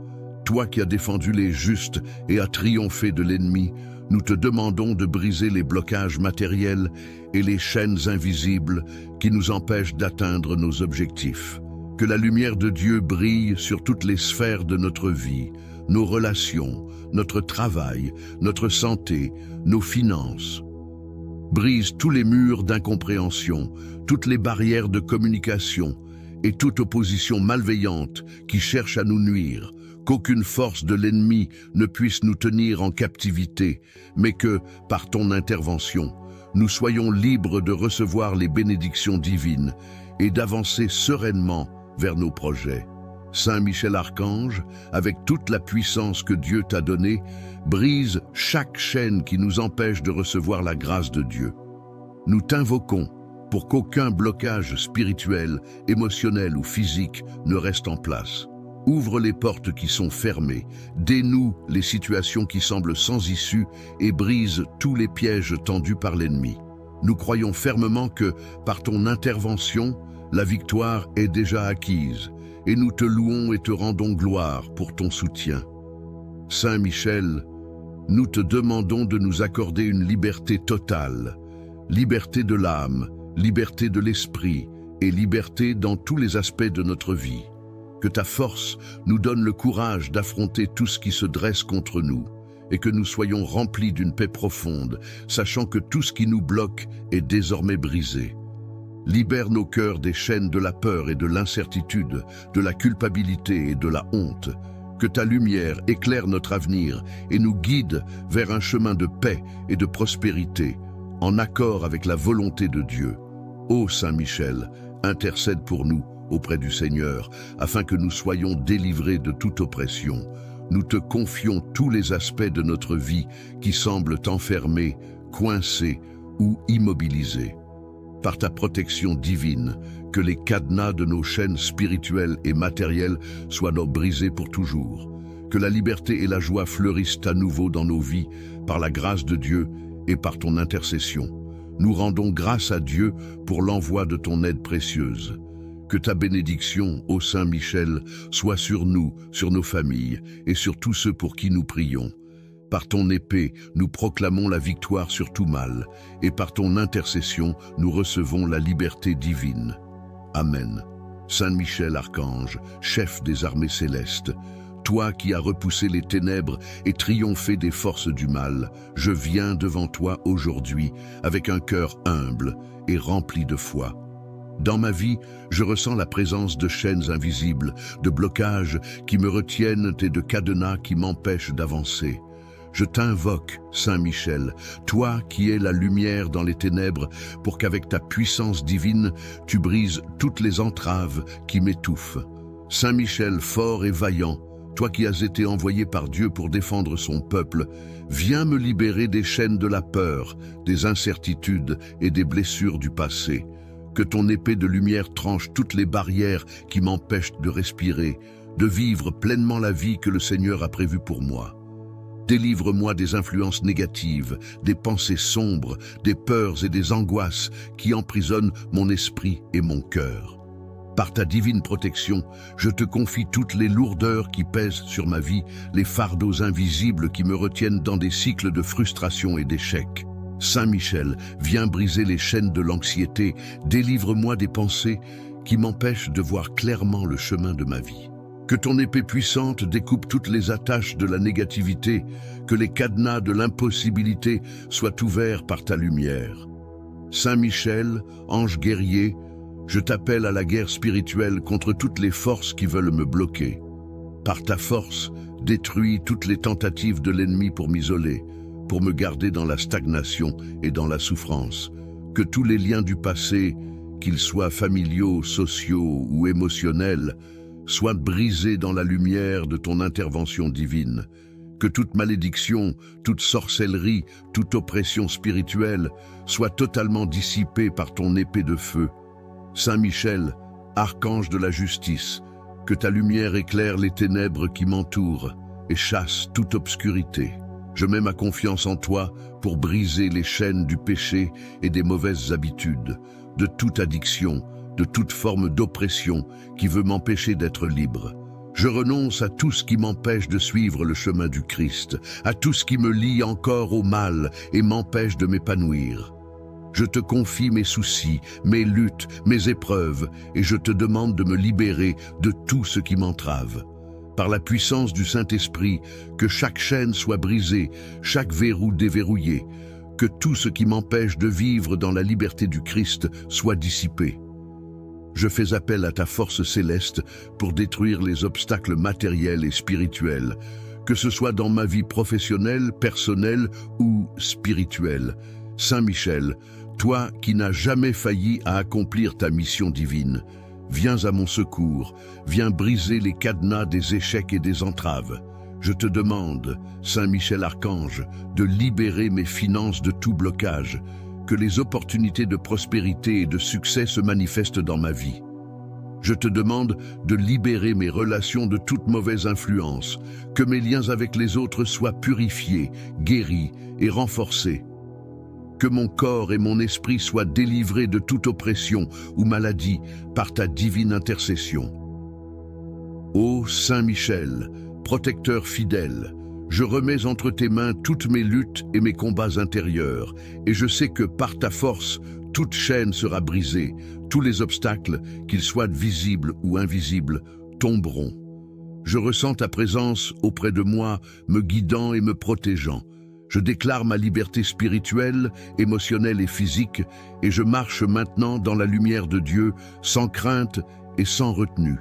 toi qui as défendu les justes et as triomphé de l'ennemi, nous te demandons de briser les blocages matériels et les chaînes invisibles qui nous empêchent d'atteindre nos objectifs. Que la lumière de Dieu brille sur toutes les sphères de notre vie, nos relations, notre travail, notre santé, nos finances. Brise tous les murs d'incompréhension, toutes les barrières de communication et toute opposition malveillante qui cherche à nous nuire. Qu'aucune force de l'ennemi ne puisse nous tenir en captivité, mais que, par ton intervention, nous soyons libres de recevoir les bénédictions divines et d'avancer sereinement vers nos projets. Saint Michel Archange, avec toute la puissance que Dieu t'a donnée, brise chaque chaîne qui nous empêche de recevoir la grâce de Dieu. Nous t'invoquons pour qu'aucun blocage spirituel, émotionnel ou physique ne reste en place. Ouvre les portes qui sont fermées, dénoue les situations qui semblent sans issue et brise tous les pièges tendus par l'ennemi. Nous croyons fermement que, par ton intervention, la victoire est déjà acquise, et nous te louons et te rendons gloire pour ton soutien. Saint Michel, nous te demandons de nous accorder une liberté totale, liberté de l'âme, liberté de l'esprit et liberté dans tous les aspects de notre vie. Que ta force nous donne le courage d'affronter tout ce qui se dresse contre nous et que nous soyons remplis d'une paix profonde, sachant que tout ce qui nous bloque est désormais brisé. Libère nos cœurs des chaînes de la peur et de l'incertitude, de la culpabilité et de la honte. Que ta lumière éclaire notre avenir et nous guide vers un chemin de paix et de prospérité, en accord avec la volonté de Dieu. Ô Saint Michel, intercède pour nous auprès du Seigneur, afin que nous soyons délivrés de toute oppression. Nous te confions tous les aspects de notre vie qui semblent enfermés, coincés ou immobilisés. Par ta protection divine, que les cadenas de nos chaînes spirituelles et matérielles soient brisés pour toujours. Que la liberté et la joie fleurissent à nouveau dans nos vies, par la grâce de Dieu et par ton intercession. Nous rendons grâce à Dieu pour l'envoi de ton aide précieuse. Que ta bénédiction, ô Saint Michel, soit sur nous, sur nos familles et sur tous ceux pour qui nous prions. Par ton épée, nous proclamons la victoire sur tout mal, et par ton intercession, nous recevons la liberté divine. Amen. Saint Michel Archange, chef des armées célestes, toi qui as repoussé les ténèbres et triomphé des forces du mal, je viens devant toi aujourd'hui avec un cœur humble et rempli de foi. Dans ma vie, je ressens la présence de chaînes invisibles, de blocages qui me retiennent et de cadenas qui m'empêchent d'avancer. Je t'invoque, Saint Michel, toi qui es la lumière dans les ténèbres, pour qu'avec ta puissance divine, tu brises toutes les entraves qui m'étouffent. Saint Michel, fort et vaillant, toi qui as été envoyé par Dieu pour défendre son peuple, viens me libérer des chaînes de la peur, des incertitudes et des blessures du passé. Que ton épée de lumière tranche toutes les barrières qui m'empêchent de respirer, de vivre pleinement la vie que le Seigneur a prévue pour moi. Délivre-moi des influences négatives, des pensées sombres, des peurs et des angoisses qui emprisonnent mon esprit et mon cœur. Par ta divine protection, je te confie toutes les lourdeurs qui pèsent sur ma vie, les fardeaux invisibles qui me retiennent dans des cycles de frustration et d'échec. Saint Michel, viens briser les chaînes de l'anxiété, délivre-moi des pensées qui m'empêchent de voir clairement le chemin de ma vie. Que ton épée puissante découpe toutes les attaches de la négativité, que les cadenas de l'impossibilité soient ouverts par ta lumière. Saint Michel, ange guerrier, je t'appelle à la guerre spirituelle contre toutes les forces qui veulent me bloquer. Par ta force, détruis toutes les tentatives de l'ennemi pour m'isoler, pour me garder dans la stagnation et dans la souffrance. Que tous les liens du passé, qu'ils soient familiaux, sociaux ou émotionnels, soient brisés dans la lumière de ton intervention divine. Que toute malédiction, toute sorcellerie, toute oppression spirituelle soit totalement dissipée par ton épée de feu. Saint Michel, archange de la justice, que ta lumière éclaire les ténèbres qui m'entourent et chasse toute obscurité. Je mets ma confiance en toi pour briser les chaînes du péché et des mauvaises habitudes, de toute addiction, de toute forme d'oppression qui veut m'empêcher d'être libre. Je renonce à tout ce qui m'empêche de suivre le chemin du Christ, à tout ce qui me lie encore au mal et m'empêche de m'épanouir. Je te confie mes soucis, mes luttes, mes épreuves, et je te demande de me libérer de tout ce qui m'entrave. Par la puissance du Saint-Esprit, que chaque chaîne soit brisée, chaque verrou déverrouillé, que tout ce qui m'empêche de vivre dans la liberté du Christ soit dissipé. Je fais appel à ta force céleste pour détruire les obstacles matériels et spirituels, que ce soit dans ma vie professionnelle, personnelle ou spirituelle. Saint Michel, toi qui n'as jamais failli à accomplir ta mission divine, viens à mon secours, viens briser les cadenas des échecs et des entraves. Je te demande, Saint Michel Archange, de libérer mes finances de tout blocage, que les opportunités de prospérité et de succès se manifestent dans ma vie. Je te demande de libérer mes relations de toute mauvaise influence, que mes liens avec les autres soient purifiés, guéris et renforcés. Que mon corps et mon esprit soient délivrés de toute oppression ou maladie par ta divine intercession. Ô Saint Michel, protecteur fidèle, je remets entre tes mains toutes mes luttes et mes combats intérieurs, et je sais que par ta force, toute chaîne sera brisée, tous les obstacles, qu'ils soient visibles ou invisibles, tomberont. Je ressens ta présence auprès de moi, me guidant et me protégeant. Je déclare ma liberté spirituelle, émotionnelle et physique, et je marche maintenant dans la lumière de Dieu, sans crainte et sans retenue.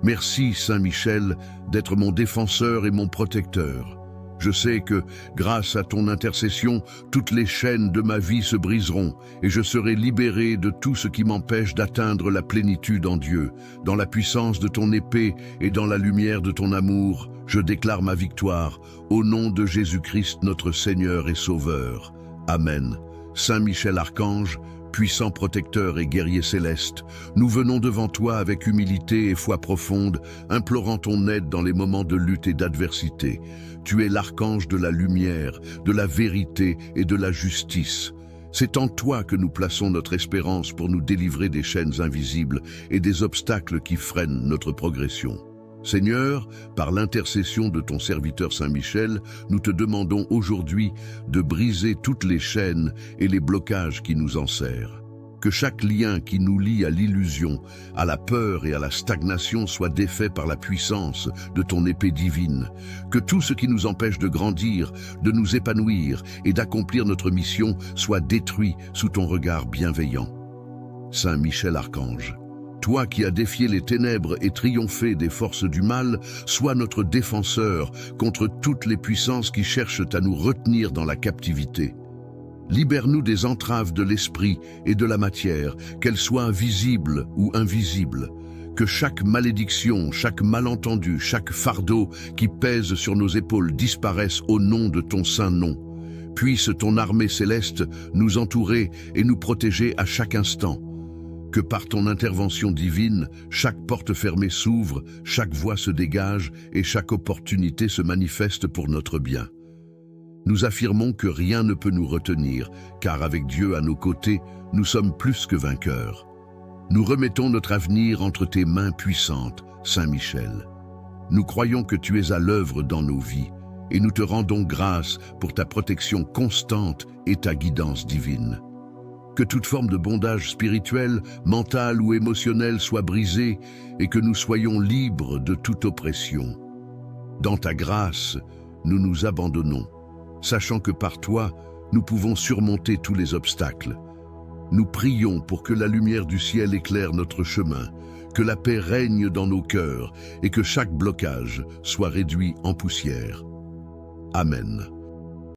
Merci, Saint Michel, d'être mon défenseur et mon protecteur. Je sais que, grâce à ton intercession, toutes les chaînes de ma vie se briseront et je serai libéré de tout ce qui m'empêche d'atteindre la plénitude en Dieu. Dans la puissance de ton épée et dans la lumière de ton amour, je déclare ma victoire, au nom de Jésus-Christ, notre Seigneur et Sauveur. Amen. Saint Michel Archange, puissant protecteur et guerrier céleste, nous venons devant toi avec humilité et foi profonde, implorant ton aide dans les moments de lutte et d'adversité. Tu es l'archange de la lumière, de la vérité et de la justice. C'est en toi que nous plaçons notre espérance pour nous délivrer des chaînes invisibles et des obstacles qui freinent notre progression. Seigneur, par l'intercession de ton serviteur Saint Michel, nous te demandons aujourd'hui de briser toutes les chaînes et les blocages qui nous enserrent. Que chaque lien qui nous lie à l'illusion, à la peur et à la stagnation soit défait par la puissance de ton épée divine. Que tout ce qui nous empêche de grandir, de nous épanouir et d'accomplir notre mission soit détruit sous ton regard bienveillant. Saint Michel Archange, toi qui as défié les ténèbres et triomphé des forces du mal, sois notre défenseur contre toutes les puissances qui cherchent à nous retenir dans la captivité. Libère-nous des entraves de l'esprit et de la matière, qu'elles soient visibles ou invisibles. Que chaque malédiction, chaque malentendu, chaque fardeau qui pèse sur nos épaules disparaisse au nom de ton saint nom. Puisse ton armée céleste nous entourer et nous protéger à chaque instant. Que par ton intervention divine, chaque porte fermée s'ouvre, chaque voie se dégage et chaque opportunité se manifeste pour notre bien. Nous affirmons que rien ne peut nous retenir, car avec Dieu à nos côtés, nous sommes plus que vainqueurs. Nous remettons notre avenir entre tes mains puissantes, Saint Michel. Nous croyons que tu es à l'œuvre dans nos vies et nous te rendons grâce pour ta protection constante et ta guidance divine. Que toute forme de bondage spirituel, mental ou émotionnel soit brisée et que nous soyons libres de toute oppression. Dans ta grâce, nous nous abandonnons, sachant que par toi, nous pouvons surmonter tous les obstacles. Nous prions pour que la lumière du ciel éclaire notre chemin, que la paix règne dans nos cœurs et que chaque blocage soit réduit en poussière. Amen.